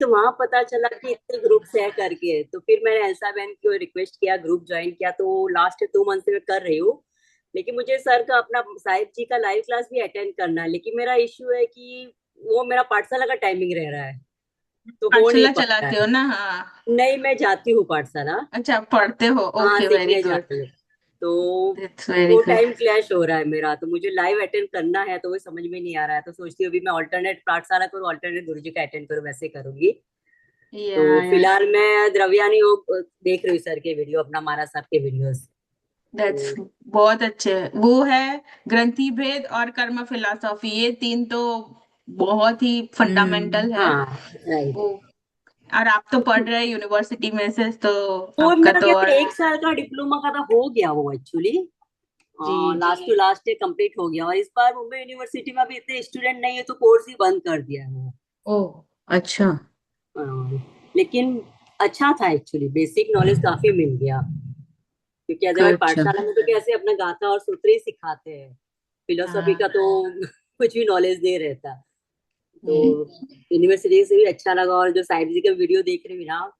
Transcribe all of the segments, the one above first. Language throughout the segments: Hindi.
तो वहां पता चला कि इतने ग्रुप्स है करके, तो फिर मैंने एल्सा बहन को रिक्वेस्ट किया, ग्रुप ज्वाइन किया, तो लास्ट 2 मंथ से मैं कर रही हूँ। लेकिन मुझे सर का अपना साहिब जी का लाइव क्लास भी अटेंड करना है, लेकिन मेरा इश्यू है कि वो मेरा पाठशाला का टाइमिंग रह रहा है, तो हो नहीं पाठशाला पा रहा चलाते है। हो ना? हाँ। नहीं, मैं जाती हूँ पाठशाला। अच्छा, पढ़ते हो? हाँ, ओके, वेरी सीखने गुड। जाती हूँ। तो दैट्स वेरी वो गुड। टाइम क्लैश हो रहा है मेरा, तो मुझे लाइव अटेंड करना है, तो वो समझ में नहीं आ रहा है, तो सोचती हूँ अभी मैं ऑल्टरनेट पाठशाला करूँ, ऑल्टरनेट गुरुजी का अटेंड करूँ, वैसे करूंगी। तो या फिलहाल मैं द्रव्यानी योग देख रही हूँ सर के वीडियो, अपना महाराज साहब के वीडियोस। दैट्स तो बहुत अच्छे। वो है ग्रंथि भेद और कर्म फिलॉसफी, ये तीन तो बहुत ही फंडामेंटल है। हाँ, राइट। वो, और आप तो पढ़ रहे हैं यूनिवर्सिटी में से, तो वो आपका मेरा तो क्या था, और। 1 साल का डिप्लोमा का था, हो गया वो एक्चुअली। जी लास्ट जी। टू लास्ट ईयर कंप्लीट हो गया, और इस बार मुंबई यूनिवर्सिटी में भी इतने स्टूडेंट नहीं है, तो कोर्स ही बंद कर दिया है वो। ओह, अच्छा। अ, लेकिन अच्छा था एक्चुअली, बेसिक नॉलेज काफी मिल गया। क्योंकि अदरवाइज अच्छा। पाठशाला में तो कैसे अपना गाथा और सूत्र ही सिखाते हैं, फिलोसफी हाँ। का तो कुछ भी नॉलेज नहीं रहता। तो हम्म यूनिवर्सिटी से भी अच्छा लगा, और जो साहिब जी का वीडियो देख रही हूँ ना,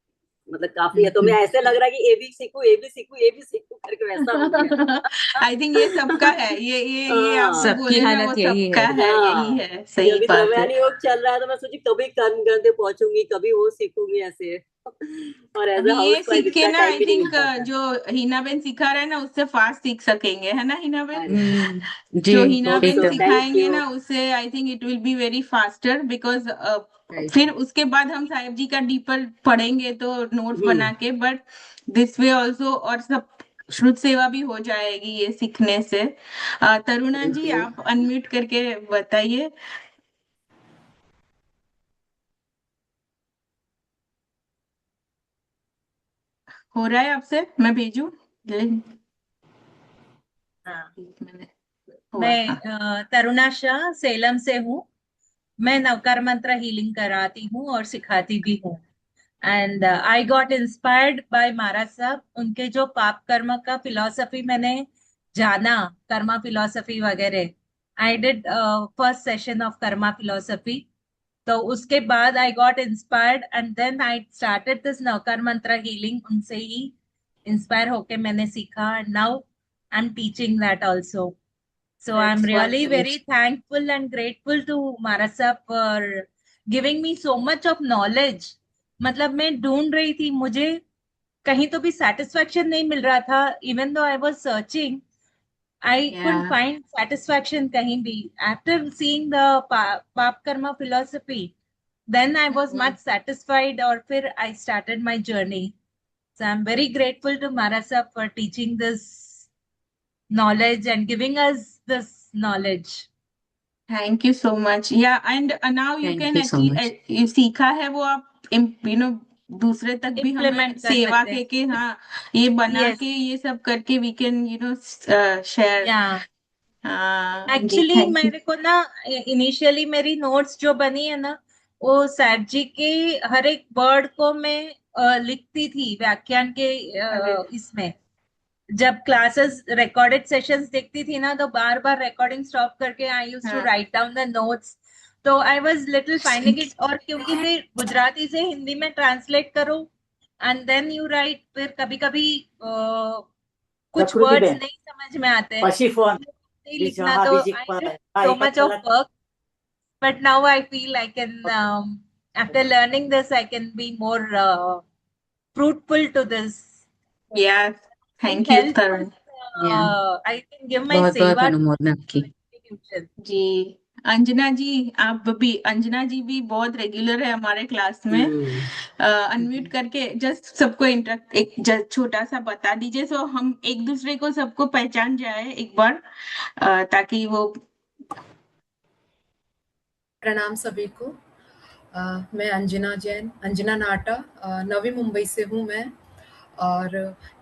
मतलब काफी है, तो मैं हम्म। ऐसे लग रहा है कि ए भी सीखूं, ए भी सीखूं, ए भी सीखूं करके वैसा हो गया। आई थिंक ये सबका है, ये आप जो हाँ, सबकी बोले ना, वो हालत यही सबका है। है। है, यही हाँ, है, ये सही अभी बात है। द्रव्यानी योग चल रहा है, तो मैं सोची कभी कर्म ग्रंथि पहुंचूंगी, कभी वो सीखूंगी ऐसे। और एज अभी ए ये हाउस वाइफ सीख के इतना ना, टाइम आई भी नहीं मिल थिंक पाता। जो हिना बेन सिखा रहे हैं ना, उससे फास्ट सीख सकेंगे, है ना हिना बेन? जी। जो हिना होप बेन सो, एकदम। थैंक सिखाएंगे यू। ना, उससे I think it will be very faster, because right. फिर उसके बाद हम साहिब जी का डीपर पढ़ेंगे तो नोट्स हम्म। बना के, बट दिस वे ऑल्सो, और सब श्रुत सेवा भी हो जाएगी ये सीखने से। तरुणा थैंक जी, यू। आप अनम्यूट करके बताइए। हो रहा है आपसे? मैं भेजू लिंक? हाँ, एक मिनट। हुआ, हाँ। मैं तरुणा शाह सेलम से हूँ। मैं नवकार मंत्र हीलिंग कराती हूँ और सिखाती भी हूँ। And I got inspired by Maharaj साहब। उनके जो पाप कर्म का फिलॉसफी मैंने जाना, कर्मा फिलॉसफी वगैरह, I did first session of karma philosophy. तो उसके बाद I got inspired and then I started this Navkar mantra healing. उनसे ही इंस्पायर होके मैंने सीखा, and now I am teaching that also. So I'm that's really very wonderful. thankful and grateful to Marasa for giving me so much of knowledge. मतलब मैं ढूंढ रही थी, मुझे कहीं तो भी satisfaction नहीं मिल रहा था. Even though I was searching, I couldn't या find satisfaction कहीं भी. After seeing the Paap Karma philosophy, then I was much satisfied, और फिर I started my journey. So I'm very grateful to Marasa for teaching this knowledge and giving us this knowledge. Thank you so much. या and now you thank can you so much. ये सीखा है वो आप, यू नो, दूसरे तक भी हमें इम्प्लीमेंट कर सेवा सकते हैं. के हाँ, ये बना यस. के ये सब करके वी कैन शेयर। या हाँ जी, एक्चुअली थैंक यू। मेरे को ना, इनिशियली मेरी नोट्स जो बनी है ना, वो सैट जी के हर एक वर्ड को मैं लिखती थी व्याख्यान के अरे, इसमें. जब क्लासेस रिकॉर्डेड सेशंस देखती थी ना, तो बार बार रिकॉर्डिंग स्टॉप करके आई यूज टू हाँ। Right down the notes. तो I was little finding it, और क्योंकि फिर गुजराती से हिंदी में ट्रांसलेट करो एंड देन यू राइट, फिर कभी कभी कुछ वर्ड्स प्रकृतिबेन नहीं समझ में आते हैं, પછી ફોન नहीं બીજો लिखना. હા तो બીજી आई હા डिड હા, so એક જ much of કલાક. work, but now I feel I can, after learning this, I can be more fruitful to this. या It thank you helps Tarun. us, या I can give my बहुत बहुत seva to अनुमोदन आपकी। institution. जी, अंजना जी, आप भी, अंजना जी भी बहुत रेगुलर है हमारे क्लास में। हम्म। अनम्यूट करके जस्ट सबको इंटरेक्ट एक छोटा सा बता दीजिए, सो हम एक दूसरे को सबको पहचान जाए एक बार, ताकि वो। प्रणाम सभी को। मैं अंजना जैन, अंजना नाटा, नवी मुंबई से हूँ मैं। और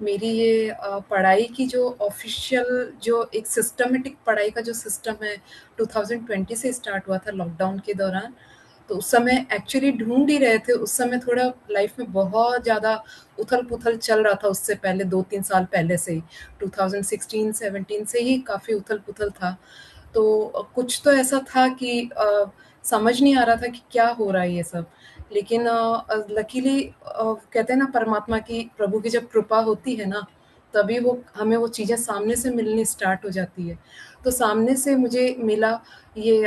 मेरी ये पढ़ाई की जो ऑफिशियल, जो एक सिस्टमेटिक पढ़ाई का जो सिस्टम है, 2020 से स्टार्ट हुआ था लॉकडाउन के दौरान। तो उस समय एक्चुअली ढूंढ ही रहे थे, उस समय थोड़ा लाइफ में बहुत ज़्यादा उथल पुथल चल रहा था। उससे पहले 2-3 साल पहले से ही, 2016-17 से ही काफ़ी उथल पुथल था। तो कुछ तो ऐसा था कि समझ नहीं आ रहा था कि क्या हो रहा है ये सब। लेकिन लकीली कहते हैं ना, परमात्मा की, प्रभु की जब कृपा होती है ना, तभी वो हमें वो चीज़ें सामने से मिलनी स्टार्ट हो जाती है। तो सामने से मुझे मिला ये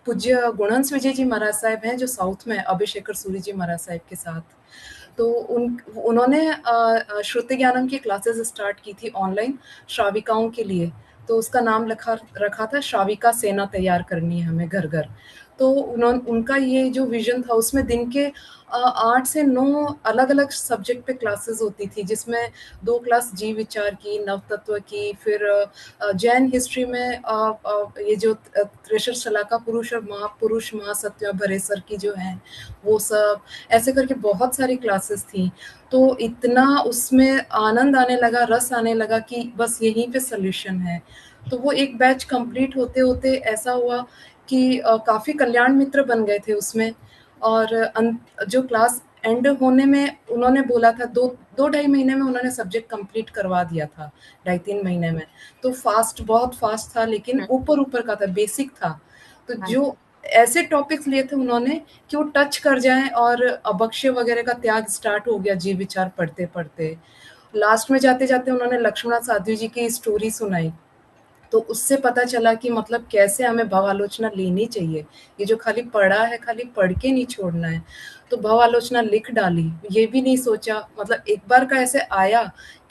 पूज्य गुणवंश विजय जी महाराज साहब हैं, जो साउथ में अभिषेकर सूरी जी महाराज साहब के साथ। तो उन्होंने श्रुति ज्ञानम की क्लासेस स्टार्ट की थी ऑनलाइन श्राविकाओं के लिए। तो उसका नाम रखा था श्राविका सेना तैयार करनी है हमें घर घर। तो उनका ये जो विजन था, उसमें दिन के 8 से 9 अलग अलग सब्जेक्ट पे क्लासेस होती थी, जिसमें 2 क्लास जीव विचार की, नव तत्व की, फिर जैन हिस्ट्री में ये जो त्रिशर शलाका पुरुष और महापुरुष महासत्य भरे सर की जो है वो सब, ऐसे करके बहुत सारी क्लासेस थी। तो इतना उसमें आनंद आने लगा, रस आने लगा कि बस यहीं पे सोल्यूशन है। तो वो एक बैच कंप्लीट होते होते ऐसा हुआ कि काफ़ी कल्याण मित्र बन गए थे उसमें। और जो क्लास एंड होने में उन्होंने बोला था, 2-2.5 महीने में उन्होंने सब्जेक्ट कंप्लीट करवा दिया था, 2.5-3 महीने में। तो बहुत फास्ट था, लेकिन ऊपर का था, बेसिक था। तो जो ऐसे टॉपिक्स लिए थे उन्होंने कि वो टच कर जाएं, और अभक्ष्य वगैरह का त्याग स्टार्ट हो गया जीव विचार पढ़ते पढ़ते। लास्ट में जाते जाते उन्होंने लक्ष्मणा साधु जी की स्टोरी सुनाई। तो उससे पता चला कि मतलब कैसे हमें भावालोचना लेनी चाहिए। ये जो खाली पढ़ा है, खाली पढ़ के नहीं छोड़ना है। तो भावालोचना लिख डाली, ये भी नहीं सोचा, मतलब एक बार का ऐसे आया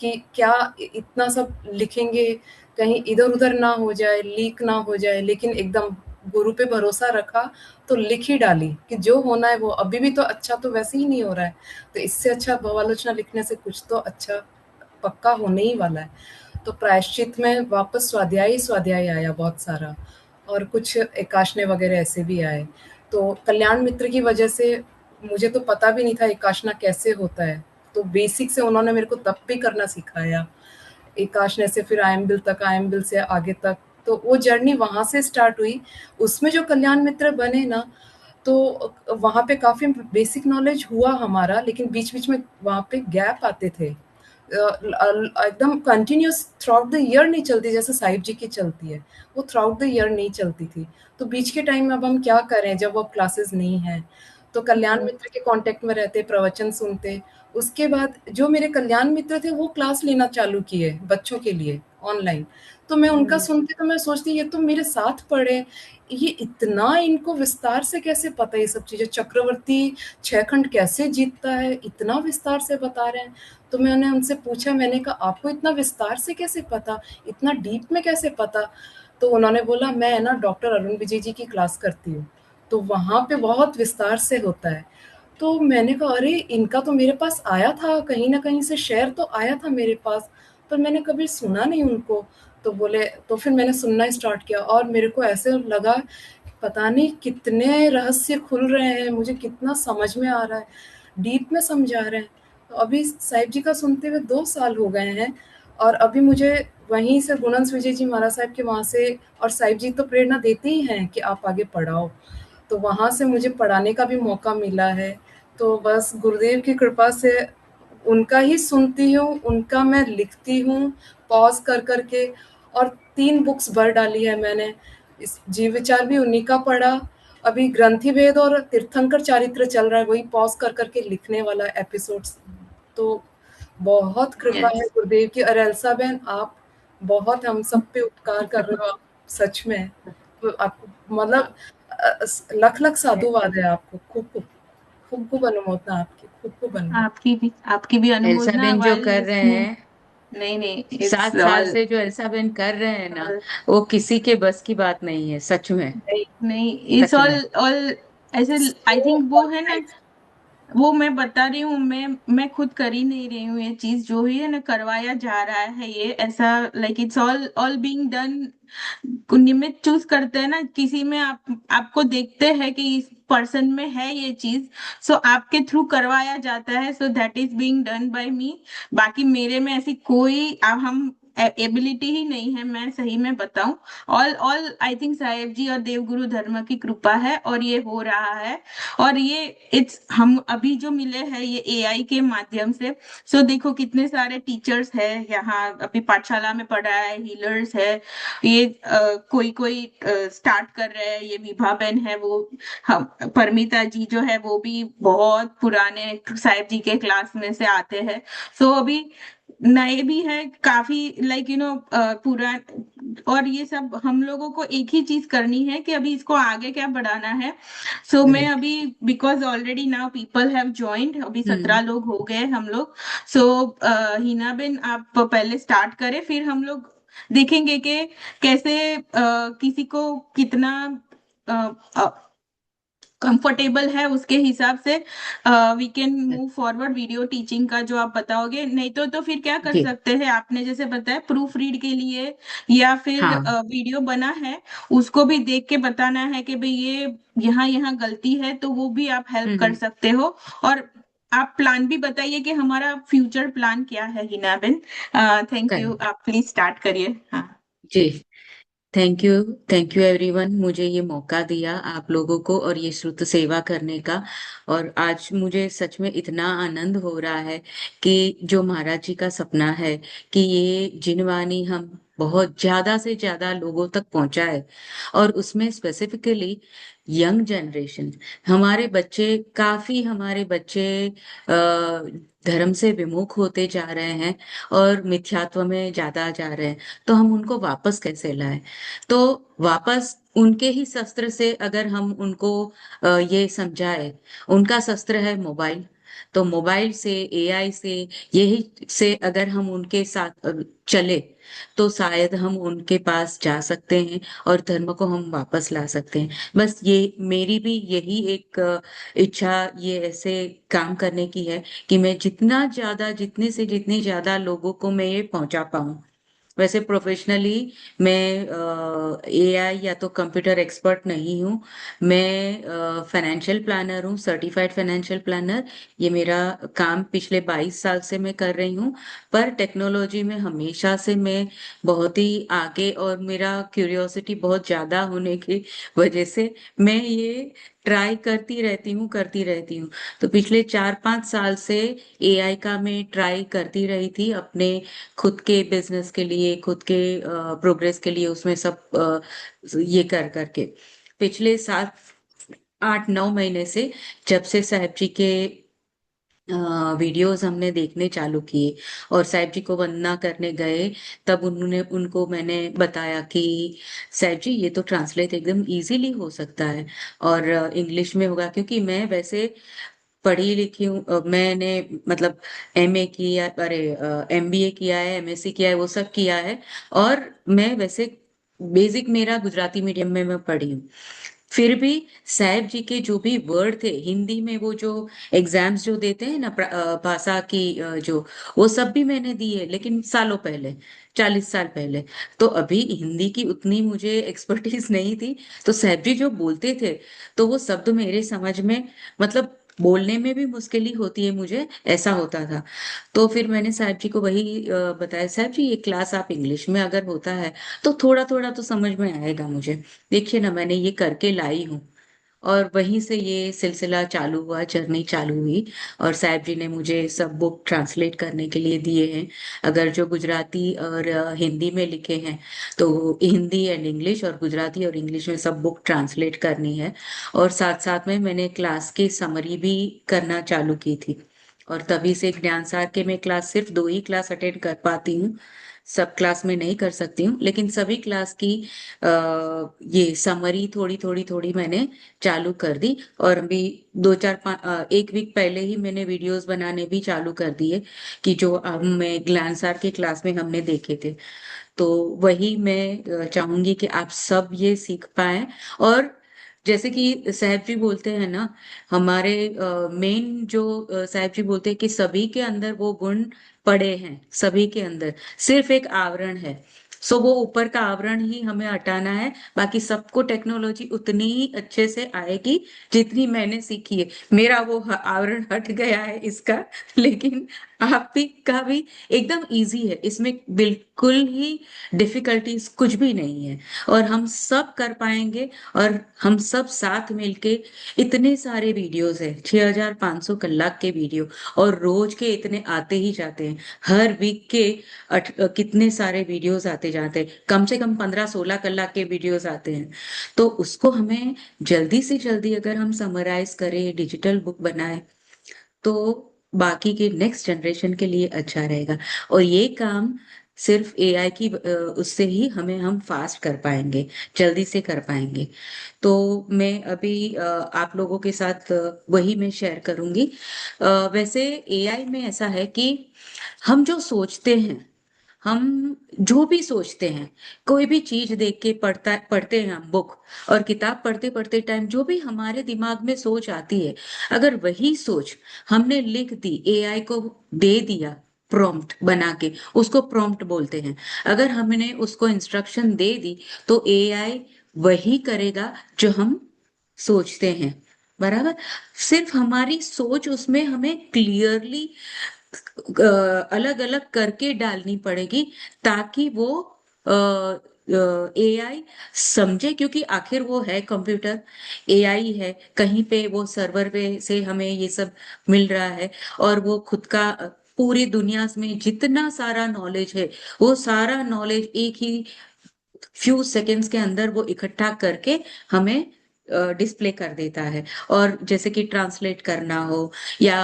कि क्या इतना सब लिखेंगे, कहीं इधर उधर ना हो जाए, लीक ना हो जाए, लेकिन एकदम गुरु पे भरोसा रखा तो लिख ही डाली कि जो होना है वो। अभी भी तो अच्छा तो वैसे ही नहीं हो रहा है, तो इससे अच्छा भावालोचना लिखने से कुछ तो अच्छा पक्का होने ही वाला है। तो प्रायश्चित में वापस स्वाध्याय आया बहुत सारा, और कुछ एकाशने वगैरह ऐसे भी आए। तो कल्याण मित्र की वजह से मुझे तो पता भी नहीं था एकाशना कैसे होता है, तो बेसिक से उन्होंने मेरे को तब भी करना सिखाया। एकाशने से फिर आयम्बिल तक, आयम्बिल से आगे तक, तो वो जर्नी वहाँ से स्टार्ट हुई। उसमें जो कल्याण मित्र बने ना, तो वहाँ पे काफ़ी बेसिक नॉलेज हुआ हमारा, लेकिन बीच-बीच में वहाँ पे गैप आते थे। एकदम continuous through out the year नहीं चलती जैसे साहिब जी की चलती है, वो थ्रू आउट द ईयर नहीं चलती थी। तो बीच के टाइम में अब हम क्या करें जब वो क्लासेस नहीं हैं? तो कल्याण मित्र के कॉन्टेक्ट में रहते, प्रवचन सुनते। उसके बाद जो मेरे कल्याण मित्र थे वो क्लास लेना चालू किए बच्चों के लिए ऑनलाइन। तो मैं उनका सुनती, तो मैं सोचती ये तो मेरे साथ पढ़े, ये इतना इनको विस्तार से कैसे पता ये सब चीज़ें? चक्रवर्ती 6 खंड कैसे जीतता है, इतना विस्तार से बता रहे हैं। तो मैंने उनसे पूछा, मैंने कहा आपको इतना विस्तार से कैसे पता, इतना डीप में कैसे पता? तो उन्होंने बोला मैं ना डॉक्टर अरुण विजय जी की क्लास करती हूँ, तो वहाँ पे बहुत विस्तार से होता है। तो मैंने कहा अरे इनका तो मेरे पास आया था, कहीं न कहीं से शेयर तो आया था मेरे पास, पर मैंने कभी सुना नहीं उनको। तो बोले, तो फिर मैंने सुनना स्टार्ट किया, और मेरे को ऐसे लगा पता नहीं कितने रहस्य खुल रहे हैं, मुझे कितना समझ में आ रहा है, डीप में समझा रहे हैं। तो अभी साहिब जी का सुनते हुए 2 साल हो गए हैं, और अभी मुझे वहीं से गुणवंश विजय जी महाराज साहब के वहाँ से, और साहिब जी तो प्रेरणा देते ही हैं कि आप आगे पढ़ाओ, तो वहाँ से मुझे पढ़ाने का भी मौका मिला है। तो बस गुरुदेव की कृपा से उनका ही सुनती हूँ, उनका मैं लिखती हूँ पॉज़ कर के, और 3 बुक्स भर डाली है मैंने। इस जीव विचार भी उन्हीं का पढ़ा, अभी ग्रंथि भेद और तीर्थंकर चारित्र चल रहा है, वही पॉज़ कर के लिखने वाला एपिसोड्स। तो बहुत कृपा है गुरुदेव की। और एल्सा बहन आप बहुत हम सब पे उपकार कर रहे हो, आप सच में। तो आपको मतलब लख साधुवाद है आपको, खूब अनुमोदना आपकी, खूब अनुमोदना। आपकी भी एल्सा अनुमोदना बेन जो while कर रहे listening। हैं, नहीं नहीं, 7 साल से जो एल्सा बेन कर रहे हैं ना, वो किसी के बस की बात नहीं है, सच में, नहीं, इट्स सच में। ऑल ऐसे। आई थिंक वो है ना, वो मैं बता रही हूँ, मैं खुद कर ही नहीं रही हूँ ये चीज, जो ही है ना करवाया जा रहा है ये ऐसा, like it's all being done. निमित्त चूज करते हैं ना किसी में, आपको देखते हैं कि इस पर्सन में है ये चीज, सो आपके थ्रू करवाया जाता है, so that is being done by me. बाकी मेरे में ऐसी कोई, अब हम एबिलिटी ही नहीं है, मैं सही में बताऊं। ऑल ऑल आई थिंक साहेब जी और देवगुरु धर्म की कृपा है और ये हो रहा है। और ये इट्स हम अभी जो मिले हैं ये एआई के माध्यम से। सो देखो कितने सारे टीचर्स है यहाँ, अभी पाठशाला में पढ़ा है, हीलर्स है, ये कोई कोई स्टार्ट कर रहे हैं, ये विभा बहन है, वो हम परमिता जी जो है वो भी बहुत पुराने साहिब जी के क्लास में से आते हैं। सो अभी नए भी है काफी, लाइक पूरा। और ये सब हम लोगों को एक ही चीज करनी है कि अभी इसको आगे क्या बढ़ाना है। सो मैं करेक्ट। अभी because already now people have joined, अभी 17 हम्म। लोग हो गए हम लोग। सो हिना बेन आप पहले स्टार्ट करें, फिर हम लोग देखेंगे कि कैसे किसी को कितना कंफर्टेबल है उसके हिसाब से we can move forward video teaching का जो आप बताओगे। नहीं तो फिर क्या कर जी। सकते हैं, आपने जैसे बताया प्रूफ रीड के लिए या फिर हाँ। वीडियो बना है उसको भी देख के बताना है कि भाई ये यहाँ यहाँ गलती है, तो वो भी आप हेल्प कर हम्म। सकते हो। और आप प्लान भी बताइए कि हमारा फ्यूचर प्लान क्या है Hina Ben. Thank you, correct. आप प्लीज स्टार्ट करिए। हाँ। जी। Thank you. Thank you everyone, मुझे ये मौका दिया आप लोगों को और ये श्रुत सेवा करने का। और आज मुझे सच में इतना आनंद हो रहा है कि जो महाराज जी का सपना है कि ये जिनवाणी हम बहुत ज्यादा से ज्यादा लोगों तक पहुंचाए, और उसमें स्पेसिफिकली यंग जनरेशन, हमारे बच्चे धर्म से विमुख होते जा रहे हैं और मिथ्यात्व में ज्यादा जा रहे हैं। तो हम उनको वापस कैसे लाएं? तो वापस उनके ही शस्त्र से अगर हम उनको ये समझाए, उनका शस्त्र है मोबाइल। तो मोबाइल से, एआई से, यही से अगर हम उनके साथ चले तो शायद हम उनके पास जा सकते हैं और धर्म को हम वापस ला सकते हैं। बस ये मेरी भी यही एक इच्छा ये ऐसे काम करने की है कि मैं जितने ज्यादा लोगों को मैं ये पहुंचा पाऊं। वैसे प्रोफेशनली मैं एआई या तो कंप्यूटर एक्सपर्ट नहीं हूँ। मैं फाइनेंशियल प्लानर हूँ, सर्टिफाइड फाइनेंशियल प्लानर। ये मेरा काम पिछले 22 साल से मैं कर रही हूँ। पर टेक्नोलॉजी में हमेशा से मैं बहुत ही आगे, और मेरा क्यूरियोसिटी बहुत ज्यादा होने की वजह से मैं ये ट्राई करती रहती हूँ। तो पिछले 4-5 साल से एआई का मैं ट्राई करती रही थी अपने खुद के बिजनेस के लिए, खुद के प्रोग्रेस के लिए, उसमें सब ये कर करके पिछले 7-8-9 महीने से, जब से साहिब जी के वीडियोस हमने देखने चालू किए और साहिब जी को वंदना करने गए, तब उनको मैंने बताया कि साहिब जी ये तो ट्रांसलेट एकदम इजीली हो सकता है और इंग्लिश में होगा। क्योंकि मैं वैसे पढ़ी लिखी हूँ, मैंने मतलब एमए किया, अरे एमबीए किया है, एमएससी किया है, वो सब किया है। और मैं वैसे बेसिक मेरा गुजराती मीडियम में मैं पढ़ी हूँ। फिर भी साहिब जी के जो भी वर्ड थे हिंदी में, वो जो एग्जाम्स जो देते हैं ना भाषा की, जो वो सब भी मैंने दी है, लेकिन सालों पहले, 40 साल पहले। तो अभी हिंदी की उतनी मुझे एक्सपर्टीज नहीं थी। तो साहिब जी जो बोलते थे तो वो शब्द मेरे समझ में, मतलब बोलने में भी मुश्किल ही होती है मुझे, ऐसा होता था। तो फिर मैंने साहब जी को वही बताया, साहब जी ये क्लास आप इंग्लिश में अगर होता है तो थोड़ा थोड़ा तो समझ में आएगा मुझे। देखिए ना, मैंने ये करके लाई हूँ। और वहीं से ये सिलसिला चालू हुआ, जर्नी चालू हुई। और साहब जी ने मुझे सब बुक ट्रांसलेट करने के लिए दिए हैं। अगर जो गुजराती और हिंदी में लिखे हैं तो हिंदी एंड इंग्लिश, और गुजराती और इंग्लिश में सब बुक ट्रांसलेट करनी है। और साथ साथ में मैंने क्लास की समरी भी करना चालू की थी। और तभी से ज्ञान सार के मैं क्लास, सिर्फ 2 ही क्लास अटेंड कर पाती हूँ, सब क्लास में नहीं कर सकती हूँ, लेकिन सभी क्लास की ये समरी थोड़ी थोड़ी थोड़ी मैंने चालू कर दी। और अभी 1 वीक पहले ही मैंने वीडियोस बनाने भी चालू कर दिए, कि जो मैं ज्ञान सार के क्लास में हमने देखे थे। तो वही मैं चाहूंगी कि आप सब ये सीख पाए। और जैसे कि साहब जी बोलते हैं ना, हमारे मेन जो साहब जी बोलते हैं कि सभी के अंदर वो गुण पड़े हैं, सभी के अंदर, सिर्फ एक आवरण है। सो वो ऊपर का आवरण ही हमें हटाना है। बाकी सबको टेक्नोलॉजी उतनी ही अच्छे से आएगी जितनी मैंने सीखी है। मेरा वो आवरण हट गया है इसका, लेकिन आप भी का भी एकदम इजी है, इसमें बिल्कुल ही डिफिकल्टीज कुछ भी नहीं है, और हम सब कर पाएंगे। और हम सब साथ मिलके, इतने सारे वीडियोस है, 6500 कलाक के वीडियो, और रोज के इतने आते ही जाते हैं, हर वीक के कितने सारे वीडियोस आते जाते हैं, कम से कम 15-16 कलाक के वीडियोस आते हैं। तो उसको हमें जल्दी से जल्दी अगर हम समराइज करें, डिजिटल बुक बनाए, तो बाकी के नेक्स्ट जनरेशन के लिए अच्छा रहेगा। और ये काम सिर्फ एआई की उससे ही हम फास्ट कर पाएंगे, जल्दी से कर पाएंगे। तो मैं अभी आप लोगों के साथ वही मैं शेयर करूंगी। वैसे एआई में ऐसा है कि हम जो सोचते हैं, हम जो भी सोचते हैं, कोई भी चीज देख के पढ़ते हैं हम बुक, और किताब पढ़ते पढ़ते टाइम जो भी हमारे दिमाग में सोच आती है, अगर वही सोच हमने लिख दी, एआई को दे दिया प्रॉम्प्ट बना के, उसको प्रॉम्प्ट बोलते हैं, अगर हमने उसको इंस्ट्रक्शन दे दी, तो एआई वही करेगा जो हम सोचते हैं। बराबर। सिर्फ हमारी सोच उसमें हमें क्लियरली अलग अलग करके डालनी पड़ेगी, ताकि वो एआई समझे, क्योंकि आखिर वो है कंप्यूटर, एआई है, कहीं पे वो सर्वर पे से हमें ये सब मिल रहा है, और वो खुद का पूरी दुनिया में जितना सारा नॉलेज है, वो सारा नॉलेज एक ही फ्यू सेकेंड्स के अंदर वो इकट्ठा करके हमें डिस्प्ले कर देता है। और जैसे कि ट्रांसलेट करना हो, या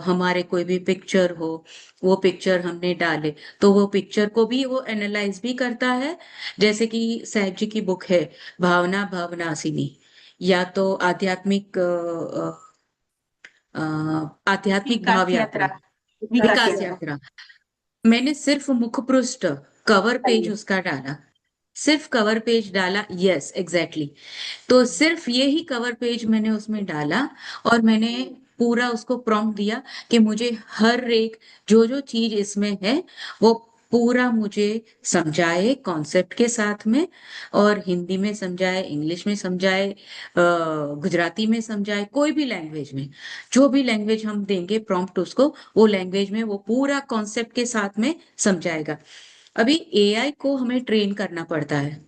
हमारे कोई भी पिक्चर हो, वो पिक्चर हमने डाले, तो वो पिक्चर को भी वो एनालाइज भी करता है। जैसे कि साहिब जी की बुक है, भावना भावनासिनी, या तो आध्यात्मिक भाव विकास यात्रा, यात्रा। विकास विकास यात्रा। यात्रा। मैंने सिर्फ मुख पृष्ठ, कवर पेज उसका डाला, सिर्फ कवर पेज डाला, यस एग्जैक्टली। तो सिर्फ ये ही कवर पेज मैंने उसमें डाला, और मैंने पूरा उसको प्रॉम्प्ट दिया कि मुझे हर एक जो जो चीज इसमें है, वो पूरा मुझे समझाए कॉन्सेप्ट के साथ में, और हिंदी में समझाए, इंग्लिश में समझाए, गुजराती में समझाए, कोई भी लैंग्वेज में, जो भी लैंग्वेज हम देंगे प्रॉम्प्ट उसको, वो लैंग्वेज में वो पूरा कॉन्सेप्ट के साथ में समझाएगा। अभी एआई को हमें ट्रेन करना पड़ता है,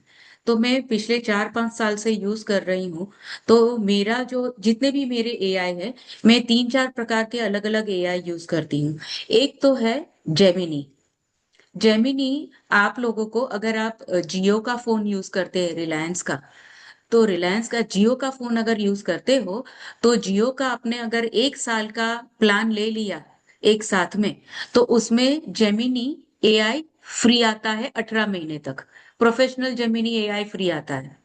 तो मैं पिछले 4-5 साल से यूज कर रही हूँ। तो मेरा जो जितने भी मेरे एआई है, मैं 3-4 प्रकार के अलग अलग एआई यूज करती हूँ। एक तो है जेमिनी। जेमिनी, आप लोगों को, अगर आप जियो का फोन यूज करते हैं, रिलायंस का, तो रिलायंस का जियो का फोन अगर यूज करते हो, तो जियो का आपने अगर 1 साल का प्लान ले लिया एक साथ में, तो उसमें जेमिनी एआई फ्री आता है 18 महीने तक। प्रोफेशनल जेमिनी एआई फ्री आता है,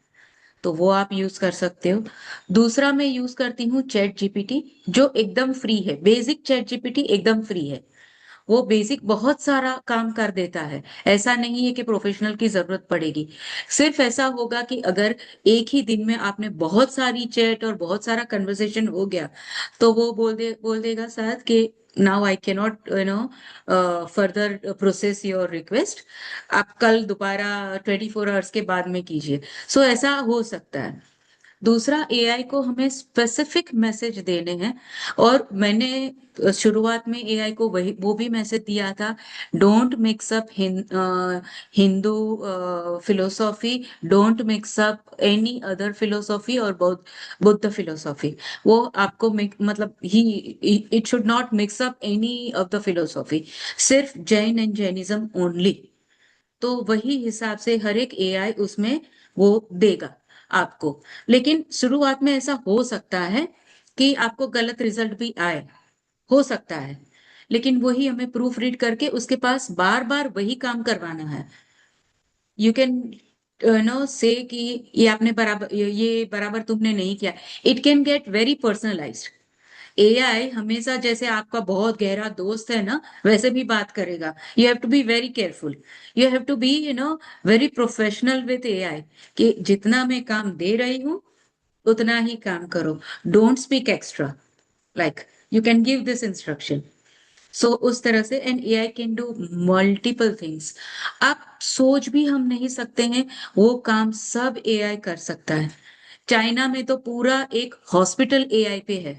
तो वो आप यूज कर सकते हो। दूसरा मैं यूज करती हूँ चैट जीपीटी, जो एकदम फ्री है, बेसिक चैट जीपीटी एकदम फ्री है। वो बेसिक बहुत सारा काम कर देता है, ऐसा नहीं है कि प्रोफेशनल की जरूरत पड़ेगी। सिर्फ ऐसा होगा कि अगर एक ही दिन में आपने बहुत सारी चैट और बहुत सारा कन्वर्सेशन हो गया, तो वो बोल देगा शायद कि now I can not further process your request, आप कल दोबारा 24 आवर्स के बाद में कीजिए। सो ऐसा हो सकता है। दूसरा, एआई को हमें स्पेसिफिक मैसेज देने हैं, और मैंने शुरुआत में एआई को वही वो भी मैसेज दिया था, don't mix up Hindu philosophy, don't mix up any other philosophy, और बुद्ध फिलोसॉफी। वो आपको मतलब ही it should not mix up any of the philosophy, सिर्फ जैन एंड जैनिज्म ओनली। तो वही हिसाब से हर एक एआई उसमें वो देगा आपको। लेकिन शुरुआत में ऐसा हो सकता है कि आपको गलत रिजल्ट भी आए, हो सकता है, लेकिन वही हमें प्रूफ रीड करके उसके पास बार बार वही काम करवाना है। यू कैन नो से कि ये आपने बराबर, ये बराबर तुमने नहीं किया। It can get very personalised. AI हमेशा जैसे आपका बहुत गहरा दोस्त है ना, वैसे भी बात करेगा। You have to be very careful, you have to be very professional with AI, कि जितना मैं काम दे रही हूँ उतना ही काम करो, don't speak extra, like you can give this instruction. So उस तरह से, and AI can do multiple things, आप सोच भी हम नहीं सकते हैं वो काम सब एआई कर सकता है। चाइना में तो पूरा एक हॉस्पिटल एआई पे है,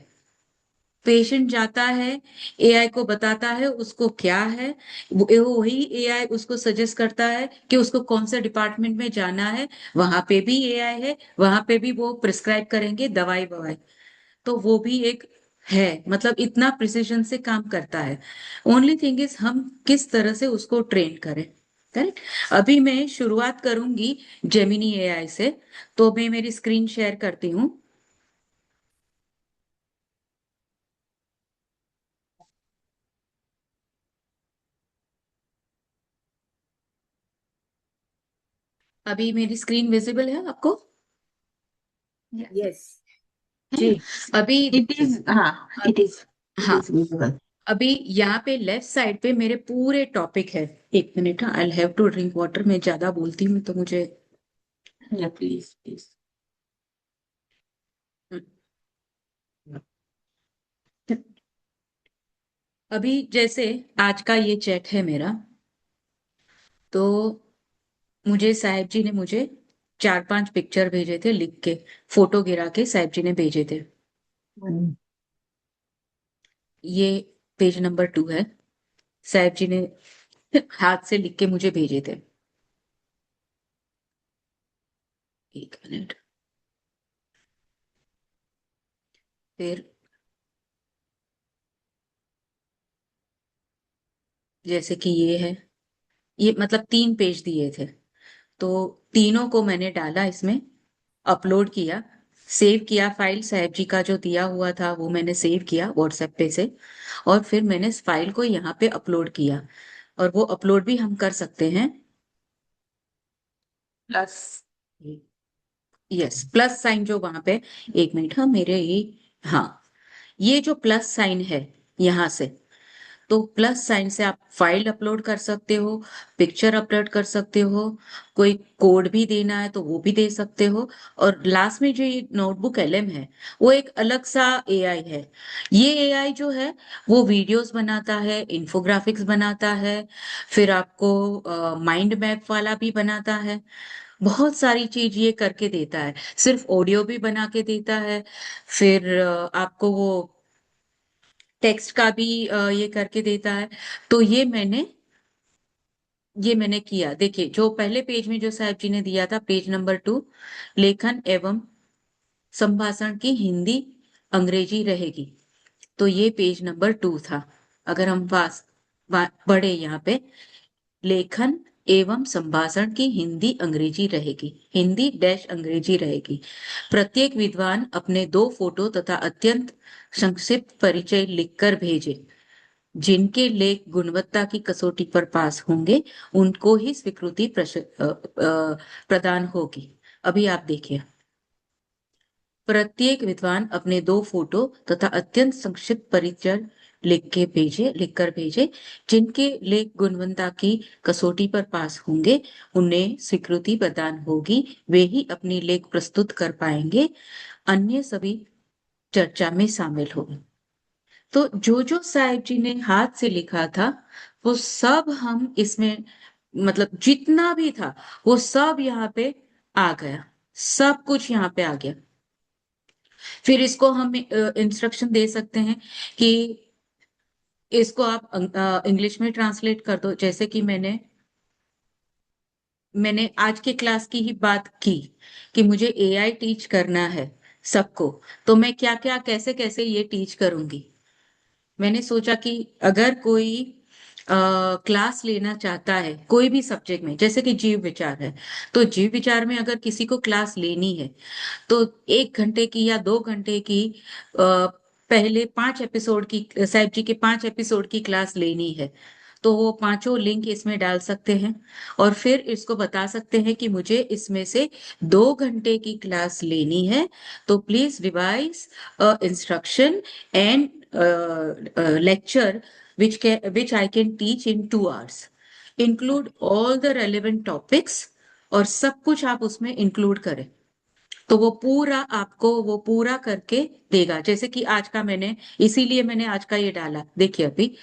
पेशेंट जाता है, एआई को बताता है उसको क्या है, वही एआई उसको सजेस्ट करता है कि उसको कौन से डिपार्टमेंट में जाना है। वहां पे भी एआई है, वहां पे भी वो प्रिस्क्राइब करेंगे दवाई ववाई। तो वो भी एक है, मतलब इतना प्रिसिजन से काम करता है। ओनली थिंग इज हम किस तरह से उसको ट्रेन करें। करेक्ट। अभी मैं शुरुआत करूंगी जेमिनी एआई से, तो मैं मेरी स्क्रीन शेयर करती हूँ। अभी मेरी स्क्रीन विजिबल है आपको? यस है जी। ना? अभी इट इज, हाँ, इट इज, इट हाँ, इज विजिबल। अभी यहाँ पे लेफ्ट साइड पे मेरे पूरे टॉपिक है। एक मिनट, हाँ, I have to drink water. मैं ज्यादा बोलती हूँ तो मुझे। या प्लीज प्लीज। अभी जैसे आज का ये चैट है मेरा, तो मुझे साहिब जी ने मुझे 4-5 पिक्चर भेजे थे लिख के, फोटो गिरा के साहिब जी ने भेजे थे। ये पेज नंबर 2 है, साहिब जी ने हाथ से लिख के मुझे भेजे थे। एक मिनट। फिर जैसे कि ये है, ये मतलब 3 पेज दिए थे, तो तीनों को मैंने डाला इसमें, अपलोड किया, सेव किया। फाइल साहब जी का जो दिया हुआ था वो मैंने सेव किया व्हाट्सएप पे से, और फिर मैंने इस फाइल को यहाँ पे अपलोड किया। और वो अपलोड भी हम कर सकते हैं। प्लस। यस, प्लस साइन जो वहां पे, एक मिनट, हाँ मेरे ही, हाँ, ये जो प्लस साइन है यहाँ से, तो प्लस साइन से आप फाइल अपलोड कर सकते हो, पिक्चर अपलोड कर सकते हो, कोई कोड भी देना है तो वो भी दे सकते हो। और लास्ट में जो ये नोटबुक एलएम है, वो एक अलग सा एआई है। ये एआई जो है वो वीडियोस बनाता है, इन्फोग्राफिक्स बनाता है, फिर आपको माइंड मैप वाला भी बनाता है। बहुत सारी चीज ये करके देता है, सिर्फ ऑडियो भी बना के देता है। फिर आपको वो टेक्स्ट का भी ये करके देता है। तो ये मैंने किया। देखिए, जो पहले पेज में जो साहब जी ने दिया था, पेज नंबर 2, लेखन एवं संभाषण की हिंदी अंग्रेजी रहेगी, तो ये पेज नंबर 2 था। अगर हम बढ़े यहाँ पे, लेखन एवं संभाषण की हिंदी अंग्रेजी रहेगी, हिंदी डैश अंग्रेजी रहेगी। प्रत्येक विद्वान अपने 2 फोटो तथा अत्यंत संक्षिप्त परिचय लिखकर भेजे। जिनके लेख गुणवत्ता की कसौटी पर पास होंगे उनको ही स्वीकृति प्रदान होगी। अभी आप देखिए, प्रत्येक विद्वान अपने 2 फोटो तथा अत्यंत संक्षिप्त परिचय लिखकर भेजे। जिनके लेख गुणवत्ता की कसौटी पर पास होंगे उन्हें स्वीकृति प्रदान होगी, वे ही अपनी लेख प्रस्तुत कर पाएंगे, अन्य सभी चर्चा में शामिल होंगे। तो जो जो साहिब जी ने हाथ से लिखा था वो सब हम इसमें, मतलब जितना भी था वो सब यहाँ पे आ गया, सब कुछ यहाँ पे आ गया। फिर इसको हम इंस्ट्रक्शन दे सकते हैं कि इसको आप इंग्लिश में ट्रांसलेट कर दो। जैसे कि मैंने आज के क्लास की ही बात की कि मुझे एआई टीच करना है सबको, तो मैं क्या क्या कैसे कैसे ये टीच करूंगी। मैंने सोचा कि अगर कोई क्लास लेना चाहता है कोई भी सब्जेक्ट में, जैसे कि जीव विचार है, तो जीव विचार में अगर किसी को क्लास लेनी है तो 1 घंटे की या 2 घंटे की पहले 5 एपिसोड की, साहिब जी के 5 एपिसोड की क्लास लेनी है, तो वो पांचों लिंक इसमें डाल सकते हैं। और फिर इसको बता सकते हैं कि मुझे इसमें से 2 घंटे की क्लास लेनी है, तो please revise instruction and lecture which I can teach in 2 hours. Include all the relevant topics, और सब कुछ आप उसमें इंक्लूड करें, तो वो पूरा आपको वो पूरा करके देगा। जैसे कि आज का मैंने, इसीलिए मैंने आज का ये डाला। देखिए, अभी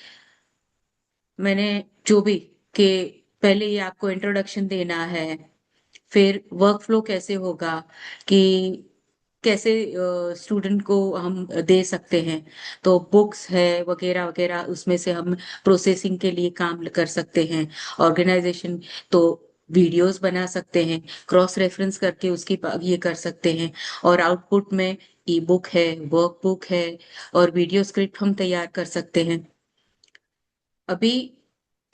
मैंने जो भी, कि पहले ये आपको इंट्रोडक्शन देना है, फिर वर्क फ्लो कैसे होगा, कि कैसे स्टूडेंट को हम दे सकते हैं। तो बुक्स है वगैरह वगैरह, उसमें से हम प्रोसेसिंग के लिए काम कर सकते हैं। ऑर्गेनाइजेशन, तो वीडियोस बना सकते हैं, क्रॉस रेफरेंस करके उसकी ये कर सकते हैं। और आउटपुट में ई बुक है, वर्कबुक है, और वीडियो स्क्रिप्ट हम तैयार कर सकते हैं। अभी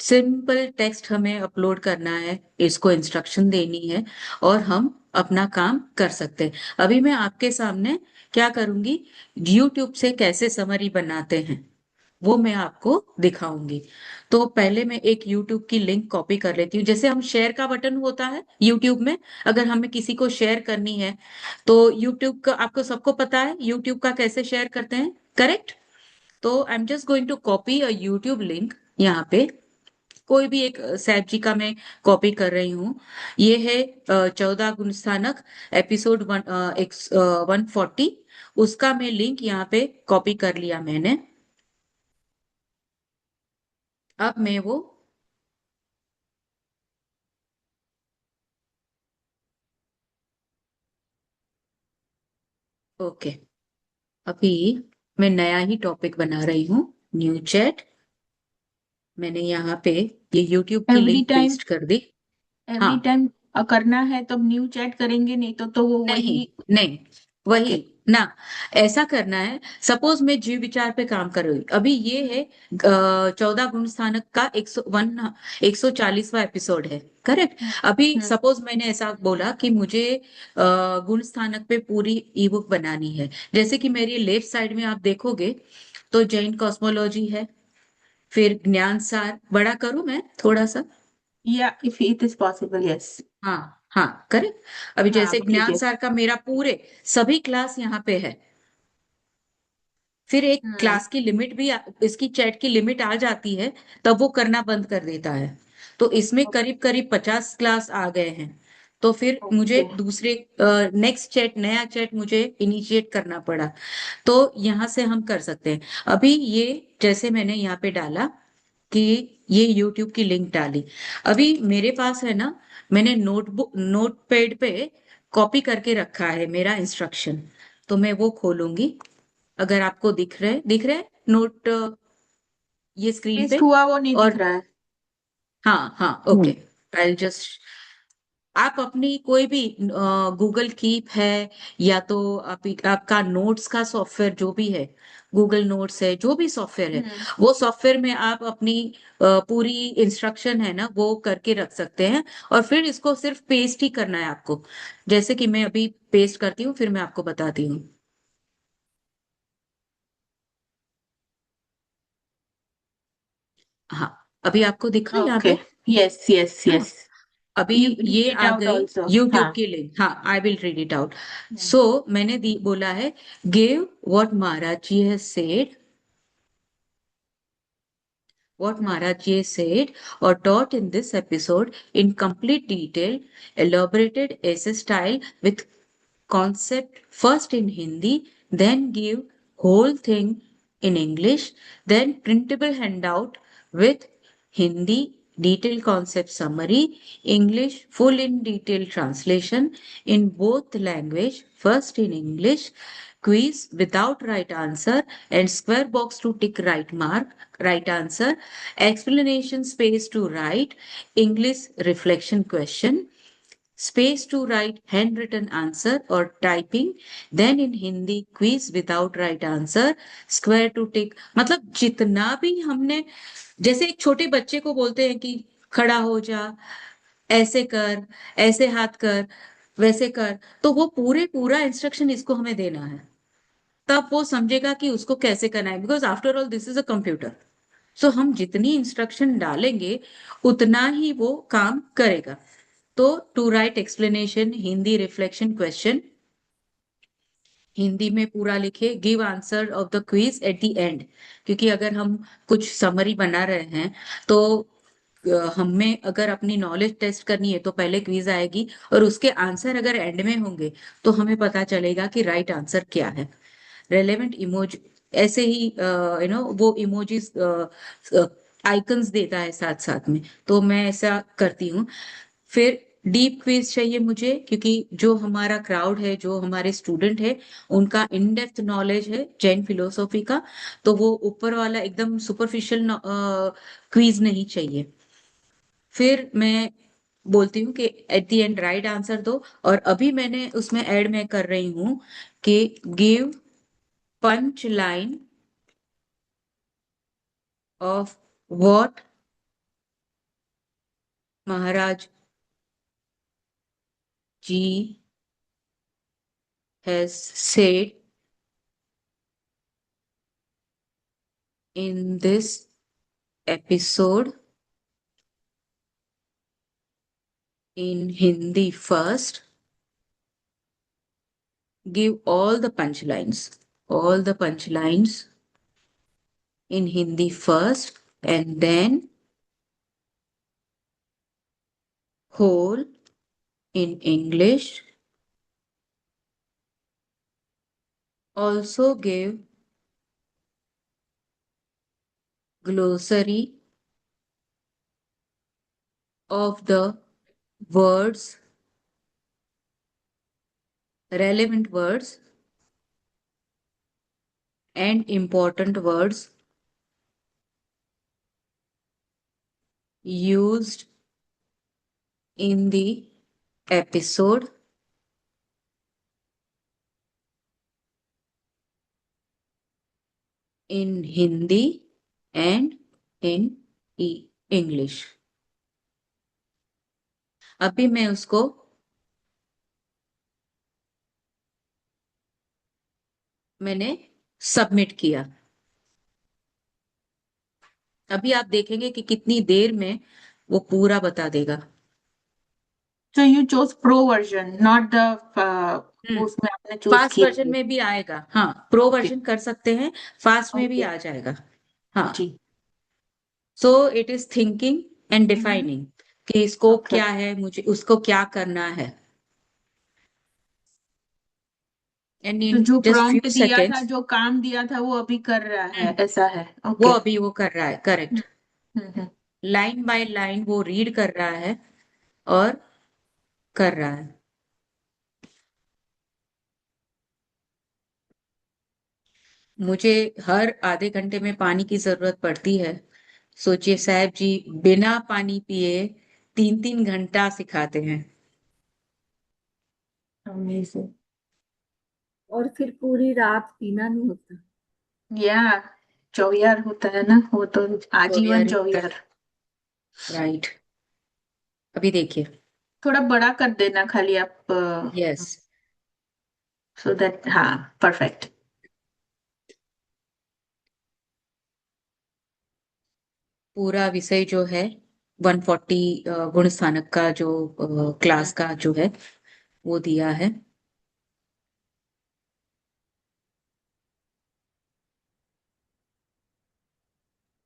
सिंपल टेक्स्ट हमें अपलोड करना है, इसको इंस्ट्रक्शन देनी है, और हम अपना काम कर सकते हैं। अभी मैं आपके सामने क्या करूंगी, यूट्यूब से कैसे समरी बनाते हैं वो मैं आपको दिखाऊंगी। तो पहले मैं एक यूट्यूब की लिंक कॉपी कर लेती हूँ। जैसे हम शेयर का बटन होता है यूट्यूब में, अगर हमें किसी को शेयर करनी है तो यूट्यूब का आपको सबको पता है यूट्यूब का कैसे शेयर करते हैं, करेक्ट। तो I am just going to copy a YouTube link. यहाँ पे कोई भी एक सैफ जी का मैं कॉपी कर रही हूँ। ये है 14 गुणस्थानक एपिसोड 140। उसका मैं लिंक यहाँ पे कॉपी कर लिया मैंने। अब मैं वो ओके, अभी मैं नया ही टॉपिक बना रही हूँ, न्यू चैट। मैंने यहाँ पे ये यूट्यूब की एवरी लिंक टाइम, पेस्ट कर दी। हाँ, एवरी टाइम करना है तब न्यू चैट करेंगे, नहीं तो वो नहीं वही। नहीं, वही ओके। ना, ऐसा करना है। सपोज मैं जीव विचार पे काम कर रही हूँ, अभी ये है 14 गुण स्थानक का 140वां एपिसोड है, करेक्ट। हम्म। अभी हम्म। सपोज मैंने ऐसा बोला कि मुझे गुण स्थानक पे पूरी ई बुक बनानी है। जैसे कि मेरी लेफ्ट साइड में आप देखोगे तो जैन कॉस्मोलॉजी है, फिर ज्ञान सार, बड़ा करूं मैं थोड़ा सा। या if it is possible, yes. हाँ हाँ, करेक्ट। अभी हाँ, जैसे अभी ठीक ज्ञान है। सार का मेरा पूरे सभी क्लास यहाँ पे है। फिर एक हम्म। क्लास की लिमिट भी इसकी चैट की लिमिट आ जाती है, तब वो करना बंद कर देता है। तो इसमें करीब करीब 50 क्लास आ गए हैं। तो फिर मुझे ओके। दूसरे नेक्स्ट चैट, नया चैट मुझे इनिशिएट करना पड़ा। तो यहाँ से हम कर सकते हैं। अभी ये जैसे मैंने यहाँ पे डाला कि ये यूट्यूब की लिंक डाली, अभी मेरे पास है ना, मैंने नोटबुक नोटपैड पे कॉपी करके रखा है मेरा इंस्ट्रक्शन। तो मैं वो खोलूंगी। अगर आपको दिख रहे नोट, ये स्क्रीन पेस्ट पे। हुआ वो नहीं दिख और रहा है। हाँ हाँ, ओके, आई जस्ट, आप अपनी कोई भी गूगल कीप है, या तो आपका नोट्स का सॉफ्टवेयर जो भी है, गूगल नोट्स है, जो भी सॉफ्टवेयर है, हम्म। वो सॉफ्टवेयर में आप अपनी पूरी इंस्ट्रक्शन है ना वो करके रख सकते हैं। और फिर इसको सिर्फ पेस्ट ही करना है आपको। जैसे कि मैं अभी पेस्ट करती हूँ, फिर मैं आपको बताती हूँ। हाँ, अभी आपको दिख रहा है यहाँ ओके। पे। यस यस हाँ, यस। अभी यू ये रीड इट आ आउट गई ऑल्सो, यूट्यूब हाँ। की लिंक। हाँ, I will read it out. Hmm. So मैंने दी बोला है, give what Maharaj ji has said, what Maharaj Ji said or taught in this episode in complete detail, elaborated essay style with concept first in Hindi, then give whole thing in English, then printable handout with Hindi detailed concept summary, English full in detailed translation in both language, first in English, quiz without right answer and square box to tick right mark, right answer, explanation space to write, English reflection question, space to write handwritten answer or typing, then in Hindi quiz without right answer, square to tick। मतलब जितना भी हमने, जैसे एक छोटे बच्चे को बोलते हैं कि खड़ा हो जा, ऐसे कर, ऐसे हाथ कर, वैसे कर, तो वो पूरा इंस्ट्रक्शन इसको हमें देना है। तब वो समझेगा कि उसको कैसे करना है, because after all this is a computer. So हम जितनी इंस्ट्रक्शन डालेंगे उतना ही वो काम करेगा। तो to write explanation, Hindi reflection question, Hindi में पूरा लिखे, give answer of the quiz at the end. क्योंकि अगर हम कुछ समरी बना रहे हैं तो हमें अगर अपनी नॉलेज टेस्ट करनी है तो पहले क्विज आएगी, और उसके आंसर अगर एंड में होंगे तो हमें पता चलेगा कि राइट आंसर क्या है। रेलेवेंट इमोज, ऐसे ही वो इमोजीज आइकन्स देता है साथ साथ में, तो मैं ऐसा करती हूँ। फिर डीप क्विज चाहिए मुझे, क्योंकि जो हमारा क्राउड है, जो हमारे स्टूडेंट है, उनका इन डेप्थ नॉलेज है जैन फिलोसॉफी का, तो वो ऊपर वाला एकदम सुपरफिशियल क्विज नहीं चाहिए। फिर मैं बोलती हूँ कि eight the and right answer दो। और अभी मैंने उसमें ऐड मैं कर रही हूँ कि give punch line of what Maharaj ji has said in this episode in Hindi first. Give all the punchlines in Hindi first, and then whole in English. Also give glossary of the words, relevant words and important words used in the episode in Hindi and in English. अभी मैं उसको मैंने सबमिट किया। अभी आप देखेंगे कि कितनी देर में वो पूरा बता देगा। So you chose pro version, not the उसमें आपने चूज फास्ट किया वर्जन है। में भी आएगा। हाँ, प्रो Okay. वर्जन कर सकते हैं, फास्ट में भी Okay. आ जाएगा। हाँ, जी। So it is thinking and defining कि स्कोप Okay. क्या है, मुझे उसको क्या करना है। एंड तो इन जो जस्ट फ्यू प्रॉम्प्ट दिया था, सेकेंड्स जो काम दिया था, वो अभी कर रहा है, ऐसा है। वो ओके। अभी वो कर रहा है। Correct, hmm. Line by line वो रीड कर रहा है और कर रहा है। मुझे हर आधे घंटे में पानी की जरूरत पड़ती है। सोचिए साहब जी बिना पानी पिए 3-3 घंटा सिखाते हैं। अमेजिंग। और फिर पूरी रात पीना नहीं होता। या चौयार होता है ना, वो तो आजीवन चौयार। राइट, अभी देखिए। थोड़ा बड़ा कर देना खाली आप, यस, सो दैट, हाँ, परफेक्ट। पूरा विषय जो है 140 गुण स्थानक का जो क्लास का जो है वो दिया है।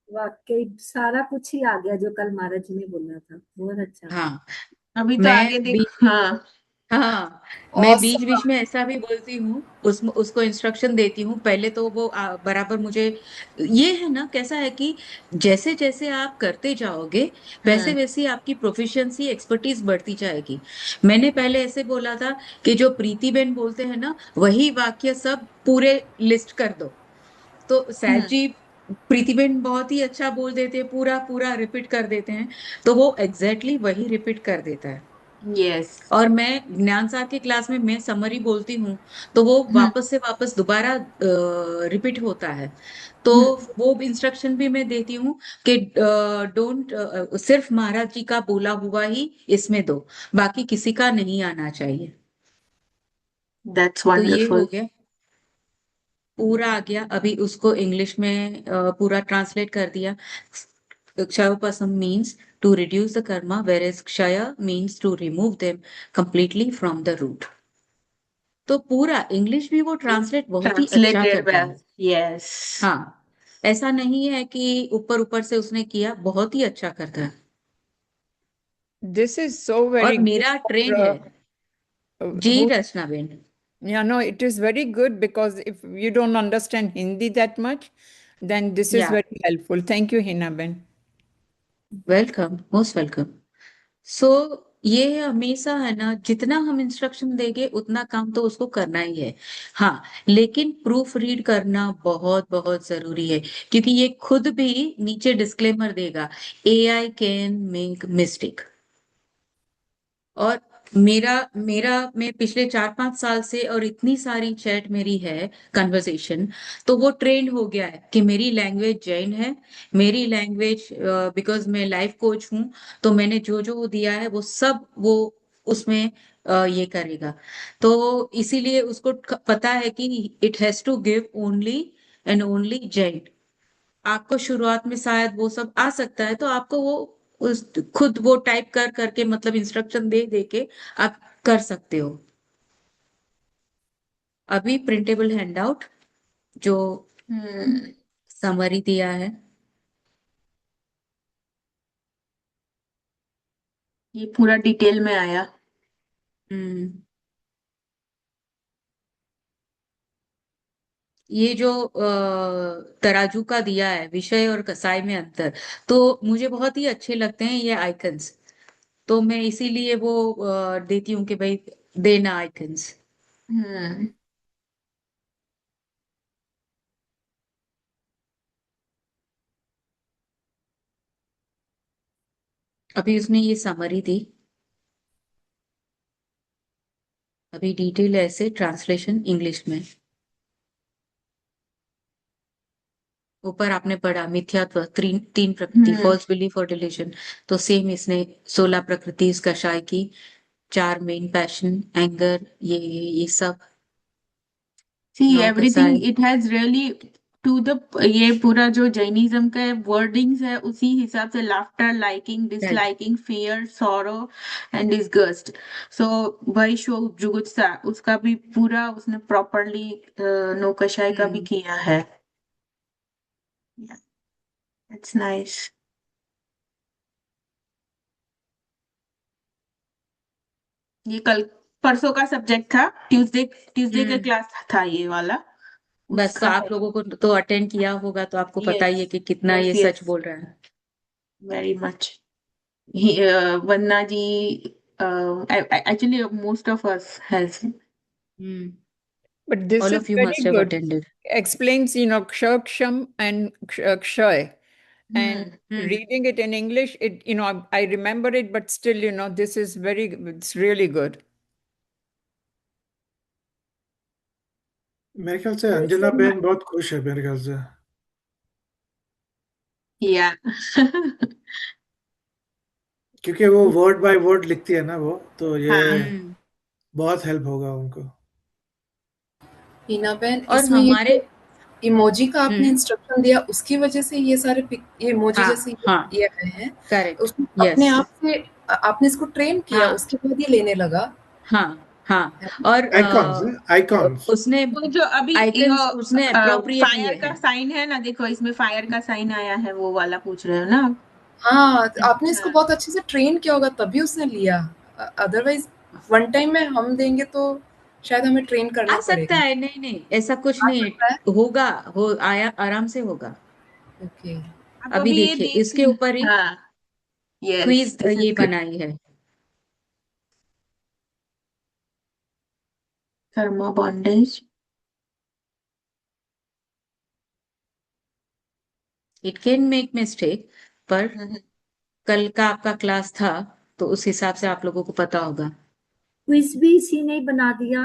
वाकई सारा कुछ ही आ गया जो कल महाराज जी ने बोला था, बहुत अच्छा। हाँ, अभी तो मैं आगे भी देखो। हाँ। हाँ, मैं बीच बीच Awesome. में ऐसा भी बोलती हूँ, उसको इंस्ट्रक्शन देती हूँ। पहले तो वो बराबर मुझे, ये है ना कैसा है कि जैसे जैसे आप करते जाओगे वैसे वैसे आपकी प्रोफिशिएंसी एक्सपर्टीज बढ़ती जाएगी। मैंने पहले ऐसे बोला था कि जो प्रीति बेन बोलते हैं ना वही वाक्य सब पूरे लिस्ट कर दो। तो सैफ जी प्रीति बेन बहुत ही अच्छा बोल देते हैं, पूरा पूरा रिपीट कर देते हैं, तो वो एग्जैक्टली वही रिपीट कर देता है। यस। और मैं ज्ञान सार के क्लास में मैं समरी बोलती हूँ तो वो वापस से वापस दोबारा रिपीट होता है। तो वो इंस्ट्रक्शन भी मैं देती हूँ कि डोंट सिर्फ महाराज जी का बोला हुआ ही इसमें दो, बाकी किसी का नहीं आना चाहिए। दैट्स तो ये हो वंडरफुल। गया, पूरा आ गया। अभी उसको इंग्लिश में पूरा ट्रांसलेट कर दिया। क्षयपसम means to reduce the karma, whereas kshaya means to remove them completely from the root. तो पूरा इंग्लिश भी वो ट्रांसलेट बहुत ही अच्छा ट्रांसलेटेड करता वेल। है। यस। हाँ, ऐसा नहीं है कि ऊपर ऊपर से उसने किया, बहुत ही अच्छा करता है। This is so और very good मेरा ट्रेन for, है जी who, Rachna ben. yeah, no, it is very good because if you don't understand Hindi that much, then this is या very helpful. Thank you, Hina Ben. Welcome, most welcome. So ये हमेशा है ना, जितना हम इंस्ट्रक्शन देंगे उतना काम तो उसको करना ही है। हाँ, लेकिन प्रूफ रीड करना बहुत बहुत जरूरी है, क्योंकि ये खुद भी नीचे डिस्क्लेमर देगा, एआई कैन मेक मिस्टेक। और मेरा मेरा मैं पिछले 4-5 साल से, और इतनी सारी चैट मेरी है, कन्वर्सेशन, तो वो ट्रेंड हो गया है कि मेरी लैंग्वेज जैन है। मेरी लैंग्वेज, बिकॉज मैं लाइफ कोच हूँ, तो मैंने जो जो दिया है वो सब वो उसमें ये करेगा। तो इसीलिए उसको पता है कि it has to give only and only Jain. आपको शुरुआत में शायद वो सब आ सकता है, तो आपको वो उस खुद वो टाइप कर करके, मतलब इंस्ट्रक्शन दे दे के आप कर सकते हो। अभी प्रिंटेबल हैंडआउट जो हम्म, समरी दिया है। ये पूरा डिटेल में आया। हम्म ये जो तराजू का दिया है, विषय और कसाई में अंतर, तो मुझे बहुत ही अच्छे लगते हैं ये आइकन्स। तो मैं इसीलिए वो देती हूँ कि भाई देना आइकन्स। हम्म, अभी उसने ये समरी दी। अभी डिटेल ऐसे ट्रांसलेशन इंग्लिश में। ऊपर आपने पढ़ा मिथ्यात्व, तीन प्रकृति, हम्म। फॉल्स बिलीफ और डिल्यूजन। तो सेम इसने 16 प्रकृति इस कषाय की, 4 मेन पैशन, एंगर, ये सब। सी 9 एवरीथिंग कसाय। It has really to the, ये पूरा जो जैनिज्म का वर्डिंग्स है उसी हिसाब से, laughter, liking, right. Disliking, fear, sorrow and disgust. So वही शो जुगुत्सा, उसका भी पूरा उसने प्रॉपरली नौकशाई का भी हम्म किया है। It's nice. ये कल परसों का सब्जेक्ट था, ट्यूसडे ट्यूसडे का हम्म क्लास था ये वाला, बस, तो उसका आप है। लोगों को तो अटेंड किया होगा, तो आपको पता ही यस, है कि कितना यस, ये सच यस, बोल रहा है। Very much. Vandana ji, actually most of us has. Hmm But this all is of you very must have good. Attended. Explains, Kshar, Ksham and Kshay. And hmm reading it in English, I remember it, but still, this is it's really good. मेरे ख्याल से और अंजना इससे बहन बहुत खुश है मेरे ख्याल से, Yeah. क्योंकि वो वर्ड बाय वर्ड लिखती है ना वो, तो ये हाँ। हम्म बहुत हेल्प होगा उनको। हीना बहन, और इसमें ये हमारे। जो इमोजी का आपने हम्म इंस्ट्रक्शन दिया उसकी वजह से ये सारे ये इमोजी हाँ जैसे हाँ, ये आए हैं, करेक्ट, उसमें अपने यस। आप से आपने इसको ट्रेन किया, हाँ उसके बाद ये लेने लगा हाँ हाँ। है और आइकॉन्स, आइकॉन्स। उसने वो जो अभी आइकन्स उसने अप्रोप्रिएट फायर लिए का हैं। साइन है ना, देखो इसमें फायर का साइन आया है, वो वाला पूछ रहे हो ना आप? हाँ, तो आपने इसको हाँ, बहुत अच्छे से ट्रेन किया होगा तभी उसने लिया, अदरवाइज वन टाइम में हम देंगे तो शायद हमें ट्रेन आ करना सकता पड़ेगा। है, नहीं नहीं, ऐसा कुछ आ नहीं सकता है। है, होगा। हो आया, आराम से होगा। ओके। आप अभी अभी ये देखिए देख। इसके ऊपर ही हाँ, यस, क्विज दिस ये इज गुड। बनाई है। Karma bondage. It can make mistake, पर कल का आपका क्लास था, तो उस हिसाब से आप लोगों को पता होगा। क्विज भी इसी ने ही बना दिया।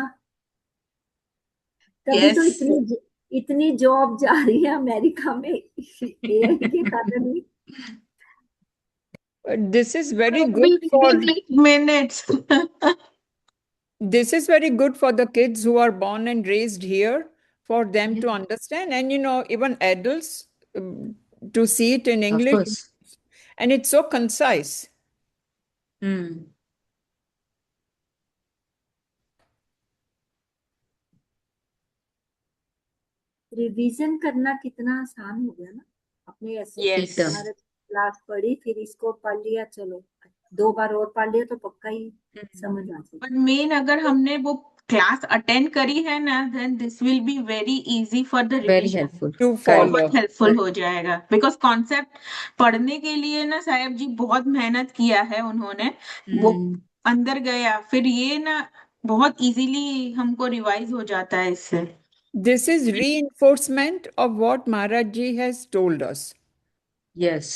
तभी तो यस। इतनी जॉब जा रही है अमेरिका में एआई के कारण ही। But this is very I'll good be for reading like minutes. this is very good for the kids who are born and raised here, for them to understand, and even adults, to see it in of English, course. and it's so concise. Hmm revision करना कितना आसान हो गया ना, अपने ऐसे यस। एकदम। भारत क्लास पढ़ी, फिर इसको पढ़ लिया, चलो 2 बार और पढ़ लिया तो पक्का ही हम्म समझ आ बट जाएगी। मेन अगर हमने वो क्लास अटेंड करी है ना, then this will be very easy for the very revision. Helpful, to correct. follow. बहुत हेल्पफुल हो जाएगा, बिकॉज कॉन्सेप्ट पढ़ने के लिए ना साहेब जी बहुत मेहनत किया है उन्होंने, वो अंदर गया, फिर ये ना बहुत इजीली हमको रिवाइज हो जाता है इससे। This is reinforcement of what Maharaj Ji has told us. Yes,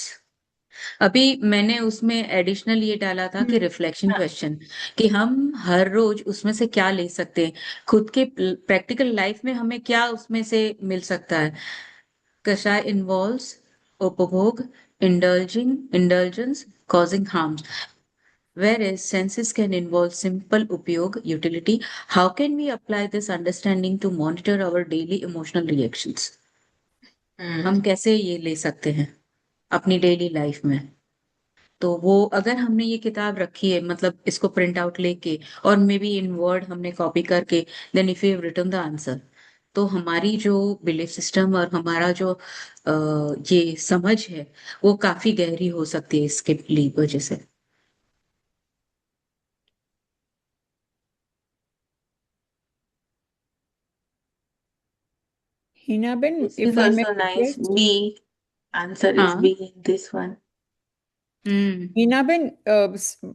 अभी मैंने उसमें एडिशनल ये डाला था कि रिफ्लेक्शन हाँ। क्वेश्चन, कि हम हर रोज उसमें से क्या ले सकते हैं, खुद के प्रैक्टिकल लाइफ में हमें क्या उसमें से मिल सकता है। कषाय इन्वॉल्व्स उपभोग, indulgence causing harms, whereas senses can involve simple upyog, utility. How can we apply this understanding to monitor our daily emotional reactions? हम कैसे ये ले सकते हैं अपनी डेली लाइफ में? तो वो अगर हमने ये किताब रखी है, मतलब इसको प्रिंट आउट लेके और मे बी इन वर्ड हमने कॉपी करके, then if you written the answer, तो हमारी जो बिलीफ सिस्टम और हमारा जो ये समझ है वो काफी गहरी हो सकती है इसके लिए वजह से। Hina Ben, This if is I may also nice. request. B. Answer is हाँ। B in this one. Hina Ben,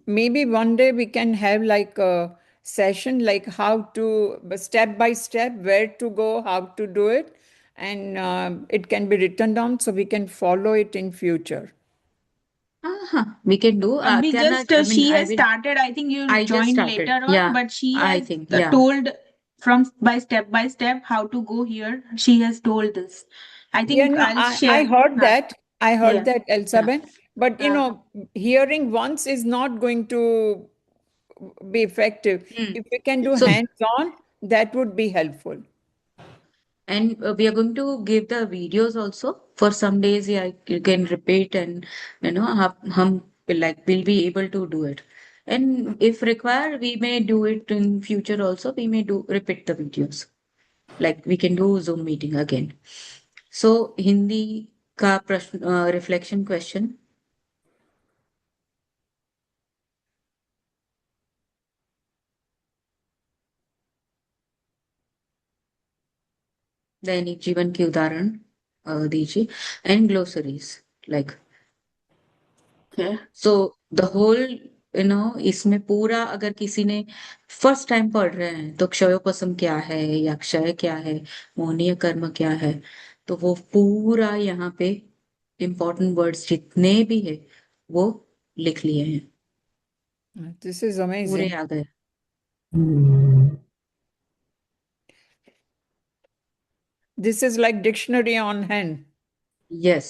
maybe one day we can have like a session, like how to step by step, where to go, how to do it, and it can be written down so we can follow it in future. हाँ, we can do. Abhi क्या ना, just I mean, she I has will. started. I think you I just joined started. later on, Yeah, but she I has think, yeah. told from by step how to go here. She has told this. I Yeah, think no, I'll I share. heard that. I heard Yeah. that, Elsa Yeah. Ben. But you know, hearing once is not going to be effective. If we can do So, hands-on, that would be helpful. and we are going to give the videos also for some days. Yeah, you can repeat, and you know, hum like we'll be able to do it. And if required, we may do it in future also. We may do repeat the videos. Like we can do Zoom meeting again. So Hindi का प्रश्न reflection question. दैनिक जीवन के उदाहरण दीजिए and glossaries like. Okay. So the whole इसमें पूरा अगर किसी ने फर्स्ट टाइम पढ़ रहे हैं तो क्षयोपसम क्या है या क्षय क्या है, मोहनीय कर्म क्या है, तो वो पूरा यहाँ पे इम्पोर्टेंट वर्ड्स जितने भी है वो लिख लिए हैं, This is पूरे amazing. आ गए। This is like dictionary on hand. Yes,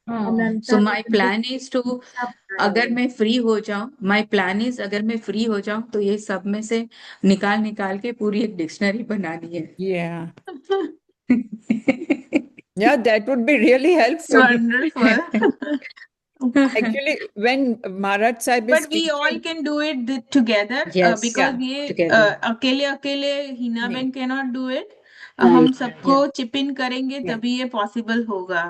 Ananta so ने माय तो प्लान इज टू, अच्छा बताया अगर है। मैं फ्री हो जाऊं, माय प्लान इज अगर मैं फ्री हो जाऊं तो ये सब में से निकाल निकाल के पूरी एक डिक्शनरी बनानी है। Yeah. Yeah, that would be really helpful. Wonderful. Actually, when Maharaj Sahib is But we all teaching, can do it together Yes, because yeah, ये together. अकेले अकेले हिना नहीं, बेन cannot do it. हाँ, हम yeah, सबको चिप इन करेंगे yeah, तभी ये पॉसिबल होगा।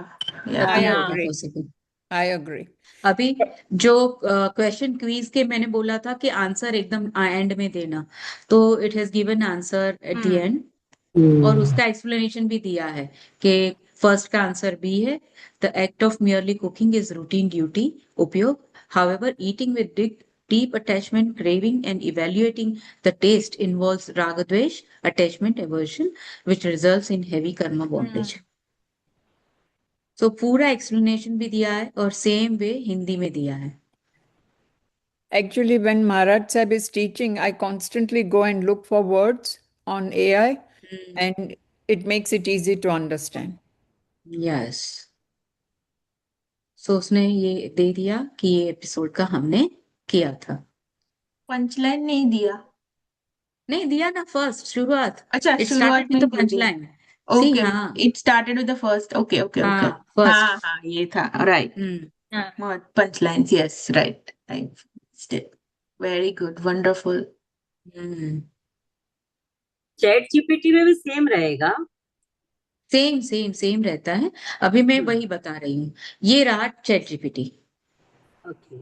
Yeah, I तभी तो होगा agree. पॉसिबल। I agree. अभी जो क्वेश्चन क्वीज के मैंने बोला था कि आंसर एकदम एंड में देना, तो it has given answer at the end, और उसका एक्सप्लेनेशन भी दिया है कि फर्स्ट का आंसर बी है, the act of merely cooking is routine duty, उपयोग, however eating with deep attachment, craving, and evaluating the taste involves ragadvesh, attachment, aversion, which results in heavy karma bondage. So पूरा एक्सप्लेनेशन भी दिया है और सेम वे हिंदी में दिया है। Actually, when Maharaj Sahib is teaching, I constantly go and look for words on AI, and it makes it easy to understand. Yes, so उसने ये दे दिया कि ये एपिसोड का हमने किया था। पंचलाइन नहीं दिया। नहीं दिया ना, फर्स्ट शुरुआत, अच्छा, इट शुरुआत स्टार्टेड में विद द दे पंच दिया। लाइन। सी, ओके, हाँ it started with the first. Okay okay okay. हाँ, फर्स्ट। हाँ हाँ, ये था right. Punch lines, yes right right. Very good, wonderful. ChatGPT में भी सेम रहेगा? सेम सेम सेम रहता है। अभी मैं वही बता रही हूँ, ये रहा चैट जीपीटी। ओके,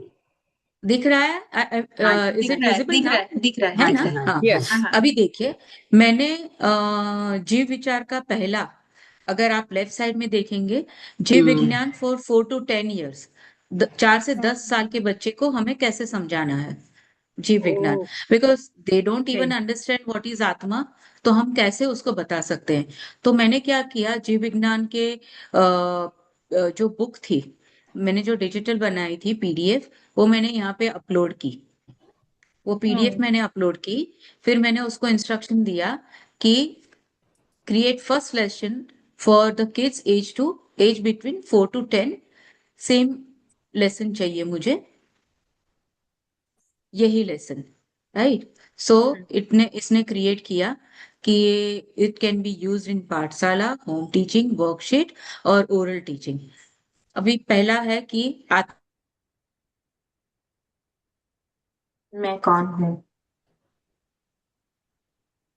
दिख रहा है? हाँ इज इट विजिबल दिख ना? रहा है, दिख रहा है, है दिख ना? रहा है। हाँ। Yes. हाँ हाँ। अभी देखिए, मैंने जीव विचार का पहला, अगर आप लेफ्ट साइड में देखेंगे, जीव विज्ञान फॉर 4 to 10 years, 4 से 10 साल के बच्चे को हमें कैसे समझाना है जीव विज्ञान, ओ because they don't Okay. Even understand what is आत्मा। तो हम कैसे उसको बता सकते हैं? तो मैंने क्या किया, जीव विज्ञान के जो बुक थी, मैंने जो डिजिटल बनाई थी पीडीएफ, वो मैंने यहाँ पे अपलोड की। वो पीडीएफ Oh. मैंने अपलोड की, फिर मैंने उसको इंस्ट्रक्शन दिया कि create first lesson for the kids age between 4 to 10, same lesson चाहिए मुझे, यही लेसन, राइट? सो इसने क्रिएट किया कि it can B use in पाठशाला, होम टीचिंग, वर्कशीट और ओरल टीचिंग। अभी पहला है कि मैं कौन हूँ?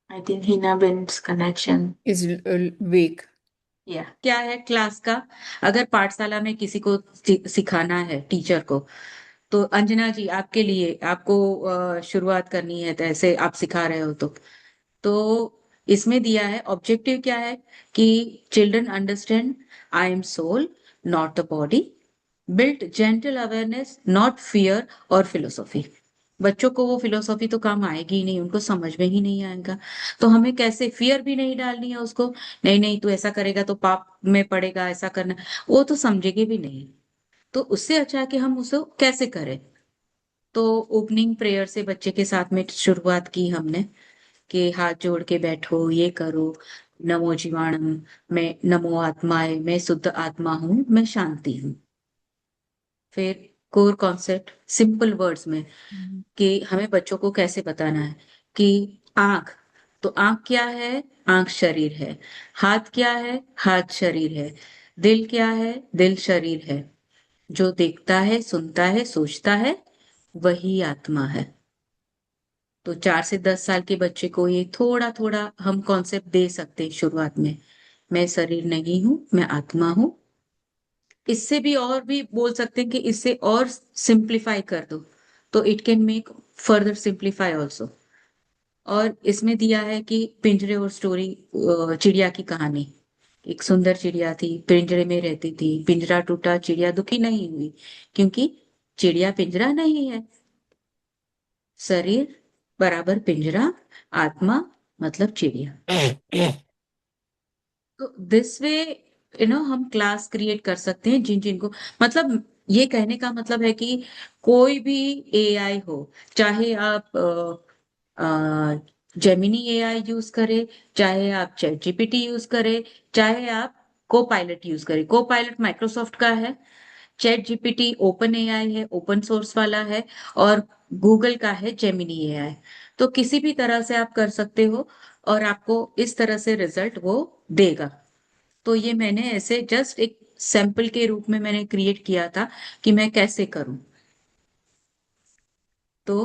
आई थिंक हिना बेन्स कनेक्शन। Is weak. या क्या है क्लास का, अगर पाठशाला में किसी को सिखाना है टीचर को, तो अंजना जी आपके लिए, आपको शुरुआत करनी है, तो ऐसे आप सिखा रहे हो तो इसमें दिया है ऑब्जेक्टिव क्या है कि children understand I am soul not the body, built gentle awareness not fear और फिलोसॉफी। बच्चों को वो फिलोसॉफी तो काम आएगी ही नहीं, उनको समझ में ही नहीं आएगा। तो हमें कैसे, फियर भी नहीं डालनी है उसको, नहीं नहीं तू ऐसा करेगा तो पाप में पड़ेगा, ऐसा करना, वो तो समझेगी भी नहीं। तो उससे अच्छा है कि हम उसे कैसे करें। तो ओपनिंग प्रेयर से बच्चे के साथ में शुरुआत की हमने कि हाथ जोड़ के बैठो, ये करो, नमो जीवाणम, मैं नमो आत्माए, मैं शुद्ध आत्मा हूं, मैं शांति हूँ। फिर कोर कॉन्सेप्ट सिंपल वर्ड्स में कि हमें बच्चों को कैसे बताना है कि आंख, तो आंख क्या है? आंख शरीर है। हाथ क्या है? हाथ शरीर है। दिल क्या है? दिल शरीर है। जो देखता है, सुनता है, सोचता है, वही आत्मा है। तो 4 से 10 साल के बच्चे को ये थोड़ा थोड़ा हम कॉन्सेप्ट दे सकते हैं शुरुआत में। मैं शरीर नहीं हूं, मैं आत्मा हूं। इससे भी और भी बोल सकते हैं कि इससे और सिंप्लीफाई कर दो, तो it can make further simplify also. और इसमें दिया है कि पिंजरे और स्टोरी, चिड़िया की कहानी। एक सुंदर चिड़िया थी, पिंजरे में रहती थी, पिंजरा टूटा, चिड़िया दुखी नहीं हुई, क्योंकि चिड़िया पिंजरा नहीं है। शरीर बराबर पिंजरा, आत्मा मतलब चिड़िया। तो दिस वे हम क्लास क्रिएट कर सकते हैं जिन जिनको, मतलब ये कहने का मतलब है कि कोई भी एआई हो, चाहे आप जेमिनी एआई यूज करें, चाहे आप चैट जीपीटी यूज करें, चाहे आप को पायलट यूज करें। को पायलट माइक्रोसॉफ्ट का है, चैट जीपीटी ओपन एआई है, ओपन सोर्स वाला है, और गूगल का है जेमिनी एआई। तो किसी भी तरह से आप कर सकते हो और आपको इस तरह से रिजल्ट वो देगा। तो ये मैंने ऐसे जस्ट एक सैंपल के रूप में मैंने क्रिएट किया था कि मैं कैसे करूं। तो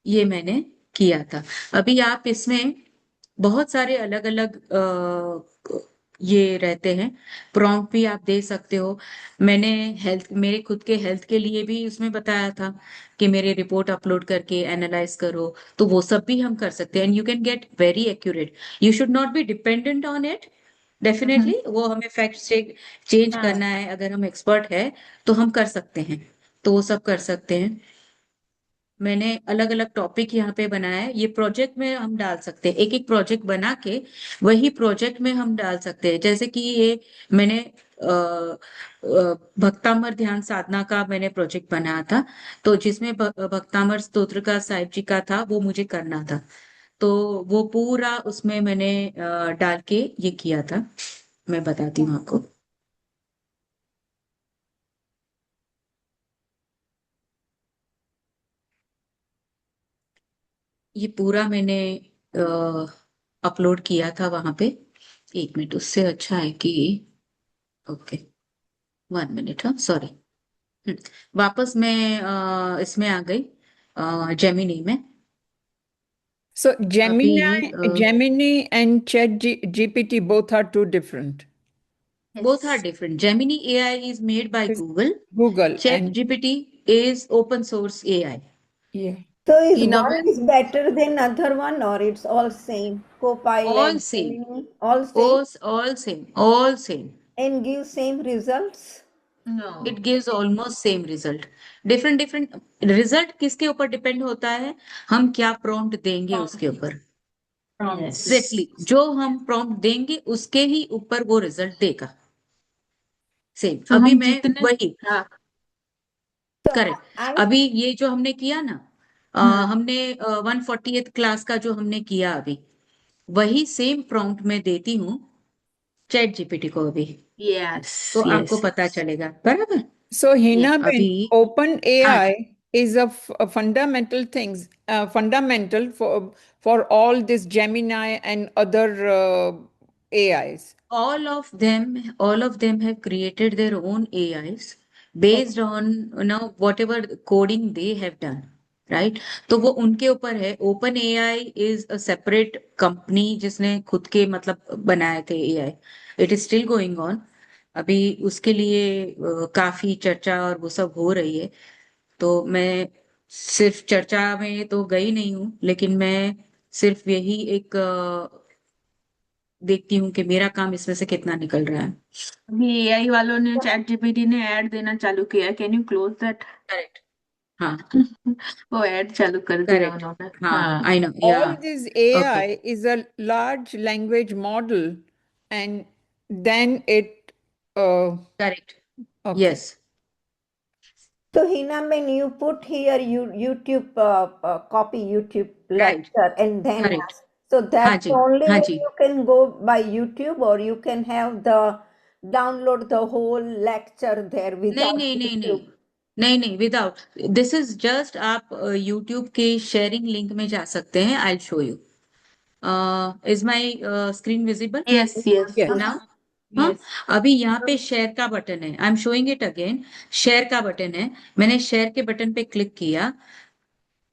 ये मैंने किया था। अभी आप इसमें बहुत सारे अलग अलग ये रहते हैं, प्रॉम्प्ट भी आप दे सकते हो। मैंने हेल्थ, मेरे खुद के हेल्थ के लिए भी उसमें बताया था कि मेरे रिपोर्ट अपलोड करके एनालाइज करो, तो वो सब भी हम कर सकते हैं। And you can get very accurate. You should not be dependent on it. Definitely वो हमें फैक्ट से चेंज हाँ। करना है, अगर हम एक्सपर्ट है तो हम कर सकते हैं, तो वो सब कर सकते हैं। मैंने अलग अलग टॉपिक यहाँ पे बनाया है, ये प्रोजेक्ट में हम डाल सकते हैं, एक एक प्रोजेक्ट बना के वही प्रोजेक्ट में हम डाल सकते हैं। जैसे कि ये मैंने भक्तामर ध्यान साधना का मैंने प्रोजेक्ट बनाया था, तो जिसमें भक्तामर स्तोत्र का साहिब जी का था, वो मुझे करना था। तो वो पूरा उसमें मैंने डाल के ये किया था। मैं बताती हूँ आपको। ये पूरा मैंने अपलोड किया था वहां पे। 1 मिनट, उससे अच्छा है कि, ओके 1 मिनट, हाँ सॉरी। वापस मैं इसमें आ गई, जेमिनी में। So अभी Gemini and GPT both are two different. both are different. Gemini AI is made by Is Google. Google Chat and GPT is open source AI. Yeah. So is Hina one Ben, is better than other one, or it's all same? Copilot, All same, Gemini, all same, all same. and give same results? No. It gives almost same result. different result किसके ऊपर डिपेंड होता है, हम क्या प्रॉम्प्ट देंगे उसके ऊपर. Yes. एग्जैक्टली जो हम प्रॉम्प्ट देंगे उसके ही ऊपर वो रिजल्ट देगा. सेम. तो अभी हम मैं जितने वही हाँ So करेक्ट. I अभी ये जो हमने किया ना, हमने 148th क्लास का जो हमने किया अभी, वही सेम प्रॉम्प्ट में देती हूँ चैट जीपीटी को अभी, yes तो आपको yes पता चलेगा. बराबर. So Hina Ben, अभी open हाँ AI is a fundamental things, fundamental for all this Gemini and other AIs. all of them have created their own AIs based on whatever coding they have done, right? तो वो उनके ऊपर है. Open AI is a separate company जिसने खुद के मतलब बनाए थे AI. It is still going on. अभी उसके लिए काफी चर्चा और वो सब हो रही है. तो मैं सिर्फ चर्चा में तो गई नहीं हूँ, लेकिन मैं सिर्फ यही एक देखती हूँ कि मेरा काम इसमें से कितना निकल रहा है. अभी एआई वालों ने चैट जीपीटी ने ऐड देना चालू किया. Can you close that? Correct. हाँ वो ऐड चालू कर दिया करेक्ट. उन्होंने. हाँ हाँ आई नो. या All this okay. AI is a large language model, and then it, correct. okay. Yes. So Hina Ben, you put here YouTube copy YouTube right. lecture and then correct. ask. So हाँ that's जी. only हाँ way ji. you can go by YouTube, or you can have the download the whole lecture there नहीं without नहीं नहीं नहीं YouTube. नहीं नहीं विदाउट. दिस इज जस्ट आप यूट्यूब के शेयरिंग लिंक में जा सकते हैं. I show you. Is my screen visible yes yes Yes. Now? हाँ. यस अभी यहाँ पे शेयर का बटन है. I am showing it again. Share का बटन है. मैंने शेयर के बटन पे क्लिक किया.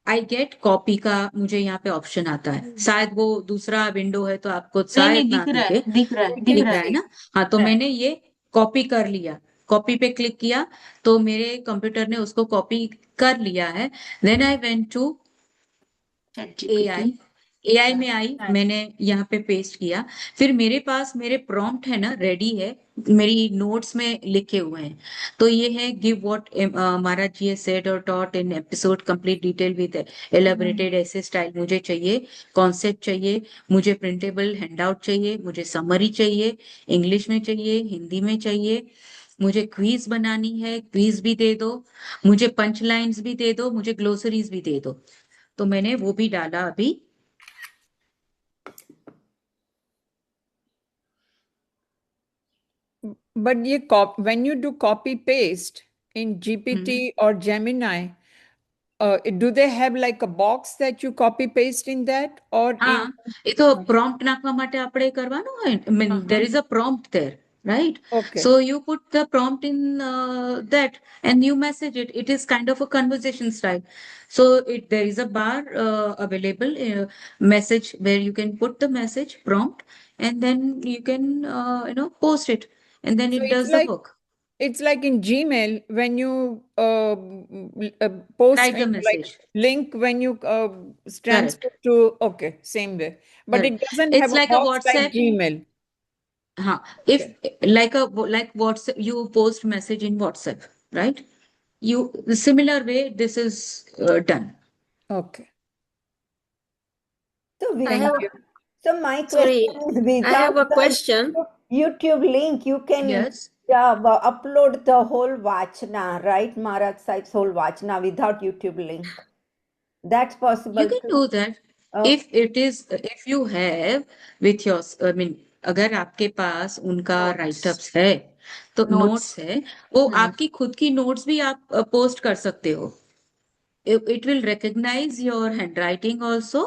आई गेट कॉपी का मुझे यहाँ पे ऑप्शन आता है. शायद वो दूसरा विंडो है तो आपको नहीं नहीं शायद ना दिख रहा दिखे. है दिख रहा है We दिख can दिख रहा रहा है है see. ना? हाँ तो दिख रहा है. मैंने ये कॉपी कर लिया. कॉपी पे क्लिक किया तो मेरे कंप्यूटर ने उसको कॉपी कर लिया है. Then I went to ChatGPT. AI. AI में आई, मैंने यहाँ पे पेस्ट किया. फिर मेरे पास मेरे प्रॉम्प्ट है ना, रेडी है, मेरी नोट्स में लिखे हुए हैं. तो ये है give what Maharaj ji said और taught in episode complete detail with elaborated ऐसे स्टाइल मुझे चाहिए. कॉन्सेप्ट चाहिए मुझे. प्रिंटेबल हैंडआउट चाहिए मुझे. समरी चाहिए. इंग्लिश में चाहिए. हिंदी में चाहिए. मुझे क्वीज बनानी है. क्वीज भी दे दो. मुझे पंच लाइन्स भी दे दो. मुझे ग्लोसरीज भी दे दो. तो मैंने वो भी डाला अभी. But when you do copy paste in GPT or Gemini, do they have like a box that you copy paste in that, or હા એ તો પ્રોમ્પ્ટ નાખવા માટે આપણે કરવાનું હોય. I mean there is a prompt there, right? Okay. So you put the prompt in that and you message it. It is kind of a conversation style. So there is a bar available, message where you can put the message prompt and then you can post it and then So it does the work. it's like in Gmail when you post Write the like message. link when you transfer to, okay, same way. But it Correct. doesn't It's have a like a box like WhatsApp. Gmail. हाँ, if like WhatsApp, you post message in WhatsApp, right? The similar way this is done. Okay. So I have without, so my sorry, question is I have without a the question. YouTube link, you can Yes. upload the whole Vachna, right? Maharaj Sahib's whole Vachna without YouTube link. That's possible You can too. do that if it is if you have with your I mean अगर आपके पास उनका राइटअप्स है तो नोट्स है, वो आपकी खुद की नोट्स भी आप पोस्ट कर सकते हो. It will recognize your handwriting also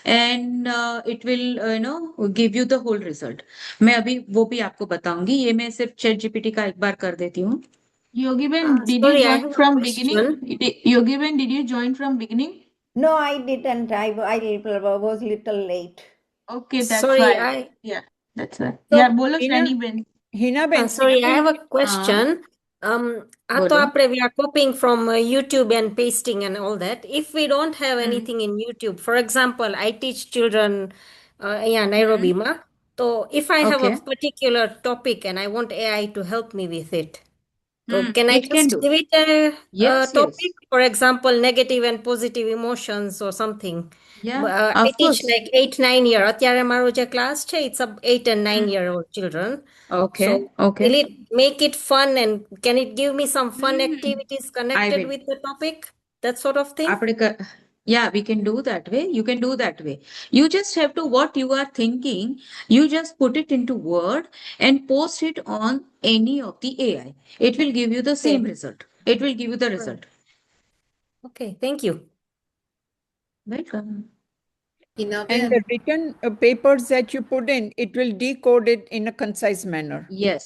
and it will give you the whole result. मैं अभी वो भी आपको बताऊंगी. ये मैं सिर्फ चैट जीपीटी का एक बार कर देती हूँ. Yogi Ben, did Sorry, you I join have a from question. beginning? Yogi Ben, did you join from beginning? No, I didn't. I was little late. Okay, that's Sorry, why. Yeah, that's why. So, Yeah, बोलो Hina- Shani Ben. Hina Ben, sorry, I have a हाँ question. આ તો बोलो આપણે we are copying from YouTube and pasting and all that. If we don't have anything in YouTube, for example, I teach children અહીંયા નૈરોબીમાં. So if I have a okay particular topic and I want AI to help me with it, so can I it can just do give it a yes yes topic? For example, negative and positive emotions or something. या I of teach course like 8-9 year. અત્યારે મારો જે class છે, it's up 8 and 9 year old children. Okay So okay will it make it fun and can it give me some fun activities I connected will with the topic? That sort of thing? આપણે yeah, we can do that way. You can do that way. You just have to, what you are thinking, you just put it into Word and post it on any of the AI. It will give you the same Okay. result. It will give you the Right. result. Okay, thank you. Welcome. And Hinaben the written papers that you put in, it will decode it in a concise manner. Yes,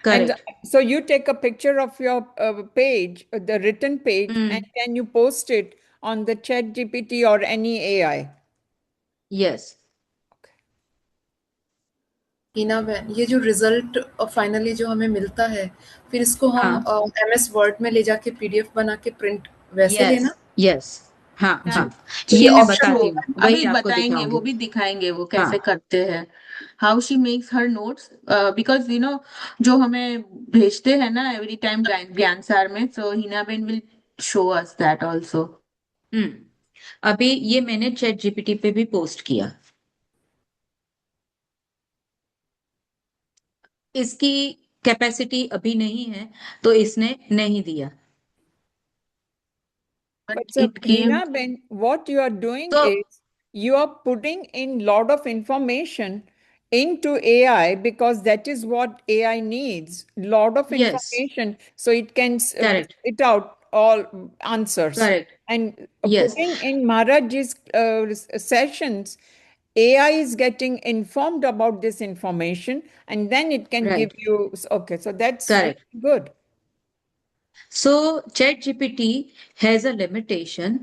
And correct. so you take a picture of your page, the written page, and then you post it on the Chat GPT or any AI. Yes. Hinaben ये जो रिजल्ट फाइनली जो हमें मिलता है, फिर इसको हम हाँ MS वर्ड में ले जाके PDF बना के प्रिंट वैसे yes लेना। yes हाँ हाँ तो ये ये मैं ऑप्शन बताती होगा। हूँ वही अभी आपको बताएंगे, दिखाऊंगी वो भी दिखाएंगे वो कैसे हाँ करते हैं, how she makes her notes, because you know जो हमें भेजते हैं ना एवरी टाइम ज्ञान सार में, so Hina Ben will show us that also. Hmm अभी ये मैंने चैट जीपीटी पे भी पोस्ट किया। इसकी कैपेसिटी अभी नहीं है तो इसने नहीं दिया, But but it gave Hina Ben, what you are doing तो is you are putting in lot of information into AI because that is what AI needs. Lot of yes information so it can correct spit out all answers. Correct And yes putting in Maharaj's sessions, AI is getting informed about this information and then it can give right you, okay, so that's correct really good. So ChatGPT has a limitation,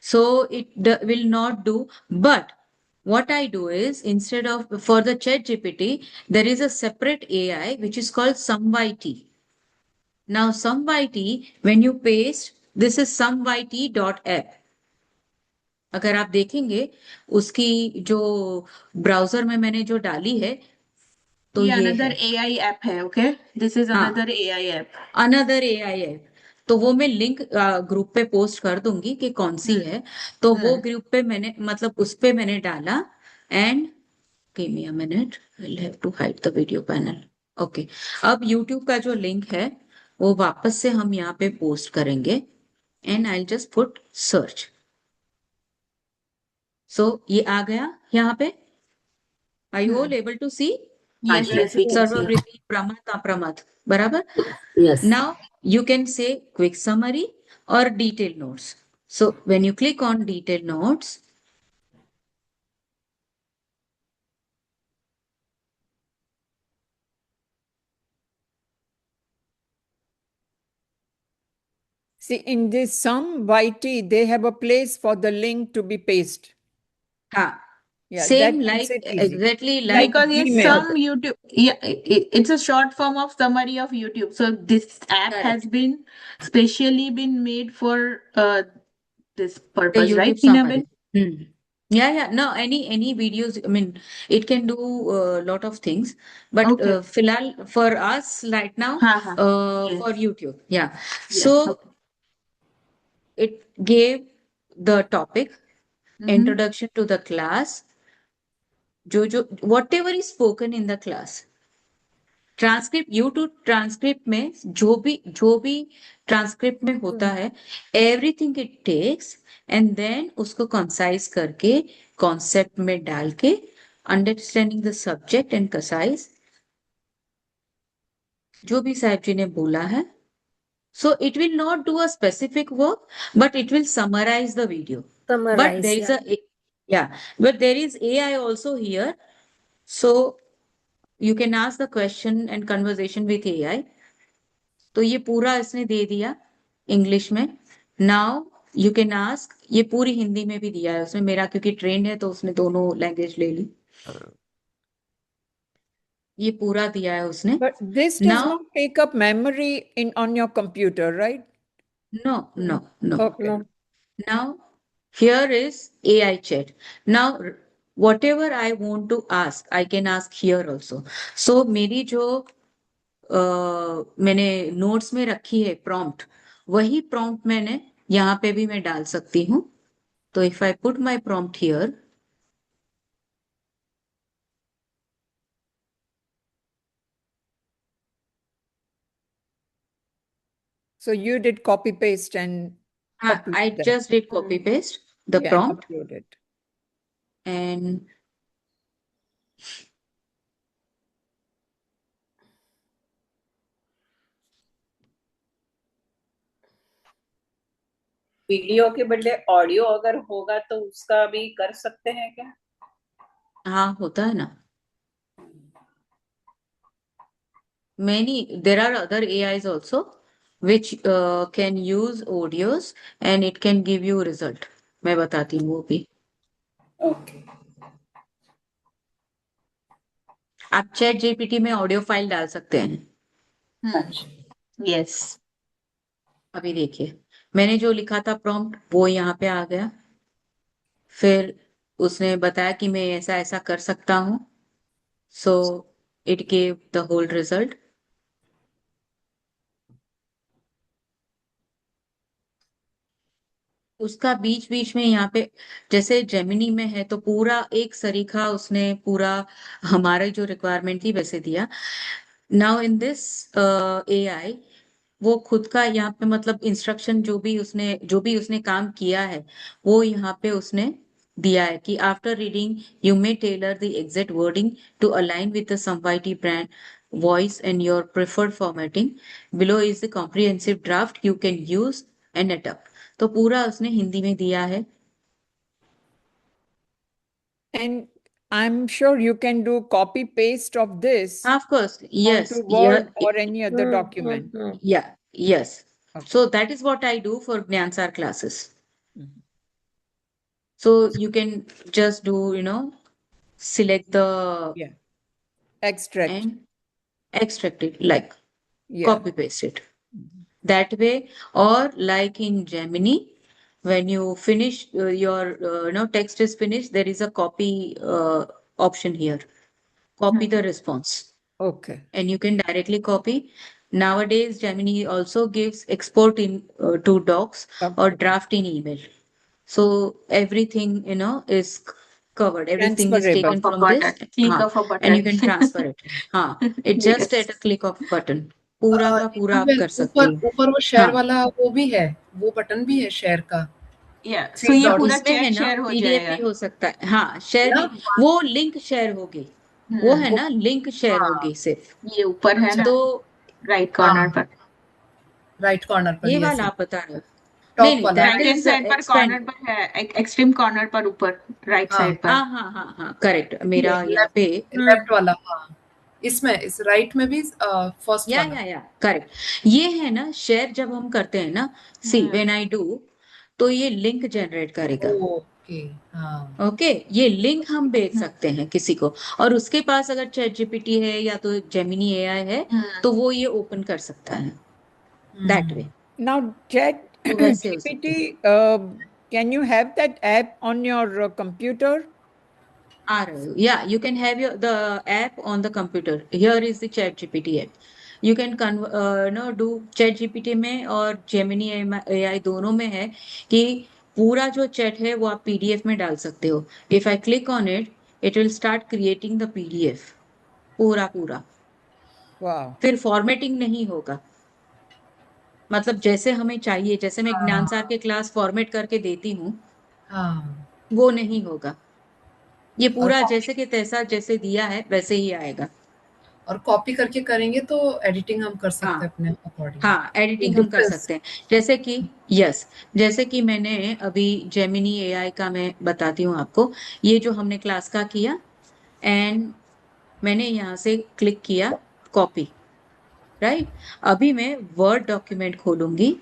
so it will not do. But what I do is, instead of for the ChatGPT, there is a separate AI which is called SumYT. Now SumYT, when you paste, this is sumyt.app. अगर आप देखेंगे उसकी जो ब्राउजर में मैंने जो डाली है तो ये ये अनदर है एआई ऐप है, ओके, दिस इज हाँ another AI app. Another AI है, तो वो मैं लिंक ग्रुप पे पोस्ट कर दूंगी कि कौन सी है। तो वो ग्रुप पे मैंने मतलब उस पे मैंने डाला and give me a minute, will have to hide the video panel. Okay, अब यूट्यूब का जो लिंक है वो वापस से हम यहाँ पे पोस्ट करेंगे and I just put search. So ये आ गया यहाँ पे, are you all able to see? हाँ यस जी यस वी कैन सी। सर्ववृत्ति प्रमथ अप्रमथ बराबर। Yes Now you can say quick summary or detailed notes. So when you click on detailed notes, See, in this some YT, they have a place for the link to be pasted. हाँ, Yeah, same that like makes it easy. exactly like Because it's Gmail. some YouTube, yeah, it's a short form of summary of YouTube. So this app has correct been specially been made for this the purpose, right, YouTube Hina summary. Ben? Yeah. No, any videos. I mean, it can do a lot of things, but Okay. फिलहाल for us right now, हाँ हाँ for yes YouTube, yeah. yes So okay. it gave the topic, Mm-hmm. introduction to the class, जो whatever is spoken in the class. Transcript YouTube transcript में जो भी ट्रांसक्रिप्ट में होता है everything it takes and then उसको कंसाइज करके कॉन्सेप्ट में डाल के understanding the subject and concise जो भी साहिब जी ने बोला है। So it will not do a specific work but it will summarise the video. But Summarize, there is yeah. But there is AI also here, so you can ask the question and conversation with AI। तो ये पूरा इसने दे दिया इंग्लिश में। नाउ यू कैन आस्क, ये पूरी हिंदी में भी दिया है उसने, मेरा क्योंकि ट्रेंड है तो उसने दोनों लैंग्वेज ले ली। ये पूरा दिया है उसने. But this does Now, not take up memory on your computer, right? no. Okay. No. Now, here is AI chat. Now, whatever I want to ask, I can ask here also. So, मेरी जो मैंने नोट्स में रखी है प्रॉम्प्ट, वही प्रॉम्प्ट मैंने यहाँ पे भी मैं डाल सकती हूँ. तो if I put my prompt here, So you did copy paste and upload I that. just did copy paste the Yeah, prompt upload it. and video के बदले ऑडियो अगर होगा तो उसका भी कर सकते हैं क्या? हाँ, होता है ना. There are other AIs also which can use audios and it can give you result. मैं बताती हूँ वो भी. ओके. आप चैट जीपीटी में ऑडियो फाइल डाल सकते हैं. यस. अभी देखिए, मैंने जो लिखा था प्रॉम्प्ट वो यहाँ पे आ गया. फिर उसने बताया कि मैं ऐसा ऐसा कर सकता हूँ. So it gave the whole result. उसका बीच बीच में यहाँ पे जैसे जेमिनी में है तो पूरा एक सरीखा उसने पूरा हमारे जो रिक्वायरमेंट थी वैसे दिया. नाउ इन दिस एआई वो खुद का यहाँ पे मतलब इंस्ट्रक्शन जो भी उसने काम किया है वो यहाँ पे उसने दिया है कि after reading you may tailor the exact wording to align with the समवाइटी brand voice and your preferred formatting. Below is the comprehensive draft you can use and adapt. तो पूरा उसने हिंदी में दिया है. And I'm sure you can do copy paste of this Of course, yes. onto Word or any other Hmm, document. Yeah, yes. Okay. So that is what I do for Gnansar classes. Mhm. So you can just do, select the Yeah. Extract. and extract it, like Yeah. copy paste it that way. Or like in Gemini, when you finish your text is finished, there is a copy option here. Copy the response. Okay. And you can directly copy. Nowadays, Gemini also gives export in to docs or draft in email. So everything is covered. Everything is taken from this. Click of a And you button. can transfer it. It's just Yes. at a click of button. पूरा का पूरा आप कर सकते ऊपर हो. ऊपर वो शेयर वाला वो भी है, वो बटन भी है शेयर का. Yeah. So Three ये dots. पूरा इसमें है चैट ना शेयर हो पीडीएफ जाएगा. भी हो सकता है. हाँ, शेयर ना? भी. वो लिंक शेयर होगी. वो है ना लिंक शेयर हाँ. होगी सिर्फ. ये ऊपर है ना, तो राइट कॉर्नर पर. राइट कॉर्नर पर. ये yes, वाला yes. आप बता रहे हो. टॉप नहीं, वाला. that right hand is side पर expand. कॉर्नर पर है, एक्सट्रीम कॉर्नर पर ऊपर राइट हाँ. साइड पर. हाँ, करेक्ट. मेरा यहाँ पे लेफ्ट वाला. हाँ. इसमें इस राइट में भी फर्स्ट या वाला. करेक्ट. ये है ना शेयर जब हम करते हैं ना, सी व्हेन आई डू, तो ये लिंक जनरेट करेगा. ओके. हाँ. ओके, ये लिंक हम भेज सकते हैं किसी को. और उसके पास अगर चैट जीपीटी है या तो जेमिनी एआई है तो वो ये ओपन कर सकता है. That way. Now, Chat तो वैसे हो सकता है. GPT, can you have that app on your computer? आ रहे हो. Yeah, you can have the app on the computer. Here is the chat gpt app. You can do chat gpt में और Gemini AI दोनों में है कि पूरा जो चैट है वो आप पीडीएफ में डाल सकते हो. If I click on it, it will start creating the PDF पूरा. Wow. फिर फॉर्मेटिंग नहीं होगा. मतलब जैसे हमें चाहिए, जैसे मैं ज्ञान सार के क्लास फॉर्मेट करके देती हूँ हाँ. वो नहीं होगा. ये पूरा और जैसे कि तैसा जैसे दिया है वैसे ही आएगा. और कॉपी करके करेंगे तो एडिटिंग हम कर सकते हैं अपने अकॉर्डिंग. हाँ, एडिटिंग हम कर सकते हैं. जैसे कि मैंने अभी जेमिनी एआई का मैं बताती हूँ आपको. ये जो हमने क्लास का किया एंड मैंने यहाँ से क्लिक किया कॉपी. राइट. अभी मैं वर्ड डॉक्यूमेंट खोलूंगी.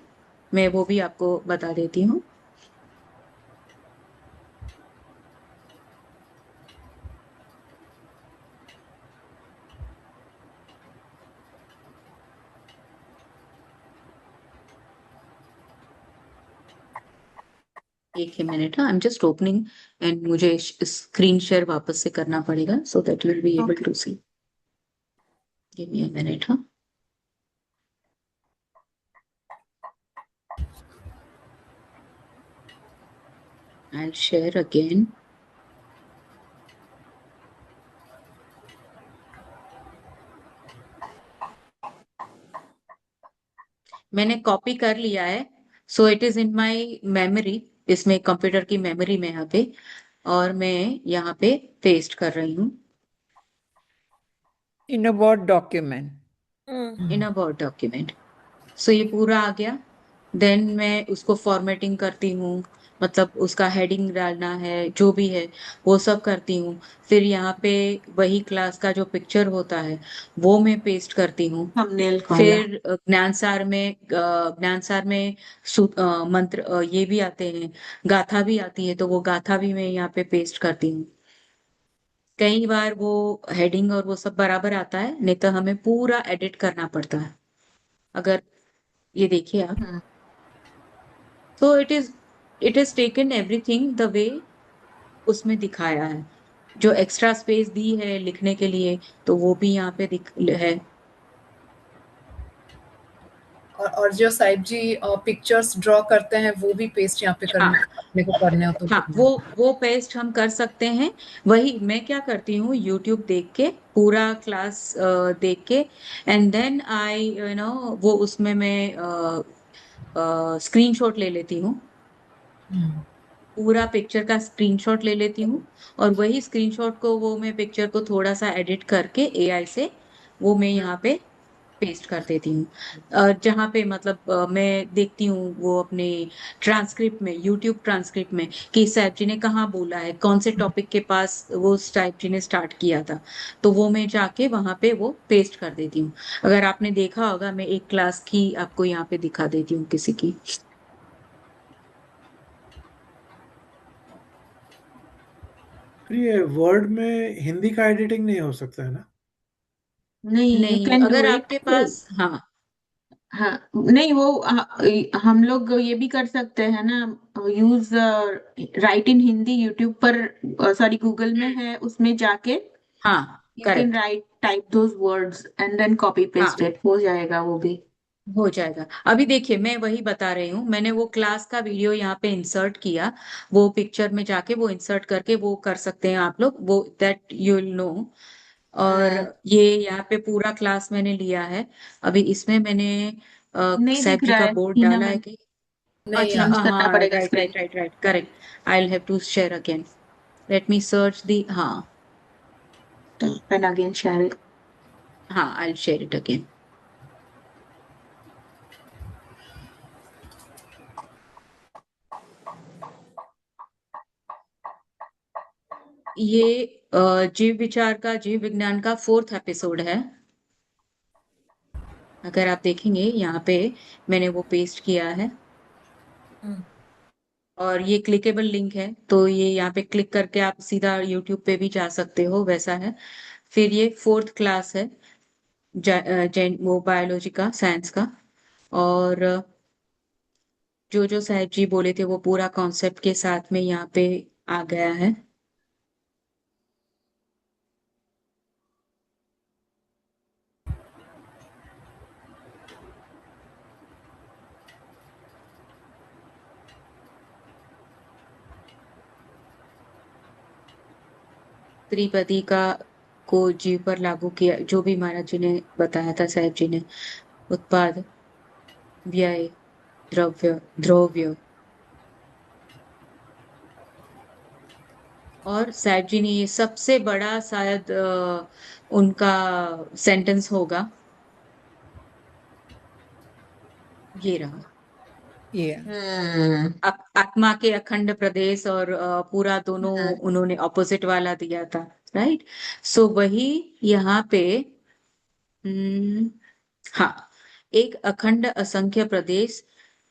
मैं वो भी आपको बता देती हूँ. एक ही minute, I am just opening and मुझे स्क्रीन शेयर वापस से करना पड़ेगा so that you will be able Okay. To see. Give me a minute. हाँ, आई विल शेयर अगेन। मैंने कॉपी कर लिया है, so it is in my memory, इसमें कंप्यूटर की मेमोरी में यहाँ पे, और मैं यहाँ पे पेस्ट कर रही हूँ In a Word document. In a Word document. So ये पूरा आ गया। देन मैं उसको फॉर्मेटिंग करती हूँ, मतलब उसका हेडिंग डालना है, जो भी है वो सब करती हूँ। फिर यहाँ पे वही क्लास का जो पिक्चर होता है वो मैं पेस्ट करती हूँ। थंबनेल वाला। फिर ज्ञान सार में मंत्र ये भी आते हैं, गाथा भी आती है, तो वो गाथा भी मैं यहाँ पे पेस्ट करती हूँ। कई बार वो हेडिंग और वो सब बराबर आता है, नहीं तो हमें पूरा एडिट करना पड़ता है। अगर ये देखिए आप, हम्म, तो it is taken everything the way उसमें दिखाया है। जो एक्स्ट्रा स्पेस दी है लिखने के लिए, तो वो भी यहाँ पे दिख है। और जो साहिब जी पिक्चर्स ड्रॉ करते हैं वो भी पेस्ट यहाँ पे हाँ, करने अपने को करने हो तो हाँ, करने वो पेस्ट हम कर सकते हैं। वही मैं क्या करती हूँ, यूट्यूब देख के पूरा क्लास देख के, एंड देन आई वो उसमें मैं स्क्रीनशॉट ले लेती हूँ, पूरा पिक्चर का स्क्रीनशॉट ले लेती हूँ, और वही स्क्रीनशॉट को वो मैं पिक्चर को थोड़ा सा एडिट करके एआई से वो मैं यहाँ पे पेस्ट कर देती हूँ। जहाँ पे मतलब मैं देखती हूँ वो अपने ट्रांसक्रिप्ट में, यूट्यूब ट्रांसक्रिप्ट में, कि साहब जी ने कहाँ बोला है, कौन से टॉपिक के पास वो साहब जी ने स्टार्ट किया था, तो वो मैं जाके वहां पे वो पेस्ट कर देती हूँ। अगर आपने देखा होगा, मैं एक क्लास की आपको यहाँ पे दिखा देती हूँ किसी की। फिर ये वर्ड में हिंदी का एडिटिंग नहीं हो सकता है ना? नहीं, यू नहीं, कैन डू अगर इट। आपके पास, हाँ, हाँ, नहीं वो हम लोग ये भी कर सकते हैं ना, use write in Hindi YouTube पर, सॉरी गूगल में है, उसमें जाके हाँ, you can correct, write type those words and then copy हाँ, पेस्ट इट, हो जाएगा वो भी। हो जाएगा। अभी देखिए, मैं वही बता रही हूँ, मैंने वो क्लास का वीडियो यहाँ पे इंसर्ट किया, वो पिक्चर में जाके वो इंसर्ट करके वो कर सकते हैं आप लोग, वो दैट यू विल नो। और ये यहाँ पे पूरा क्लास मैंने लिया है। अभी इसमें मैंने नहीं सैफ दिख जी रहा का है बोर्ड हीना डाला है मैम, कि, नहीं अच्छा, आ चेंज रहा। करना हाँ, पड़ेगा right, screen. Right, right, right, correct. I will have to share again, let me search दी, हाँ, एंड अगेन शेयर इट। हाँ, I will share it again. ये जीव विचार का, जीव विज्ञान का 4th एपिसोड है। अगर आप देखेंगे यहाँ पे मैंने वो पेस्ट किया है, और ये क्लिकेबल लिंक है, तो ये यहाँ पे क्लिक करके आप सीधा यूट्यूब पे भी जा सकते हो, वैसा है। फिर ये 4th क्लास है, जैन वो बायोलॉजी का, साइंस का। और जो जो साहब जी बोले थे वो पूरा कॉन्सेप्ट के साथ में यहाँ पे आ गया है। त्रिपदी का को जीव पर लागू किया, जो भी महाराज जी ने बताया था, साहब जी ने, उत्पाद, व्यय, द्रव्य, द्रव्य। और साहब जी ने ये सबसे बड़ा शायद उनका सेंटेंस होगा, ये रहा, Yeah. आत्मा के अखंड प्रदेश, और पूरा दोनों उन्होंने ऑपोजिट वाला दिया था, राइट। सो वही यहाँ पे, हम्म, हाँ, एक अखंड असंख्य प्रदेश,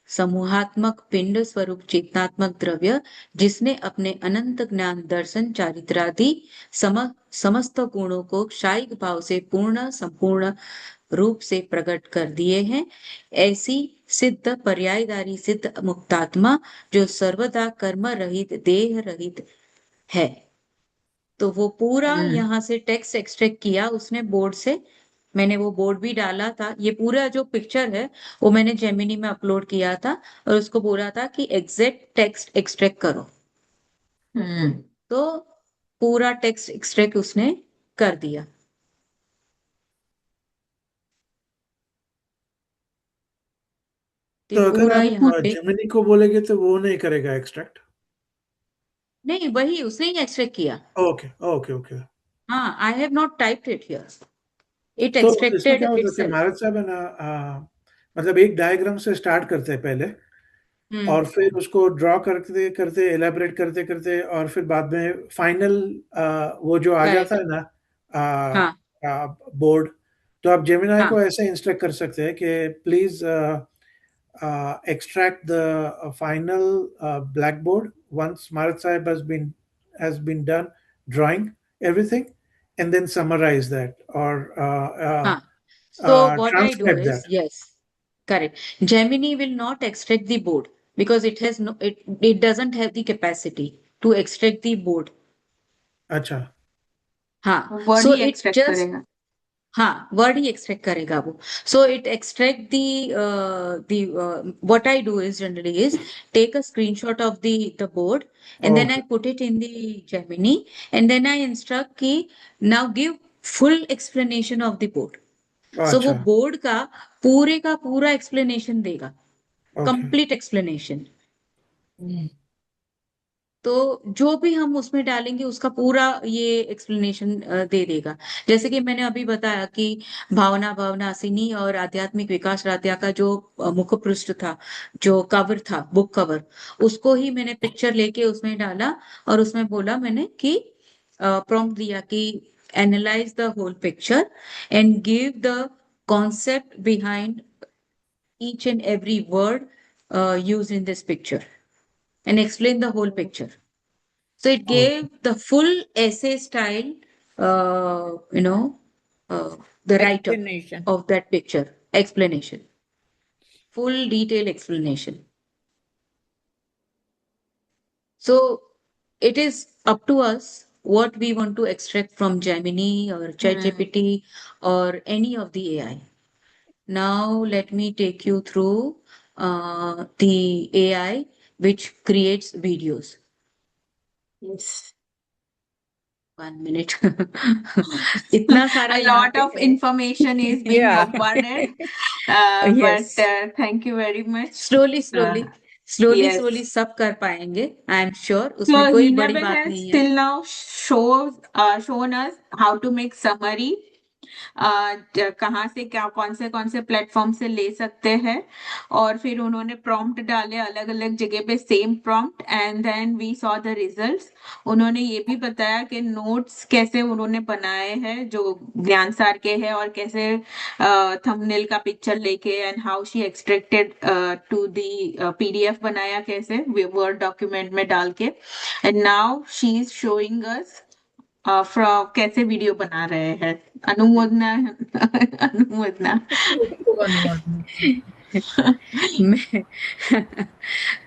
समूहात्मक पिंड स्वरूप चेतनात्मक द्रव्य, जिसने अपने अनंत ज्ञान दर्शन चारित्रादि समस्त गुणों को क्षायिक भाव से पूर्ण संपूर्ण रूप से प्रकट कर दिए हैं, ऐसी सिद्ध पर्यायधारी सिद्ध मुक्तात्मा जो सर्वदा कर्म रहित देह रहित है। तो वो पूरा यहाँ से टेक्स्ट एक्सट्रैक्ट किया उसने बोर्ड से। मैंने वो बोर्ड भी डाला था। ये पूरा जो पिक्चर है वो मैंने जेमिनी में अपलोड किया था और उसको बोला था कि एग्जैक्ट टेक्स्ट एक्सट्रैक्ट करो। तो पूरा टेक्स्ट एक्सट्रैक्ट उसने कर दिया। तो ये अगर पूरा यहाँ आप पे जेमिनी को बोलेंगे तो वो नहीं करेगा एक्सट्रैक्ट? नहीं, वही उसने ही एक्सट्रैक्ट किया। Okay okay okay. हाँ, I have not typed it here, it तो इसमें एक्सट्रैक्टेड क्या होता है, इटसेल्फ। महाराज साहब है ना, मतलब एक डायग्राम से स्टार्ट करते हैं पहले, हम्म। और फिर उसको ड्रॉ करते करते एलेबरेट करते करते, और फिर बाद में फाइनल वो जो आ जाता करेक्ट। है ना हाँ बोर्ड, तो आप जेमिनाई हाँ को ऐसे इंस्ट्रक्ट कर सकते हैं कि please extract the final blackboard once Marat Sahib has been done drawing everything, and then summarize that or हाँ। So what I do transcribe that. is, yes, correct. Gemini will not extract the board because it has no, it doesn't have the capacity to extract the board. अच्छा। हाँ, word so he it extract just, करेगा। हाँ, वर्ड ही एक्सट्रैक्ट करेगा वो। So it extract the what I do is generally is take a screenshot of the board and then I okay. put it in the Gemini and then I instruct कि now give full explanation of the board. सो वो अच्छा। बोर्ड का पूरा एक्सप्लेनेशन देगा, ओके। Complete explanation. तो जो भी हम उसमें डालेंगे उसका पूरा ये एक्सप्लेनेशन दे देगा। जैसे कि मैंने अभी बताया कि भावना भावनासिनी और आध्यात्मिक विकास रात्या का जो मुख पृष्ठ था, जो कवर था, बुक कवर, उसको ही मैंने पिक्चर लेके उसमें डाला और उसमें बोला मैंने कि प्रॉम्प्ट दिया कि analyse the whole picture and give the concept behind each and every word used in this picture and explain the whole picture. So it okay. gave the full essay style, you know, the write-up Explanation. of that picture, explanation, full detail explanation. So it is up to us what we want to extract from Gemini or ChatGPT or any of the AI. Now let me take you through the AI which creates videos. Yes. 1 minute. इतना सारा A यहाँ lot पे of है। information is being Yeah. bombarded, Yes. but thank you very much. Slowly, slowly, slowly, Yes. slowly सब कर पाएंगे। I am sure So उसमें कोई बड़ी Heenaben बात has नहीं है। till now shown us how to make summary, कहाँ से क्या कौन से प्लेटफॉर्म से ले सकते हैं, और फिर उन्होंने प्रॉम्प्ट डाले अलग अलग जगह पे same prompt and then we saw the results. उन्होंने ये भी बताया कि नोट्स कैसे उन्होंने बनाए हैं जो ज्ञान सार के हैं और कैसे थंबनेल का पिक्चर लेके and how she extracted to the PDF बनाया कैसे वर्ड डॉक्यूमेंट में डाल के, and now she is showing us from कैसे वीडियो बना रहे हैं। अनुमोदना अनुमोदना। खूब अनुवाद। मैं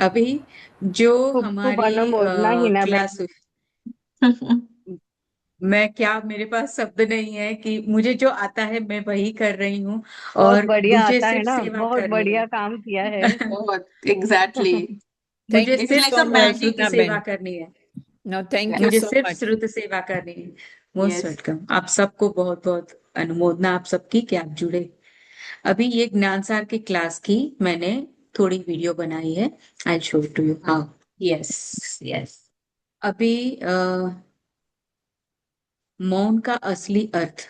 अभी जो खूप खूप हमारी अनुमोदना हिनाबेन। क्लास, मैं क्या, मेरे पास शब्द नहीं है कि मुझे जो आता है मैं वही कर रही हूँ बहुत और बढ़िया मुझे आता है सिर्फ ना, सेवा बहुत करनी है। बढ़िया काम किया है। बहुत एग्जैक्टली। Thank मुझे you इट्स सिर्फ लाइक so अ much, मैजिक। श्रुत सेवा Heenaben. करनी है। No, thank you मुझे so सिर्फ much. श्रुत सेवा करनी है। Most yes. वेलकम। आप सबको बहुत बहुत अनुमोदना आप सबकी कि आप जुड़े। अभी ये ज्ञान सार की क्लास की मैंने थोड़ी वीडियो बनाई है। I show to you how. Yes yes. अभी मौन का असली अर्थ,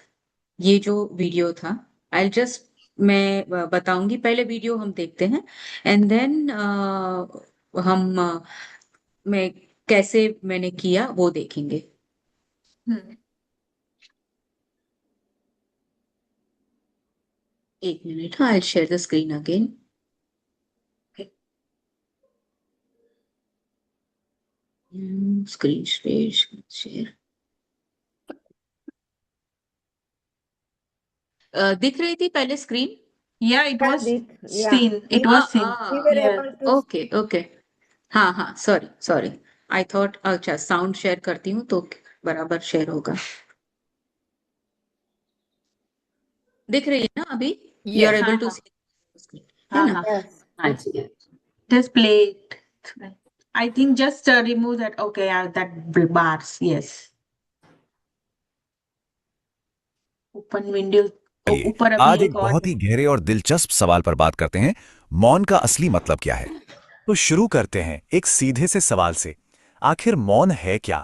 ये जो वीडियो था, आई जस्ट, मैं बताऊंगी। पहले वीडियो हम देखते हैं एंड देन हम मैं कैसे मैंने किया वो देखेंगे। एक minute, I share the screen again. Screen share. दिख रही थी पहले screen? Yeah, it Yeah, was yeah. seen. It We, was seen. we were Yeah. able to. Okay okay, हाँ हाँ, सॉरी सॉरी, आई थॉट अच्छा साउंड शेयर करती हूँ तो बराबर शेयर होगा। दिख रही है ना अभी? You are Yes. एबल हाँ टू हाँ सी स्क्रीन, है हाँ ना? हाँ। Yes. हाँ हाँ जी। जी। Just play it. I think just remove that. Okay, that bars. Yes. Open window. आइए, ऊपर अभी आज एक एक और बहुत ही गहरे और दिलचस्प सवाल पर बात करते हैं। मौन का असली मतलब क्या है? तो शुरू करते हैं एक सीधे से सवाल से। आखिर मौन है क्या?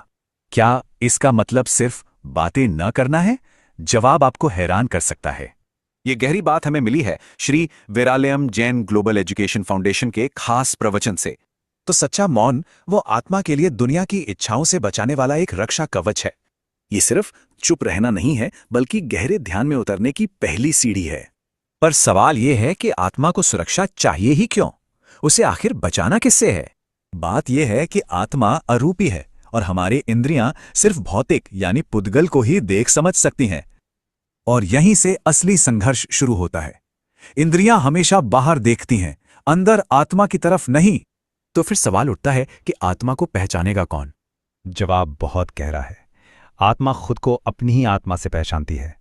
क्या इसका मतलब सिर्फ बातें न करना है? जवाब आपको हैरान कर सकता है। ये गहरी बात हमें मिली है Shri Viralayam Jain global education foundation के खास प्रवचन से। तो सच्चा मौन वो आत्मा के लिए दुनिया की इच्छाओं से बचाने वाला एक रक्षा कवच है। ये सिर्फ चुप रहना नहीं है, बल्कि गहरे ध्यान में उतरने की पहली सीढ़ी है। पर सवाल यह है कि आत्मा को सुरक्षा चाहिए ही क्यों? उसे आखिर बचाना किससे है? बात यह है कि आत्मा अरूपी है और हमारी इंद्रियां सिर्फ भौतिक यानी पुद्गल को ही देख समझ सकती हैं। और यहीं से असली संघर्ष शुरू होता है। इंद्रियां हमेशा बाहर देखती हैं, अंदर आत्मा की तरफ नहीं। तो फिर सवाल उठता है कि आत्मा को पहचानेगा कौन? जवाब बहुत गहरा है। आत्मा खुद को अपनी ही आत्मा से पहचानती है।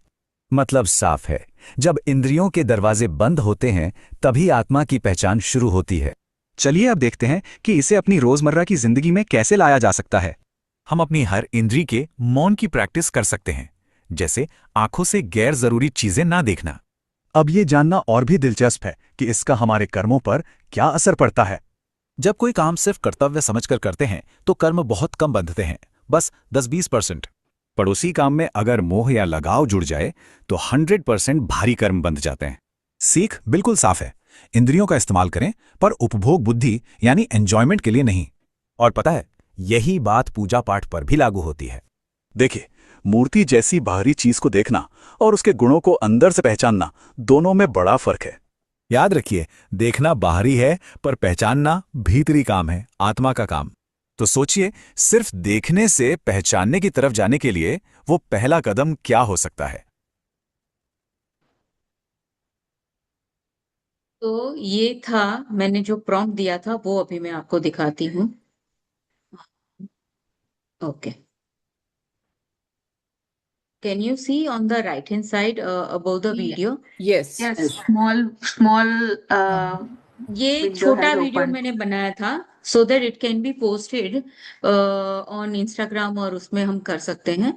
मतलब साफ है, जब इंद्रियों के दरवाजे बंद होते हैं तभी आत्मा की पहचान शुरू होती है। चलिए अब देखते हैं कि इसे अपनी रोजमर्रा की जिंदगी में कैसे लाया जा सकता है। हम अपनी हर इंद्री के मौन की प्रैक्टिस कर सकते हैं, जैसे आंखों से गैर जरूरी चीजें ना देखना। अब ये जानना और भी दिलचस्प है कि इसका हमारे कर्मों पर क्या असर पड़ता है। जब कोई काम सिर्फ कर्तव्य समझकर करते हैं तो कर्म बहुत कम बंधते हैं, बस 10-20%। पड़ोसी काम में अगर मोह या लगाव जुड़ जाए तो 100% भारी कर्म बंध जाते हैं। सीख बिल्कुल साफ है, इंद्रियों का इस्तेमाल करें पर उपभोग बुद्धि यानी एंजॉयमेंट के लिए नहीं। और पता है, यही बात पूजा पाठ पर भी लागू होती है। देखिए, मूर्ति जैसी बाहरी चीज को देखना और उसके गुणों को अंदर से पहचानना, दोनों में बड़ा फर्क है। याद रखिए, देखना बाहरी है पर पहचानना भीतरी काम है, आत्मा का काम। तो सोचिए, सिर्फ देखने से पहचानने की तरफ जाने के लिए वो पहला कदम क्या हो सकता है? तो ये था, मैंने जो प्रॉम्प्ट दिया था वो अभी मैं आपको दिखाती हूँ। Okay, can you see on the right hand side about the video? Yes. yes, small ये window छोटा has वीडियो opened. मैंने बनाया था so that it can be posted on Instagram और उसमें हम कर सकते हैं।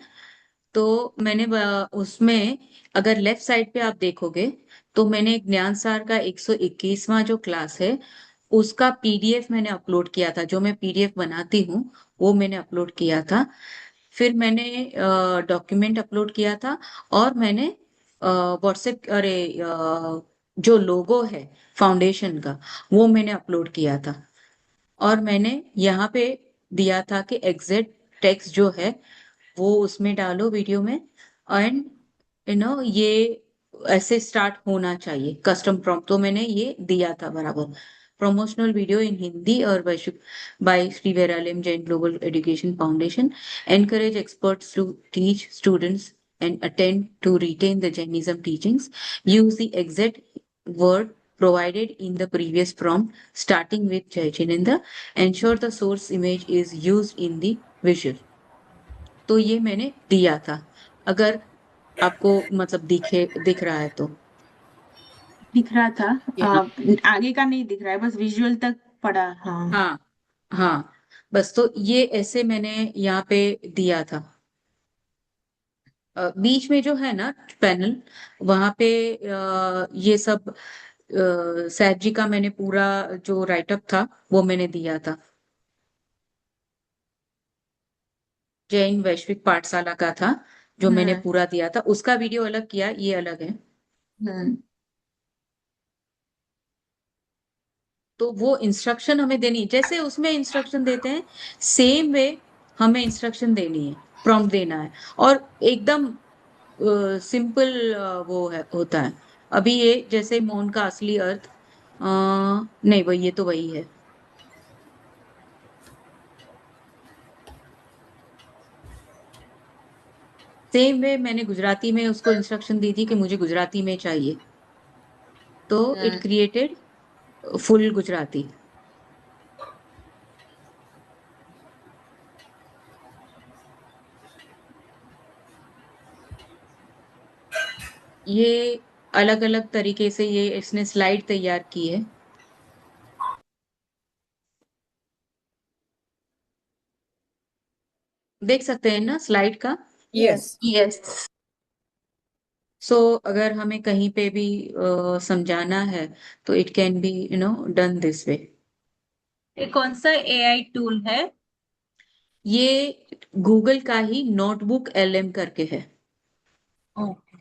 तो मैंने उसमें अगर लेफ्ट साइड पे आप देखोगे तो मैंने ज्ञान सार का 121वां जो क्लास है उसका पीडीएफ मैंने अपलोड किया था। जो मैं पीडीएफ बनाती हूँ वो मैंने अपलोड किया था। फिर मैंने डॉक्यूमेंट अपलोड किया था और मैंने व्हाट्सएप अरे जो लोगो है फाउंडेशन का वो मैंने अपलोड किया था। और मैंने यहाँ पे दिया था कि एग्जैक्ट टेक्स्ट जो है वो उसमें डालो वीडियो में। एंड ये ऐसे स्टार्ट होना चाहिए कस्टम प्रॉम्प्ट, तो मैंने ये दिया था बराबर। प्रमोशनल वीडियो इन हिंदी और by Shri Veralayam Jain global education foundation encourage experts to teach students and attend to retain the Jainism teachings. Use the exact word provided in the previous prompt, starting with Jai Jinendra. Ensure the source image is used in the visual. तो ये मैंने दिया था, अगर आपको मतलब दिख रहा है तो। दिख रहा था। Yeah. आगे का नहीं दिख रहा है, बस विजुअल तक पड़ा। हाँ हाँ हाँ, बस तो ये ऐसे मैंने यहाँ पे दिया था। बीच में जो है ना पैनल, वहां पे ये सब सैफ जी का मैंने पूरा जो राइटअप था वो मैंने दिया था। जैन वैश्विक पाठशाला का था जो मैंने पूरा दिया था, उसका वीडियो अलग किया, ये अलग है। तो वो इंस्ट्रक्शन हमें देनी, जैसे उसमें इंस्ट्रक्शन देते हैं सेम वे हमें इंस्ट्रक्शन देनी है, प्रॉम्प्ट देना है और एकदम सिंपल वो है होता है। अभी ये जैसे मौन का असली अर्थ नहीं, वही ये तो वही है। सेम वे मैंने गुजराती में उसको इंस्ट्रक्शन दी थी कि मुझे गुजराती में चाहिए, तो इट क्रिएटेड फुल गुजराती। ये अलग अलग तरीके से ये इसने स्लाइड तैयार की है। देख सकते हैं ना स्लाइड का? Yes. यस। सो अगर हमें कहीं पे भी समझाना है तो it can be done this way. ये कौन सा एआई टूल है? ये गूगल का ही नोटबुक एलएम करके है। ओके।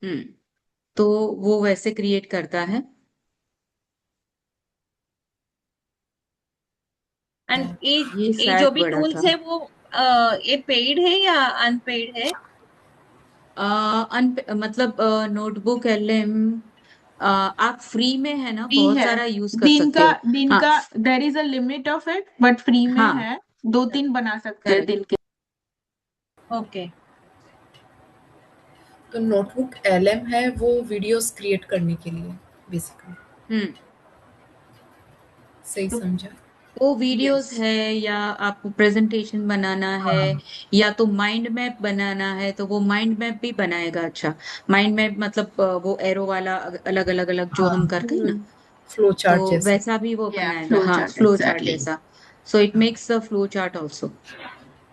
हम्म तो वो वैसे क्रिएट करता है। एंड ये ये जो शायद भी बड़ा था। टूल्स है वो ये पेड है या अनपेड है? मतलब नोटबुक एलएम आप फ्री में है ना, फ्री बहुत है। सारा यूज कर सकते हो। दिन हाँ का there is a limit of it, but free में हाँ है। 2-3 बना सकते हैं करेक्ट। दिन के। ओके। तो नोटबुक एलएम है वो वीडियोस क्रिएट करने के लिए बेसिकली, हम्म सही तो समझा? वो वीडियोस यस है, या आपको प्रेजेंटेशन बनाना है, या तो माइंड मैप बनाना है तो वो माइंड मैप भी बनाएगा। अच्छा, माइंड मैप मतलब वो एरो वाला अलग अलग अलग जो हम करते हैं ना, फ्लो चार्ट तो जैसे। वैसा भी वो या बनाएगा। फ्लो हाँ, चार्ट फ्लो चार्ट एग्जैक्टली। जैसा। So it makes a flow chart also.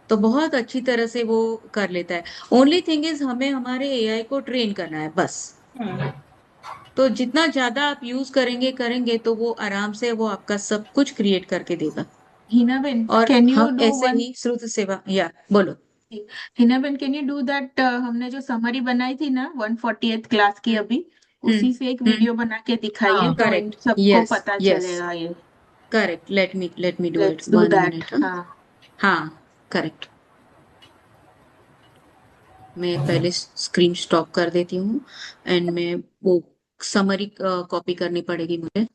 तो बहुत अच्छी तरह से वो कर लेता है। ओनली थिंग इज हमें हमारे एआई को ट्रेन करना है बस। तो जितना ज्यादा आप यूज करेंगे करेंगे तो वो आराम से वो आपका सब कुछ क्रिएट करके देगा। हिना बेन, और कैन यू हम डू ऐसे वन? ही श्रुत सेवा, या बोलो। Hina Ben, can you do that? हमने जो समरी बनाई थी ना 148th क्लास की, अभी उसी से एक वीडियो बना के दिखाइए, तो इन करेक्ट। सबको यस पता यस चलेगा ये। Correct. Let me do it let's do 1 minute. That. हाँ हाँ। हाँ करेक्ट। मैं पहले स्क्रीन स्टॉप कर देती हूँ, एंड मैं वो समरी कॉपी करनी पड़ेगी मुझे।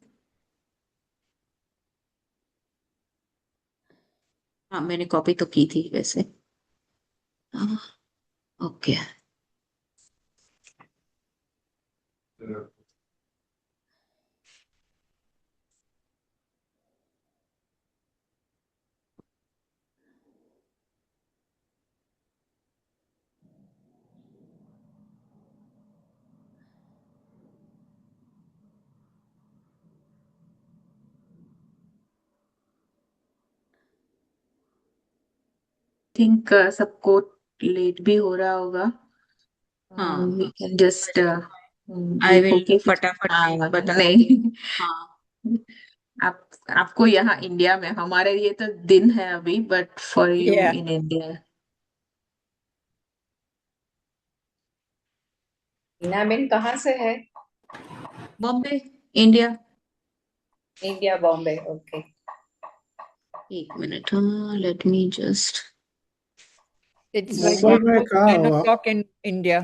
हाँ, मैंने कॉपी तो की थी वैसे। ओके। थिंक सबको लेट भी हो रहा होगा। हाँ, वी कैन जस्ट आई देखो विल कि फटाफट हाँ में बता देती नहीं। हूँ। हाँ आप आपको यहाँ इंडिया में, हमारे लिए तो दिन है अभी, but for you Yeah. In India. Heena Ben कहाँ से है? Bombay, India. India, Bombay. Okay. एक मिनट, हाँ, let me just. It's like Mumbai में almost कहाँ 10 हो आप? o'clock in India.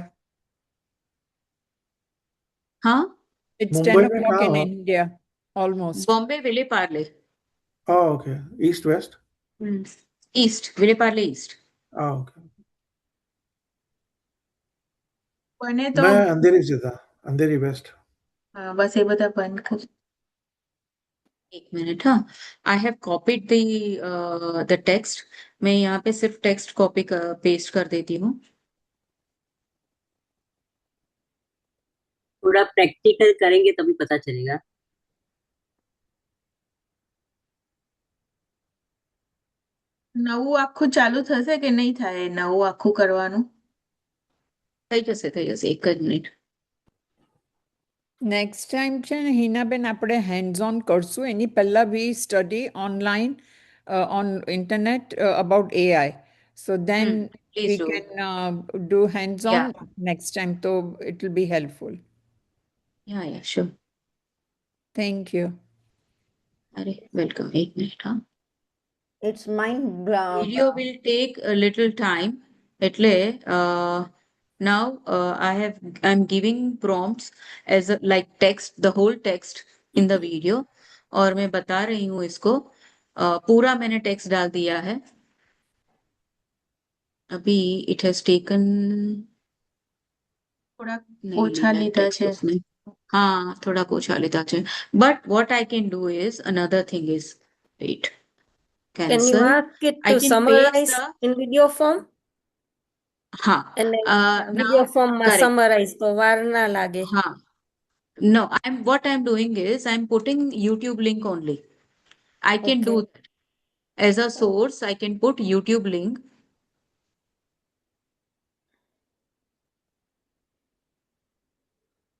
हाँ, It's 10 मुंबई में o'clock कहाँ in हो आप? India, almost. Bombay Vile Parle. Okay, east west? East, Vile Parle east. Okay. बने तो मैं अंधेरी से था, अंधेरी वेस्ट। बस ये बता बंद कर। एक मिनट। हाँ, I have copied the text. मैं यहाँ पे सिर्फ टेक्स्ट कॉपी पेस्ट कर देती हूँ। थोड़ा प्रैक्टिकल करेंगे तभी पता चलेगा। નવું આખું ચાલુ થશે કે નહીં થાય નવું આખું કરવાનું? થઈ જશે એક જ મિનિટ। Next time છે ને હિનાબેન આપણે hands on કરશું, એની પહેલા we study online on internet about AI. So then please we do. can do hands या on next time. So it will be helpful. या श्योर। Thank you. अरे वेलकम। एक मिनट। हाँ, It's mind video will take a little time, એટલે now I'm giving prompts as a, like text, the whole text in the video, और मैं बता रही हूँ इसको। पूरा मैंने टेक्स्ट डाल दिया है। अभी it has taken થોડા नहीं ઓછા नहीं લીધા टेक्स्ट છે उसने हाँ थोड़ा कुछ लेता है but what I can do is another thing is wait Can you cancel ask it I to can paste summarize the in video form? हाँ And then video now form માં correct summarize તો વાર ના લાગે. हाँ no I'm doing is I'm putting YouTube link only I can do Okay. that as a source I can put YouTube link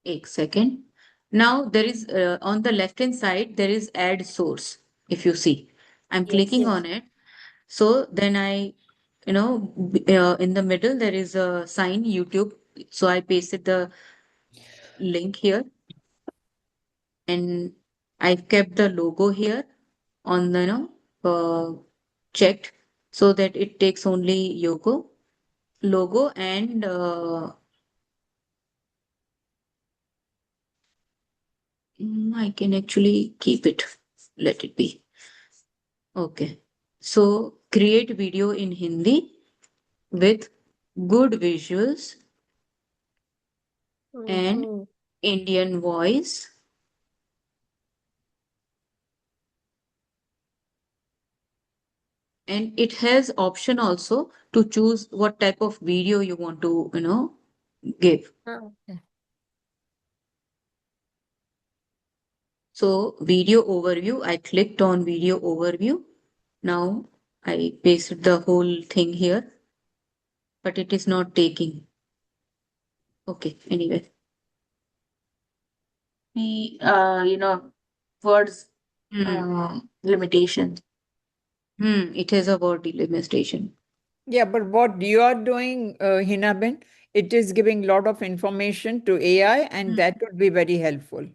एक second now there is on the left hand side there is add source if you see I'm Yes. clicking on it so then I in the middle there is a sign YouTube so I pasted the link here and I've kept the logo here on the checked so that it takes only logo and I can actually keep it let it be okay so create video in Hindi with good visuals and Mhm. Indian voice and it has option also to choose what type of video you want to give Okay. so video overview I clicked on video overview now I pasted the whole thing here but it is not taking okay anyway the words hmm. limitation. It has a word limitation Yeah, but what you are doing, Hinaben, it is giving lot of information to AI, and that would be very helpful.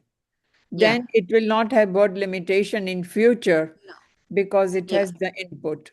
yeah Then it will not have word limitation in future no. because it yeah has the input.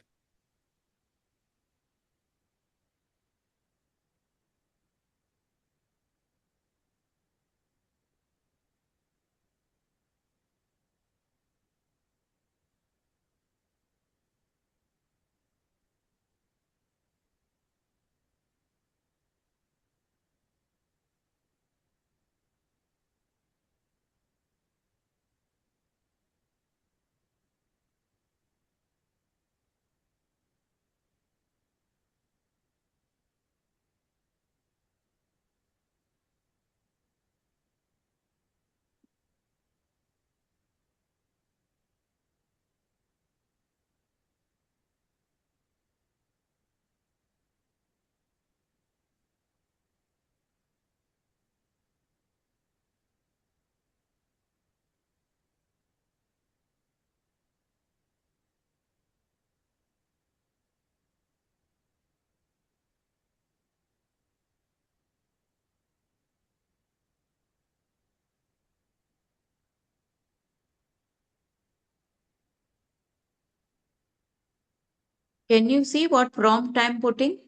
can you see what prompt I'm putting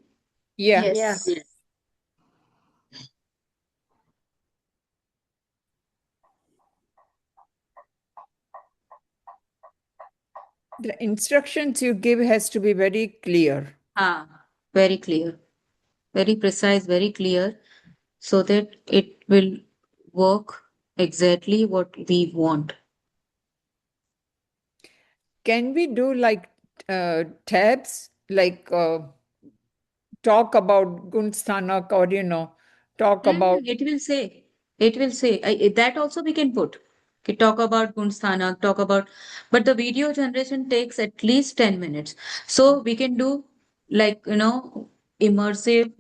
Yeah. Yeah. Yes. The instructions you give has to be very clear. very clear very precise very clear so that it will work exactly what we want Can we do like tabs, like talk about Gunsthanak or, talk about. it will say that also we can put talk about Gunsthanak talk about but the video generation takes at least 10 minutes so we can do like immersive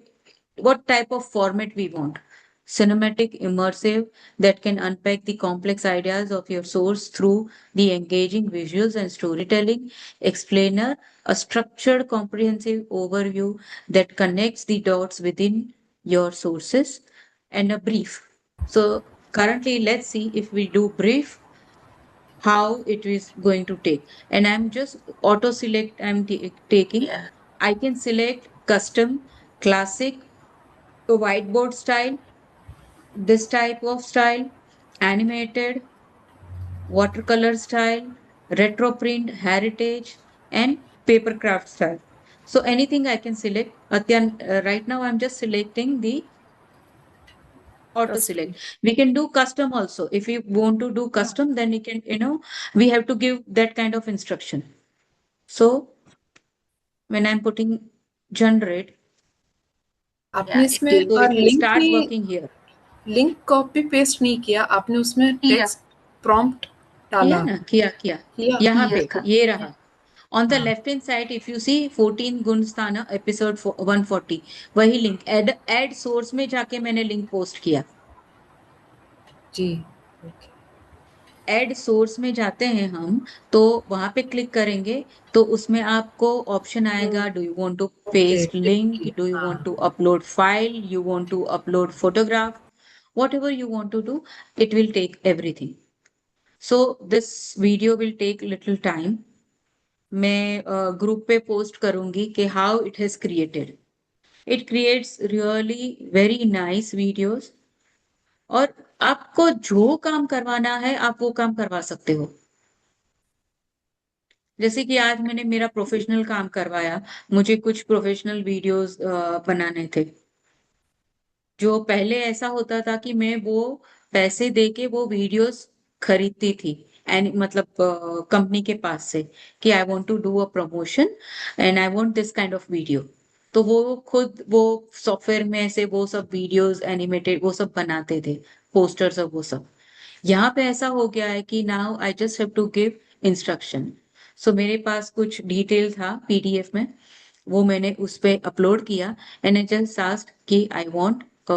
what type of format we want cinematic immersive that can unpack the complex ideas of your source through the engaging visuals and storytelling explainer a structured comprehensive overview that connects the dots within your sources and a brief so currently let's see if we do brief how it is going to take and I'm just auto select taking Yeah. I can select custom classic whiteboard style this type of style animated watercolor style retro print heritage and paper craft style So anything I can select. Right now I'm just selecting the auto select. We can do custom also. If you want to do custom, then you can, we have to give that kind of instruction. So when I'm putting generate, आपने इसमें so it will link start भी working here. Link copy paste नहीं किया आपने, उसमें किया टेक्स्ट प्रॉम्प्ट किया डाला? ना, किया किया? यहाँ किया पे था। ये रहा ऑन द हाँ। Left hand side. If you see 14 गुण्स था ना, एपिसोड 140, वही लिंक एड सोर्स में जाके मैंने लिंक पोस्ट किया। जी। एड सोर्स में जाते हैं हम, तो वहां पे क्लिक करेंगे तो उसमें आपको ऑप्शन आएगा, do you want to paste link, do you want to upload file, you want to upload photograph, whatever you want to do, it will take everything. So this video will take little time. मैं ग्रुप पे पोस्ट करूंगी कि how it has created. It creates really very nice videos, और आपको जो काम करवाना है आप वो काम करवा सकते हो। जैसे कि आज मैंने मेरा प्रोफेशनल काम करवाया, मुझे कुछ प्रोफेशनल वीडियोस बनाने थे। जो पहले ऐसा होता था कि मैं वो पैसे देके वो वीडियोस खरीदती थी, एंड मतलब कंपनी के पास से, कि I want to do a promotion and I want this kind of video, तो वो खुद वो सॉफ्टवेयर में से वो सब वीडियोस एनिमेटेड वो सब बनाते थे, पोस्टर्स और वो सब। यहाँ पे ऐसा हो गया है कि now I just have to give instruction. So मेरे पास कुछ डिटेल था पीडीएफ में, वो मैंने उस पे अपलोड किया, एंड आई जस्ट आस्क्ड कि I want a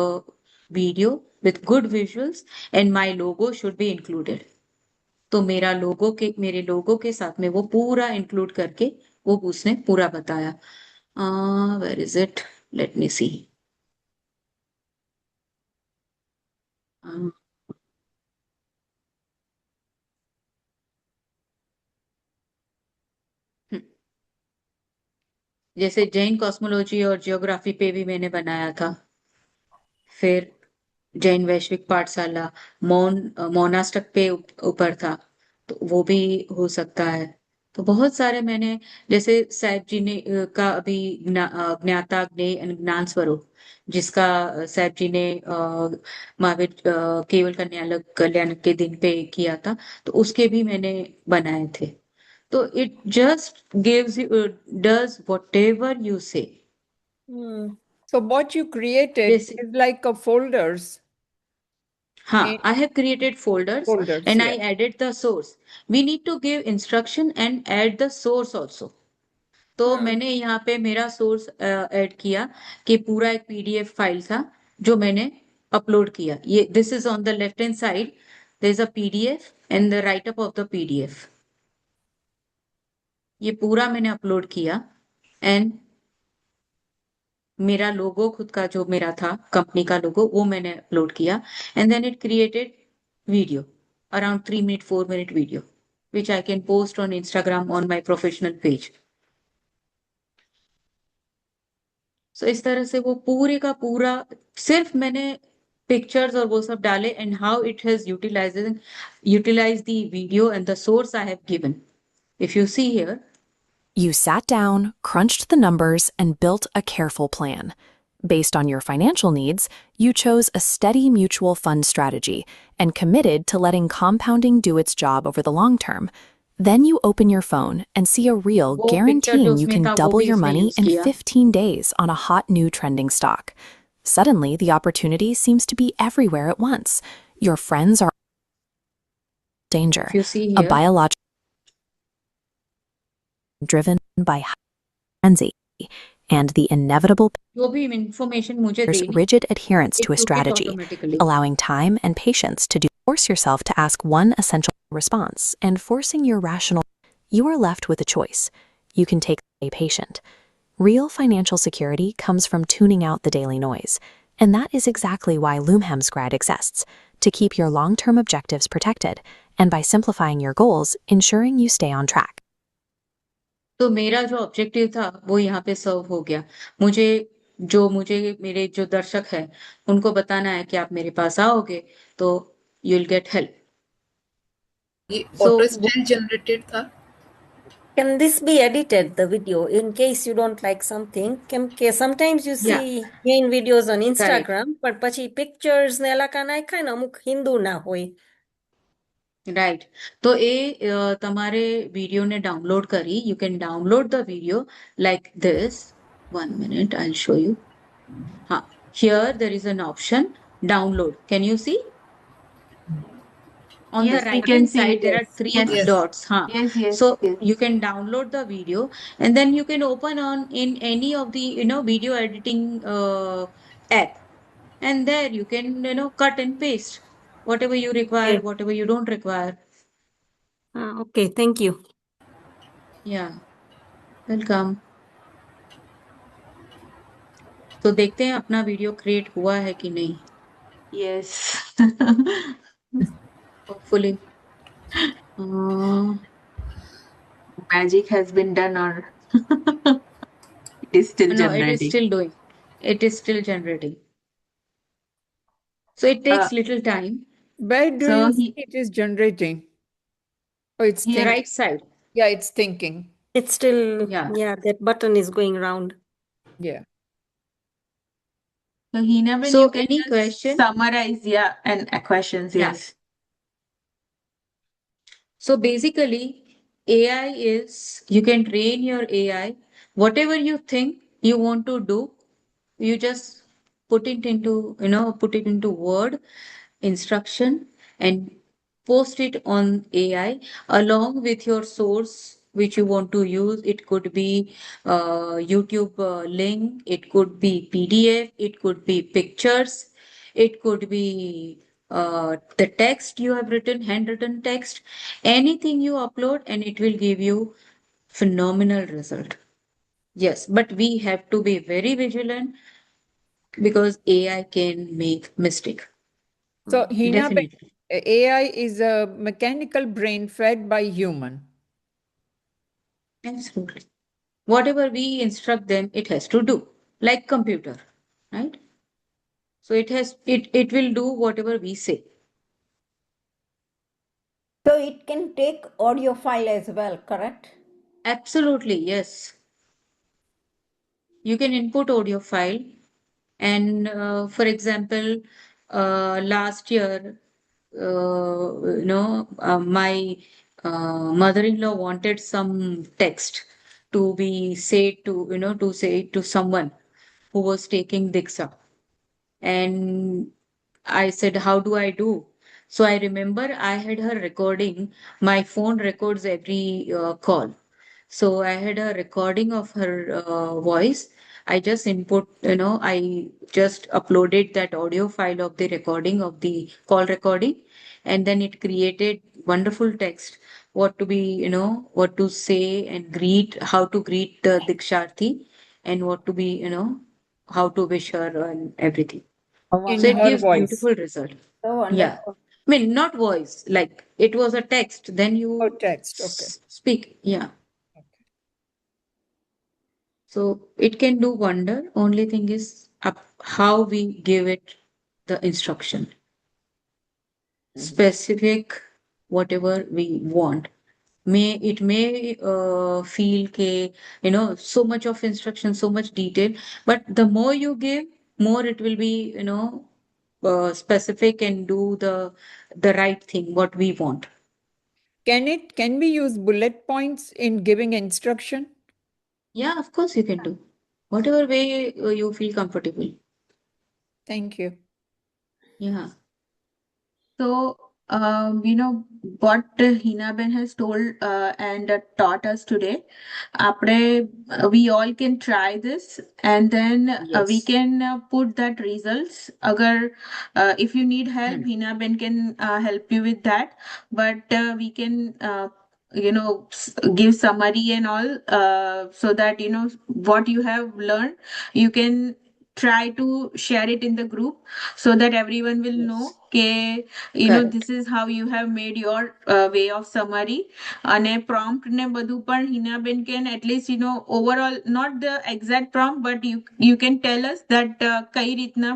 video with good visuals and my logo should be included. तो मेरे लोगो के साथ में वो पूरा इंक्लूड करके वो उसने पूरा बताया। Where is it, let me see. जैसे जैन कॉस्मोलॉजी और जियोग्राफी पे भी मैंने बनाया था, फिर जैन वैश्विक पाठशाला, मौनाष्टक पे ऊपर था, तो वो भी हो सकता है। तो बहुत सारे मैंने, जैसे साहिब जी ने का अभी ज्ञाता ज्ञेय ज्ञान स्वरूप, जिसका साहिब जी ने महावीर केवल कल्याण के दिन पे किया था, तो उसके भी मैंने बनाए थे। तो it just gives you, does whatever you say. So what you created Basic. is like a folders. हाँ, I have created folders and I added the source. We need to give instruction and add the source also. तो मैंने यहाँ पे मेरा सोर्स ऐड किया कि पूरा एक पीडीएफ फाइल था जो मैंने अपलोड किया। ये this is on the left hand side, there is a PDF and the write up of the PDF. ये पूरा मैंने अपलोड किया, एंड मेरा लोगो खुद का जो मेरा था कंपनी का लोगो, वो मैंने अपलोड किया, and then it created video around 3 minute 4 minute video which I can post on Instagram on my professional page. So इस तरह से वो पूरे का पूरा सिर्फ मैंने पिक्चर्स और वो सब डाले, and how it has utilised the video and the source I have given. If you see here, You sat down, crunched the numbers, and built a careful plan. Based on your financial needs, you chose a steady mutual fund strategy and committed to letting compounding do its job over the long term. Then you open your phone and see a reel वो picture जो guaranteeing you उसमें can था वो double भी your उसने money यूज in किया। 15 days on a hot new trending stock. Suddenly, the opportunity seems to be everywhere at once. Your friends are in danger. If you see A here, biological driven by frenzy and the inevitable जो भी इंफॉर्मेशन मुझे there's देनी, rigid adherence it to a took it strategy, automatically. allowing time and patience to do. Force yourself to ask one essential response and forcing your rational. You are left with a choice. You can take a patient. Real financial security comes from tuning out the daily noise, and that is exactly why Loomhemsgrad exists, to keep your long-term objectives protected, and by simplifying your goals, ensuring you stay on track. तो मेरा जो ऑब्जेक्टिव था वो यहाँ पे सर्व हो गया। मुझे मेरे जो दर्शक है उनको बताना है कि आप मेरे पास आओगे तो यू विल गेट हेल्प। ये So, ऑटो स्टाइल जनरेटेड था? Can this be edited, the video, in case you don't like something? Sometimes you Yeah, see main videos on correct. Instagram, but પછી pictures ને એલા કા નાખ્યા ને અમુક હિન્દુ ના હોય. રાઈટ તો એ તમારે વિડીયોને ડાઉનલોડ કરી you can download the video like this 1 minute I'll show you. હા, here there is an option download. Can you see? On the Yes, we right can hand see side it. there are Yes. 3 Yes. dots. Yes, yes, So yes. you can download the video and then you can open on in any of the video editing app, and there you can cut and paste whatever you require, Okay. whatever you don't require. Okay, thank you. Yeah, welcome. तो देखते हैं अपना वीडियो क्रिएट हुआ है कि नहीं. Yes. Hopefully. Magic has been done, or it is still No, it is generating. still doing. It is still generating. So it takes little time. Where do So you he, see it is generating? Oh, it's Here. thinking. Right side. Yeah, it's thinking. It's still, Yeah. that button is going round. Yeah. so Hina, when So you can any just question? summarize, and questions, Yeah. yes. So basically, AI is, you can train your AI. Whatever you think you want to do, you just put it into word instruction and post it on AI along with your source which you want to use. It could be YouTube link, it could be PDF, it could be pictures, it could be the text you have written, handwritten text, anything you upload, and it will give you phenomenal result. Yes, but we have to be very vigilant because AI can make mistake. So Hina, Definitely. AI is a mechanical brain fed by human. Absolutely. Whatever we instruct them, it has to do, like computer, right? So it will do whatever we say. So it can take audio file as well, correct? Absolutely, yes. You can input audio file, and for example, last year, my mother-in-law wanted some text to be said to say to someone who was taking Diksha. And I said, how do I do? So I remember I had her recording. My phone records every call. So I had a recording of her voice. I just I just uploaded that audio file of the recording of the call recording, and then it created wonderful text, what to be, what to say and greet, how to greet the Diksharthi, and what to be, how to wish her and everything. In So it her gives voice. beautiful result. So Yeah. wonderful. I mean, not voice, like it was a text, then you Oh, text. Okay. speak. Yeah. So it can do wonder. Only thing is how we give it the instruction. Specific, whatever we want. It may feel so much of instruction, so much detail, but the more you give, more it will be specific and do the right thing what we want. Can we use bullet points in giving instruction? Yeah, of course you can do whatever way you feel comfortable. Thank you. Yeah. So, what Hina Ben has told and taught us today, we all can try this, and then we Yes. can put that results. If you need help, Hina Ben can help you with that. But we can, give summary and all, so that what you have learned, you can try to share it in the group so that everyone will know કે Correct. this is how you have made your way of summary અને prompt ને બધું પણ Hinaben can at least overall, not the exact prompt, but you can tell us that કઈ રીતના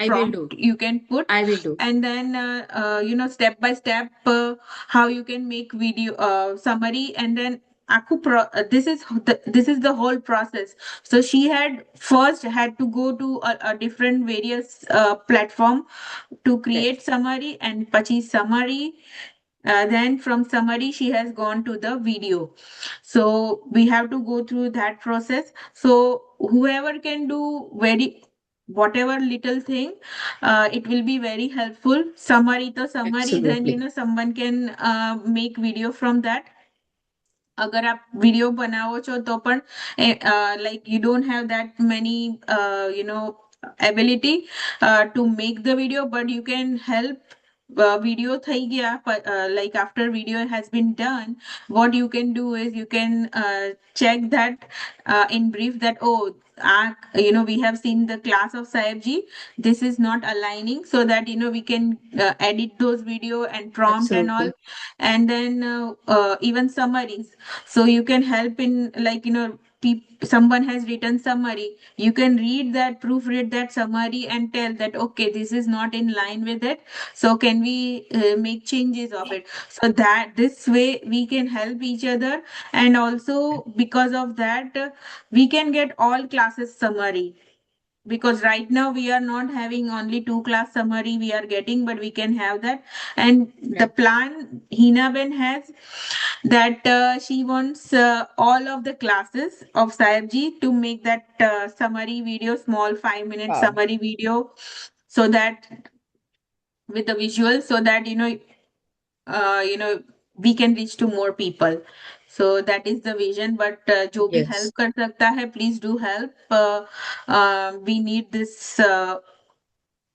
I will do. prompt you can put, I will do. and then step by step how you can make video summary, and then this is the whole process. So she had to go to a different various platform to create summary, and pachi summary. Then from summary she has gone to the video. So we have to go through that process. So whoever can do very whatever little thing, it will be very helpful. Summary to summary, then Absolutely. someone can make video from that. अगर आप वीडियो बनाओ છો તો પણ like you don't have that many ability to make the video, but you can help. Video થઈ ગયા, like after video has been done, what you can do is you can check that in brief that we have seen the class of Saibji, this is not aligning, so that we can edit those video and prompt and all. Absolutely. And then even summaries, so you can help in like someone has written summary, you can read that, proofread that summary and tell that okay, this is not in line with it, so can we make changes of it, so that this way we can help each other. And also because of that we can get all classes summary, because right now we are not having only 2 class summary we are getting, but we can have that. And the plan Hina Ben has, that she wants all of the classes of Saibji to make that summary video, small 5-minute Wow. summary video, so that with the visual, so that we can reach to more people. So that is the vision. But जो भी Yes. help कर सकता है, please do help. We need this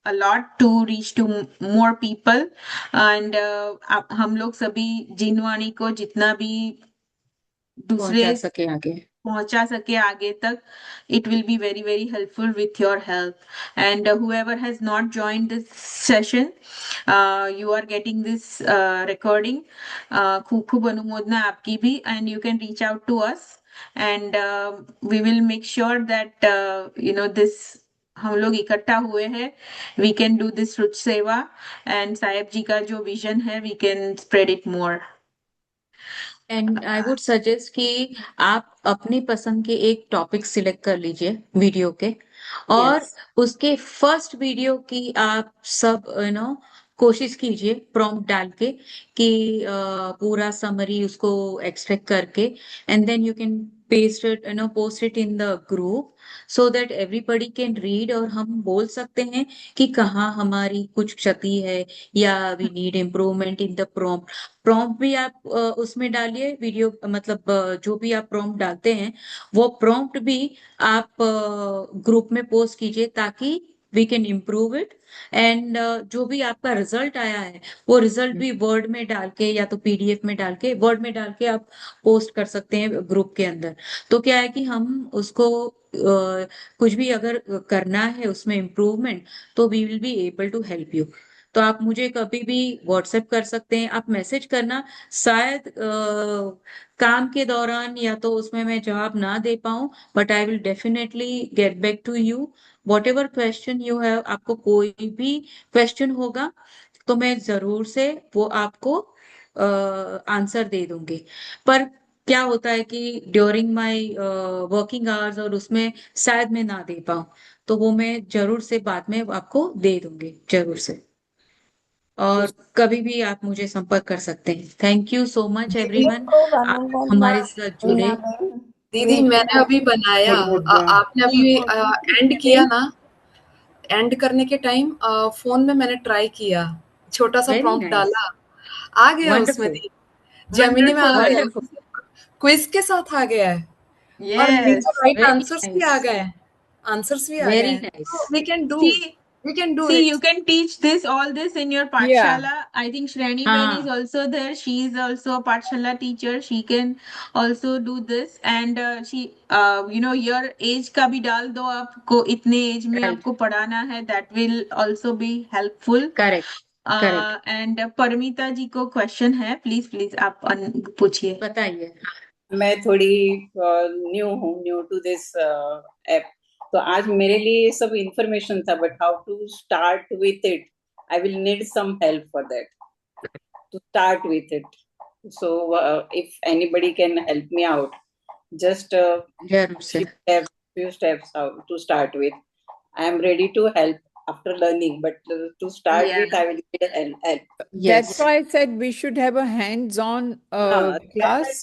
a lot to reach to more people. And हम लोग सभी जिनवाणी को जितना भी दूसरे पहुंचा सके आगे. पहुंचा सके आगे तक, it will be very very helpful with your help. And whoever has not joined this session, you are getting this recording. खूब खूब अनुमोदना आपकी भी, and you can reach out to us, and we will make sure that this हम लोग इकट्ठा हुए हैं, we can do this रुच सेवा, and साहेब जी का जो विजन है we can spread it more. And I would suggest कि आप अपनी पसंद के एक टॉपिक सिलेक्ट कर लीजिए वीडियो के, और Yes. उसके फर्स्ट वीडियो की आप सब कोशिश कीजिए प्रॉम्प्ट डाल के कि पूरा समरी उसको एक्सट्रैक्ट करके, and then you can paste it post it in the group so that everybody can read, और हम बोल सकते हैं कि कहाँ हमारी कुछ क्षति है या we need improvement in the prompt. Prompt भी आप उसमें डालिए वीडियो, मतलब जो भी आप प्रॉम्प्ट डालते हैं वो प्रॉम्प्ट भी आप ग्रुप में पोस्ट कीजिए, ताकि we can improve it. And जो भी आपका रिजल्ट आया है वो रिजल्ट भी वर्ड में डाल के या तो पीडीएफ में डाल के, वर्ड में डाल के आप पोस्ट कर सकते हैं ग्रुप के अंदर. तो क्या है कि हम उसको कुछ भी अगर करना है उसमें इम्प्रूवमेंट, तो we will be able to help you. तो आप मुझे कभी भी व्हाट्सएप कर सकते हैं, आप मैसेज करना. शायद काम के दौरान या तो उसमें मैं जवाब ना दे पाऊं, but I will definitely get back to you. Whatever question you have, आपको कोई भी क्वेश्चन होगा तो मैं जरूर से वो आपको आंसर दे दूंगी. पर क्या होता है कि ड्यूरिंग माय वर्किंग आवर्स और उसमें शायद मैं ना दे पाऊं, तो वो मैं जरूर से बाद में आपको दे दूंगी जरूर से. और कभी भी आप मुझे संपर्क कर सकते हैं. Thank you so much everyone हमारे साथ जुड़े. दीदी मैंने अभी बनाया, आपने अभी एंड किया ना, एंड करने के टाइम फोन में मैंने ट्राई किया, छोटा सा प्रॉम्प्ट डाला, आ गया उसमें, जेमिनी में आ गया, क्विज के साथ आ गया है, और राइट आंसर्स भी आ गए, आंसर्स भी आ गए. We can do We can do See, it. you can teach all this in your Pathshala. I think Shreni Ben is also there. She is also a Pathshala teacher. She can also do this. And she, your age का भी डाल दो, आपको इतने age में आपको पढ़ाना है. That will also be helpful. Correct. And Paramita जी को question है. Please आप पूछिए. बताइए. मैं थोड़ी न्यू टू दिस ऐप. तो आज मेरे लिए ये सब इंफॉर्मेशन था, but how to start with it, I will need some help for that to start with it. So if anybody can help me out, just जरूर से few steps how to start with. I am ready to help after learning, but to start Yeah. with, I will need help. That's why I said we should have a hands-on class,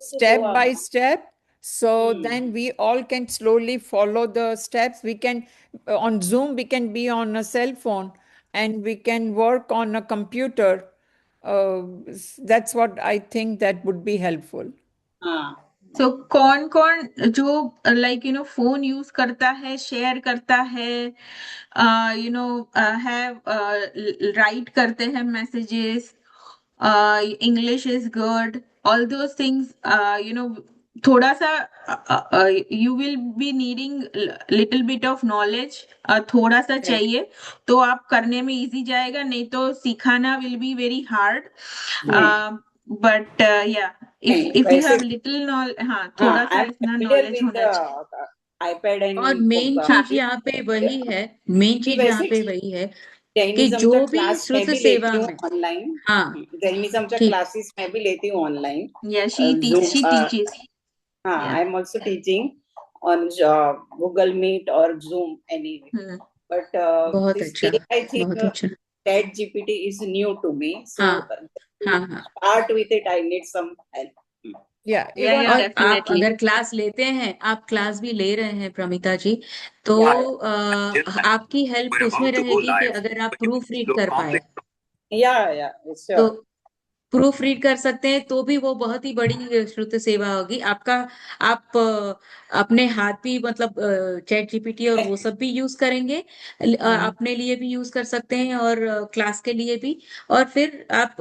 step by step. So then we all can slowly follow the steps. We can, on Zoom, we can be on a cell phone and we can work on a computer. That's what I think that would be helpful. So कौन कौन जो लाइक फोन यूज करता है, शेयर करता है, हैव राइट करते हैं messages, English is good, all those things, थोड़ा सा you will be needing little bit of knowledge, थोड़ा सा चाहिए तो आप करने में इजी जाएगा, नहीं तो सिखाना will be very hard. But या if you have little knowledge, हाँ थोड़ा सा इतना नॉलेज होना चाहिए. iPad and और मेन चीज यहाँ पे वही है, मेन चीज यहाँ पे वही है कि जो भी श्रुत सेवा में ऑनलाइन, हाँ जैनिज्मच्या ठीक क्लासेस मैं भी लेती हूँ ऑनलाइन. Yeah, she teaches. हाँ, Yeah. I am also teaching on Google Meet or Zoom anyway. But बहुत this अच्छा, AI thing, बहुत अच्छा. Chat GPT is new to me, so हाँ हाँ हाँ. start with it. I need some help. Yeah, Yeah, even yeah, और आप definitely. अगर क्लास लेते हैं, आप क्लास भी ले रहे हैं प्रमिता जी, तो आपकी हेल्प उसमें रहेगी कि अगर आप प्रूफ रीड कर पाए Yeah, sure. तो प्रूफ रीड कर सकते हैं, तो भी वो बहुत ही बड़ी श्रुत सेवा होगी आपका. आप अपने हाथ भी मतलब चैट जीपीटी और वो सब भी यूज करेंगे, अपने लिए भी यूज कर सकते हैं और क्लास के लिए भी. और फिर आप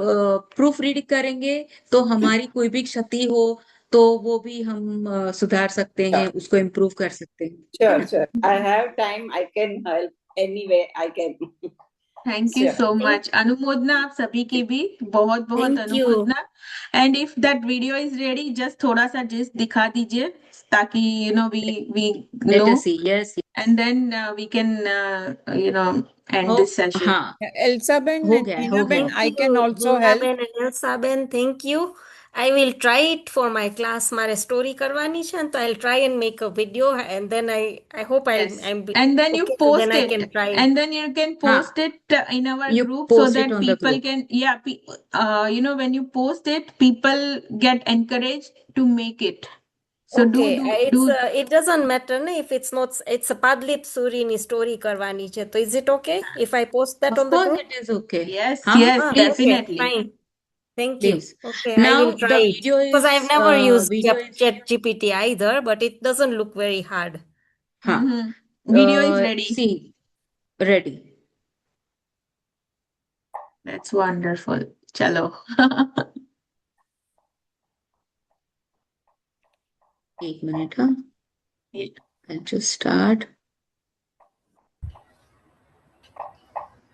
प्रूफ रीड करेंगे तो हमारी कोई भी क्षति हो तो वो भी हम सुधार सकते हैं, उसको इम्प्रूव कर सकते हैं. Sure. I have time. I can help anyway. I can. Thank you so much. अनुमोदना आप सभी की भी बहुत बहुत Thank you. अनुमोदना. And if that video is ready, just थोड़ा सा जस्ट दिखा दीजिए ताकि we Let no, us see. Yes. And then we can end this session. हाँ Elsa Ben हो and गया Tina Ben, Thank I can you, also Hina help. Ben and Elsa Ben. Thank you. I will try it for my class. મારે story કરવાની છે તો I'll try and make a video, and then I hope Yes. I'm And then you okay, post then I it, can try. and then you can post it in our You group so post it that on the people group. can, when you post it, people get encouraged to make it. So Okay, do it doesn't matter na, if it's not, it's a Padlip Suri ni story કરવાની છે. So is it okay if I post that Of on the course group? it is okay. yes, हाँ, yes, Ah, please. okay, definitely. fine. Thank you. Please. Okay, I Now will the try it. video Because I have is never used video is Chat GPT either, but it doesn't look very hard. हाँ Video is ready. see ready. That's wonderful. Chalo. एक मिनट. हाँ I'll just start.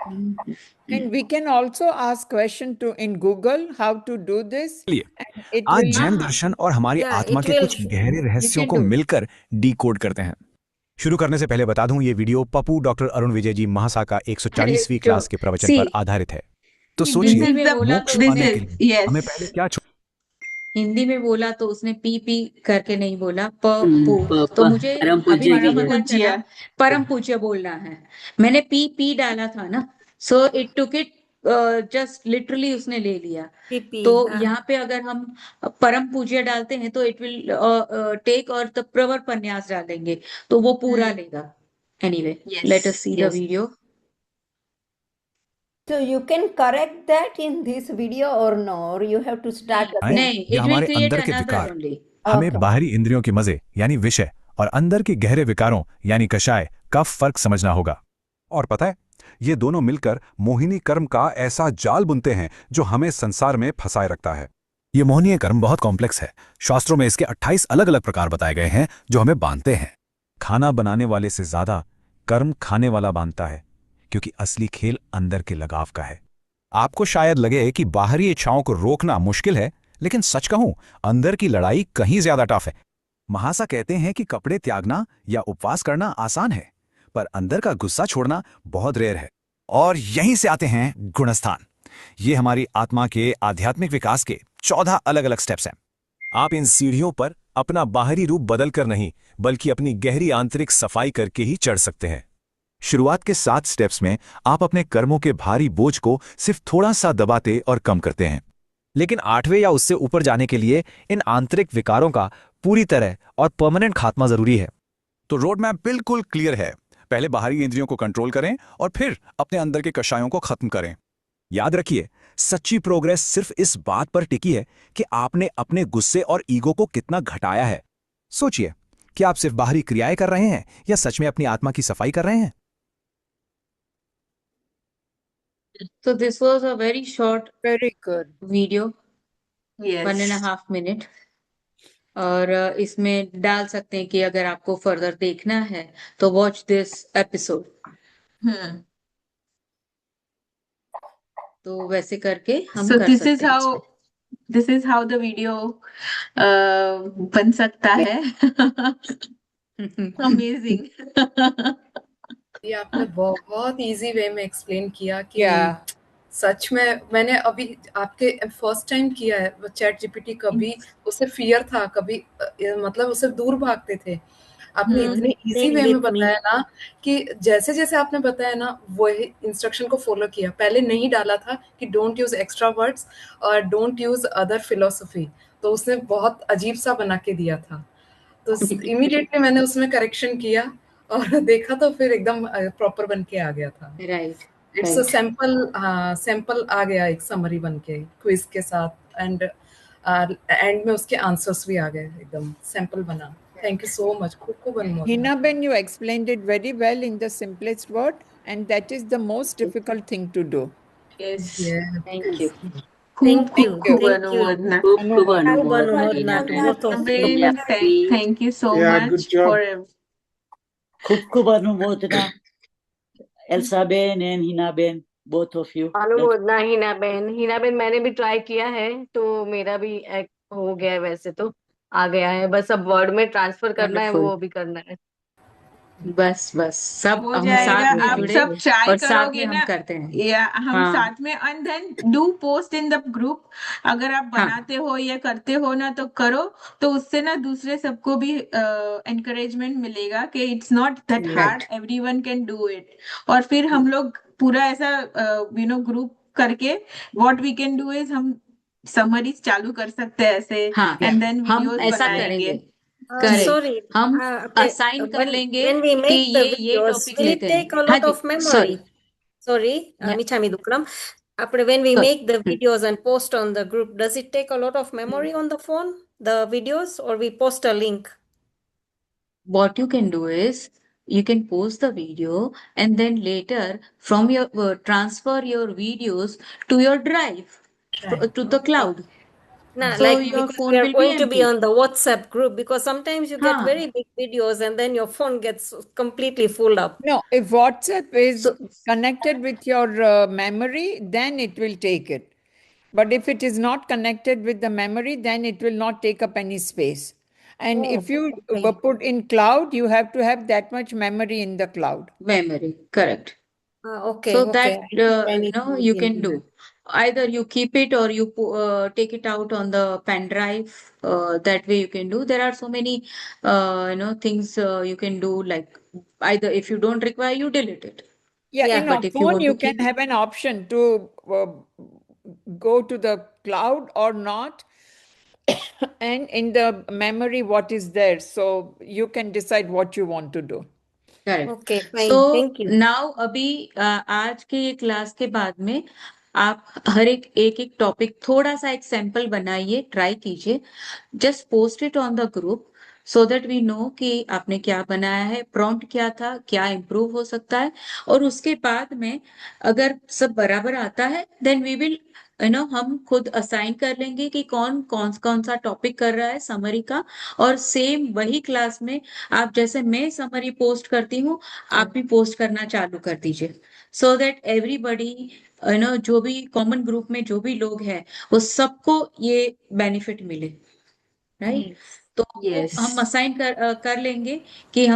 And we can also ask question to in Google how to do this. चलिए, And it आज will जैन दर्शन और हमारी Yeah, आत्मा it के will. कुछ गहरे रहस्यों can को do. मिलकर डिकोड करते हैं. शुरू करने से पहले बता दूं, ये video Pappu doctor Arun Vijay ji महासाका 140वीं class के प्रवचन See, पर आधारित है. तो This सोचिए, हिंदी में बोला मोक्ष तो this पाने is, के लिए yes. हमें पहले क्या हिंदी में बोला तो उसने पी करके नहीं बोला पू. तो मुझे परम अभी पूज्य मुझे की पता जय. चला परम पूज्य बोलना है. मैंने पी डाला था ना, so it took it just literally उसने ले लिया. PP, तो हाँ. यहाँ पे अगर हम परम पूज्य डालते हैं तो इट विल टेक, और द प्रवर पन्यास डालेंगे तो वो पूरा लेगा. Anyway, Yes, let us see the yes. Video. So you can correct that in this video or no, or you have to start again. नहीं, या इट विल हमारे क्रिएट अंदर के अनदर विकार ओनली. हमें Okay. बाहरी इंद्रियों के मजे यानी विषय और अंदर के गहरे विकारों यानी कषाय का फर्क समझना होगा. और पता है, ये दोनों मिलकर मोहिनी कर्म का ऐसा जाल बुनते हैं जो हमें संसार में फंसाए रखता है. ये मोहनीय कर्म बहुत कॉम्प्लेक्स है. शास्त्रों में इसके 28 अलग अलग प्रकार बताए गए हैं जो हमें बांधते हैं. खाना बनाने वाले से ज्यादा कर्म खाने वाला बांधता है, क्योंकि असली खेल अंदर के लगाव का है. आपको शायद लगे कि बाहरी इच्छाओं को रोकना मुश्किल है, लेकिन सच कहूं, अंदर की लड़ाई कहीं ज्यादा टफ है. महासा कहते हैं कि कपड़े त्यागना या उपवास करना आसान है, पर अंदर का गुस्सा छोड़ना बहुत रेयर है। और यहीं से आते हैं गुणस्थान। ये हमारी आत्मा के आध्यात्मिक विकास के 14 अलग अलग स्टेप्स हैं। आप इन सीढ़ियों पर अपना बाहरी रूप बदल कर नहीं, बल्कि अपनी गहरी आंतरिक सफाई करके ही चढ़ सकते हैं। शुरुआत के 7 स्टेप्स में आप अपने कर्मों के भारी बोझ को सिर्फ थोड़ा सा दबाते और कम करते हैं, लेकिन 8वें या उससे ऊपर जाने के लिए इन आंतरिक विकारों का पूरी तरह और परमानेंट खात्मा जरूरी है। तो रोड मैप बिल्कुल क्लियर है। पहले बाहरी इंद्रियों को कंट्रोल करें और फिर अपने अंदर के कषायों को खत्म करें। याद रखिए, सच्ची प्रोग्रेस सिर्फ इस बात पर टिकी है कि आपने अपने गुस्से और ईगो को कितना घटाया है। सोचिए, क्या आप सिर्फ बाहरी क्रियाएं कर रहे हैं या सच में अपनी आत्मा की सफाई कर रहे हैं? So this was a very short Very good. video, Yes. 1.5 minute. और इसमें डाल सकते हैं कि अगर आपको फर्दर देखना है तो वॉच दिस एपिसोड। तो वैसे करके हम So कर this सकते is हैं how the video बन सकता है। Amazing. ये आपने बहुत इजी वे में एक्सप्लेन किया कि Yeah. सच में मैंने अभी आपके फर्स्ट टाइम किया है। वो चैट जीपीटी कभी उसे फियर था, कभी मतलब उसे दूर भागते थे। आपने इतने इजी Same वे में with me. बताया ना कि जैसे जैसे आपने बताया ना वही इंस्ट्रक्शन को फॉलो किया। पहले नहीं डाला था कि डोंट यूज एक्स्ट्रा वर्ड्स और डोंट यूज अदर फिलोसफी, तो उसने बहुत अजीब सा बना के दिया था। तो इमीडिएटली मैंने उसमें करेक्शन किया और देखा तो फिर एकदम प्रॉपर बन के आ गया था। राइट। इट्स अ सैंपल, हाँ सैंपल आ गया एक समरी बन के क्विज के साथ, एंड एंड में उसके आंसर्स भी आ गए, एकदम सैंपल बना। Thank you so much. खूब अनमोल। Hinaben, you explained it very well in the simplest word, and that is the most difficult thing to do. Yes. Yeah. Thank you. Thank you. खूब Thank you. अनुमोदना। खूब खूब अनुमोदना अनुमोदना to Heena both of Ben, you. Abhin, thank you so Yeah, much good job. for खूब अनुमोदना, Elsa Ben and Hina Ben, both of you. अनुमोदना हिना बेन मैंने भी ट्राई किया है, तो मेरा भी हो गया है, वैसे तो आ गया है, बस अब वर्ड में ट्रांसफर करना है, वंडरफुल। वो भी करना है। बस बस सब हो हम जाएगा। साथ में आप जुड़े सब ट्राई और साथ करोगे में हम ना, करते हैं। या हम हाँ साथ में, and then do post in the group. अगर आप हाँ बनाते हो या करते हो ना तो करो, तो उससे ना दूसरे सबको भी एनकरेजमेंट मिलेगा कि it's not that hard, right everyone can do it. और फिर हम लोग पूरा ऐसा ग्रुप करके what we can do is हम समरीज चालू कर सकते हैं ऐसे, हाँ एंड देन हम वीडियोस ऐसा बनाएंगे। करेंगे। Correct, Sorry. हम Okay. असाइन कर लेंगे When we कि make the ये videos, टॉपिक will it लेते हैं। take a हाँ lot जी, of memory? Sorry. Sorry, Michami Dukram. When we make the videos and post on the group, does it take a lot of memory on the phone, the videos, or we post a link? What you can do is you can post the video and then later from your transfer your videos to your drive, to the cloud. Nah, So like your because phone we are will be going to be empty. on the WhatsApp group, because sometimes you get हाँ very big videos and then your phone gets completely full up. No, if WhatsApp is so connected with your memory, then it will take it. But if it is not connected with the memory, then it will not take up any space. And if you Okay. put in cloud, you have to have that much memory in the cloud. memory, correct. Okay, So okay. that I think I need to look you can into that. do. Either you keep it or you take it out on the pen drive. That way you can do. There are so many things you can do. Like either if you don't require, you delete it. Yeah, Yeah. in a But if you phone, want you to can keep have an option to go to the cloud or not, and in the memory, what is there. So you can decide what you want to do. Correct. Okay, so fine. Thank you. Now अभी आज के ये क्लास के बाद में आप हर एक एक टॉपिक थोड़ा सा एक सैंपल बनाइए, ट्राई कीजिए, just post it on the group so that we know कि आपने क्या बनाया है, प्रॉम्प्ट क्या था, क्या इम्प्रूव हो सकता है। और उसके बाद में अगर सब बराबर आता है देन वी विल हम खुद असाइन कर लेंगे कि कौन कौन सा टॉपिक कर रहा है समरी का। और सेम वही क्लास में आप जैसे मैं समरी पोस्ट करती हूँ, आप भी पोस्ट करना चालू कर दीजिए, सो दैट एवरीबडी जो भी कॉमन ग्रुप में जो भी लोग हैं वो सबको ये बेनिफिट मिले। राइट। तो Yes. हम असाइन कर लेंगे कि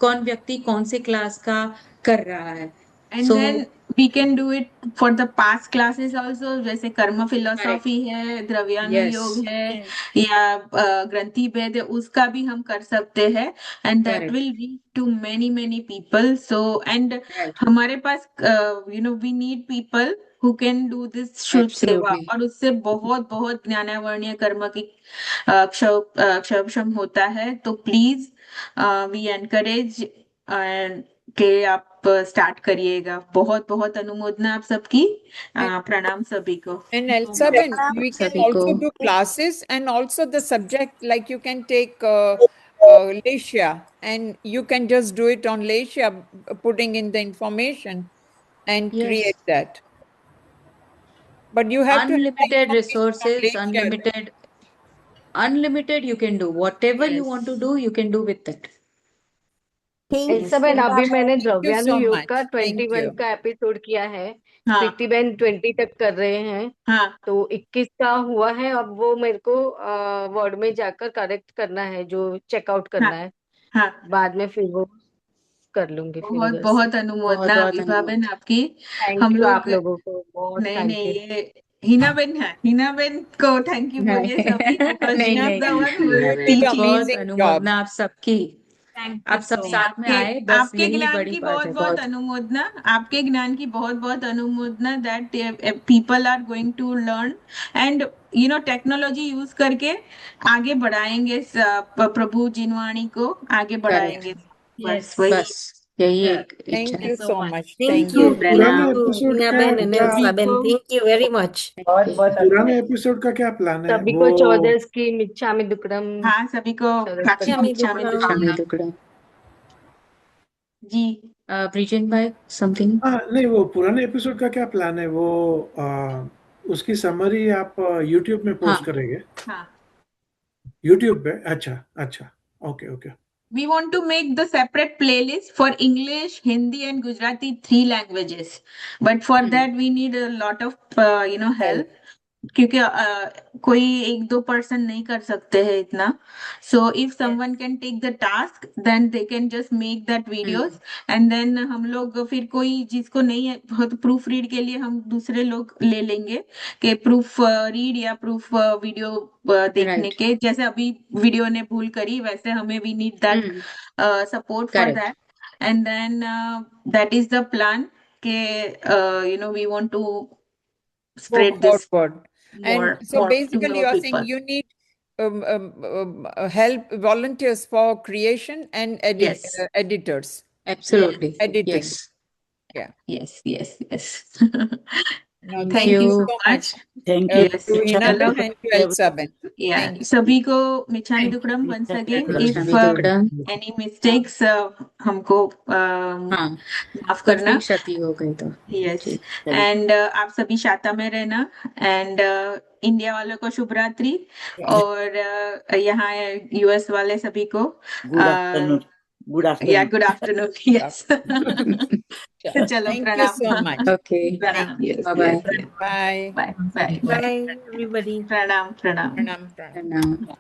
कौन व्यक्ति कौन से क्लास का कर रहा है। And then we can do it for the past classes also, जैसे कर्म फिलोसॉफी है, द्रव्यानु Yes. योग है, या ग्रंथि भेद है, उसका भी हम कर सकते हैं। And that Correct. will reach to many people. So and Right. हमारे पास we need people who can do this शुद्ध सेवा, Absolutely. और उससे बहुत ज्ञानावर्णीय कर्म की क्षयक्षम होता है। तो प्लीज वी एनकरेज के आप स्टार्ट करिएगा। बहुत अनुमोदना आप सबकी। प्रणाम सभी को। And Elsaben, we can सभी also को। do classes, and also the subject, like you can take Leisha, and you can just do it on Leisha, putting in the information and Yes. create that. But you have to have the Unlimited information on resources, Leisha. unlimited you can do whatever you want to do, you can do with it. ऐसा बहन, अभी मैंने Thank you द्रव्यानु so योग much. का Thank 21 you. का एपिसोड किया है। हाँ प्रीति बहन 20 तक कर रहे हैं, हाँ तो 21 का हुआ है। अब वो मेरे को वर्ड में जाकर करेक्ट करना है, जो चेकआउट करना हाँ है। हाँ। बाद में फिर वो कर लूंगी फिर उधर से। बहुत अनुमोदना बहुत विभा बहन अनुमोदना। आपकी। थैंक हम यू आप लोग लोगों को, बहुत नहीं थैंक नहीं, यू। ये हिना बहन है, हिना बहन को थैंक यू बोलिए सभी, बिकॉज शी नहीं is the one who You is did teaching. बहुत amazing job. अनुमोदना आप सबकी। थैंक आप यू सब सो साथ में आए, आपके बस आपके यही ज्ञान बड़ी की बात है। बहुत अनुमोदना, आपके ज्ञान की बहुत अनुमोदना, that people are going to learn and technology use करके आगे बढ़ाएंगे प्रभु जिनवाणी को आगे करेक्ट। बढ़ाएंगे। यस बस वही। बस यही एक इच्छा Thank है। you so so much. much. Thank Thank you, you. thank पुराने you, एपिसोड Hina का Ben and क्या Elsa Ben. Thank you very much. बहुत बहुत पुराने एपिसोड का क्या प्लान है? सभी वो को चौदस की मिच्छामि दुक्कडम। हाँ सभी को चौदस काफी Chami इच्छा में Dukram. शामी टुकड़ा। जी। ब्रिजेन भाई समथिंग। हाँ नहीं, वो पुराने एपिसोड का क्या प्लान है? वो उसकी समरी आप यूट्यूब में हाँ पोस्ट करेंगे? हाँ, यूट्यूब पे? अच्छा, okay. we want to make the separate playlist for English, Hindi and Gujarati 3 languages. But for that we need a lot of help, क्योंकि कोई 1-2 पर्सन नहीं कर सकते हैं इतना। So if someone can take the task, then they can just make that videos and then हम लोग फिर कोई जिसको नहीं है बहुत प्रूफ रीड के लिए हम दूसरे लोग ले लेंगे कि प्रूफ रीड या प्रूफ वीडियो देखने राइट। के, जैसे अभी वीडियो ने भूल करी वैसे हमें we need that support for correct. that. And then that is the plan के we want to Go spread this forward. And so more to basically more you are people. saying you need help, volunteers for creation and Yes. editors. Absolutely. Editing. Yes. Yeah. Yes. No, Thank Thank you you. so much. Thank you. Yes. to Hina चलो, Ben and to Elsaben. yeah, Thank you. सभी को मिच्छामि दुक्कडम once again. If शामी टुकड़ा। any mistakes हमको हाँ माफ कुछ करना। भी क्षति हो गई तो Yes. ठीक। And आप सभी शाता में रहना and इंडिया वालों को शुभ रात्रि और यहाँ यूएस वाले सभी को Good afternoon. Good या afternoon. Good afternoon. यस चलो Thank you प्रणाम। so much. ओके प्रणाम। Yes, bye yes, yes. Bye. Bye. Bye, everybody. प्रणाम। Pranam. बाय।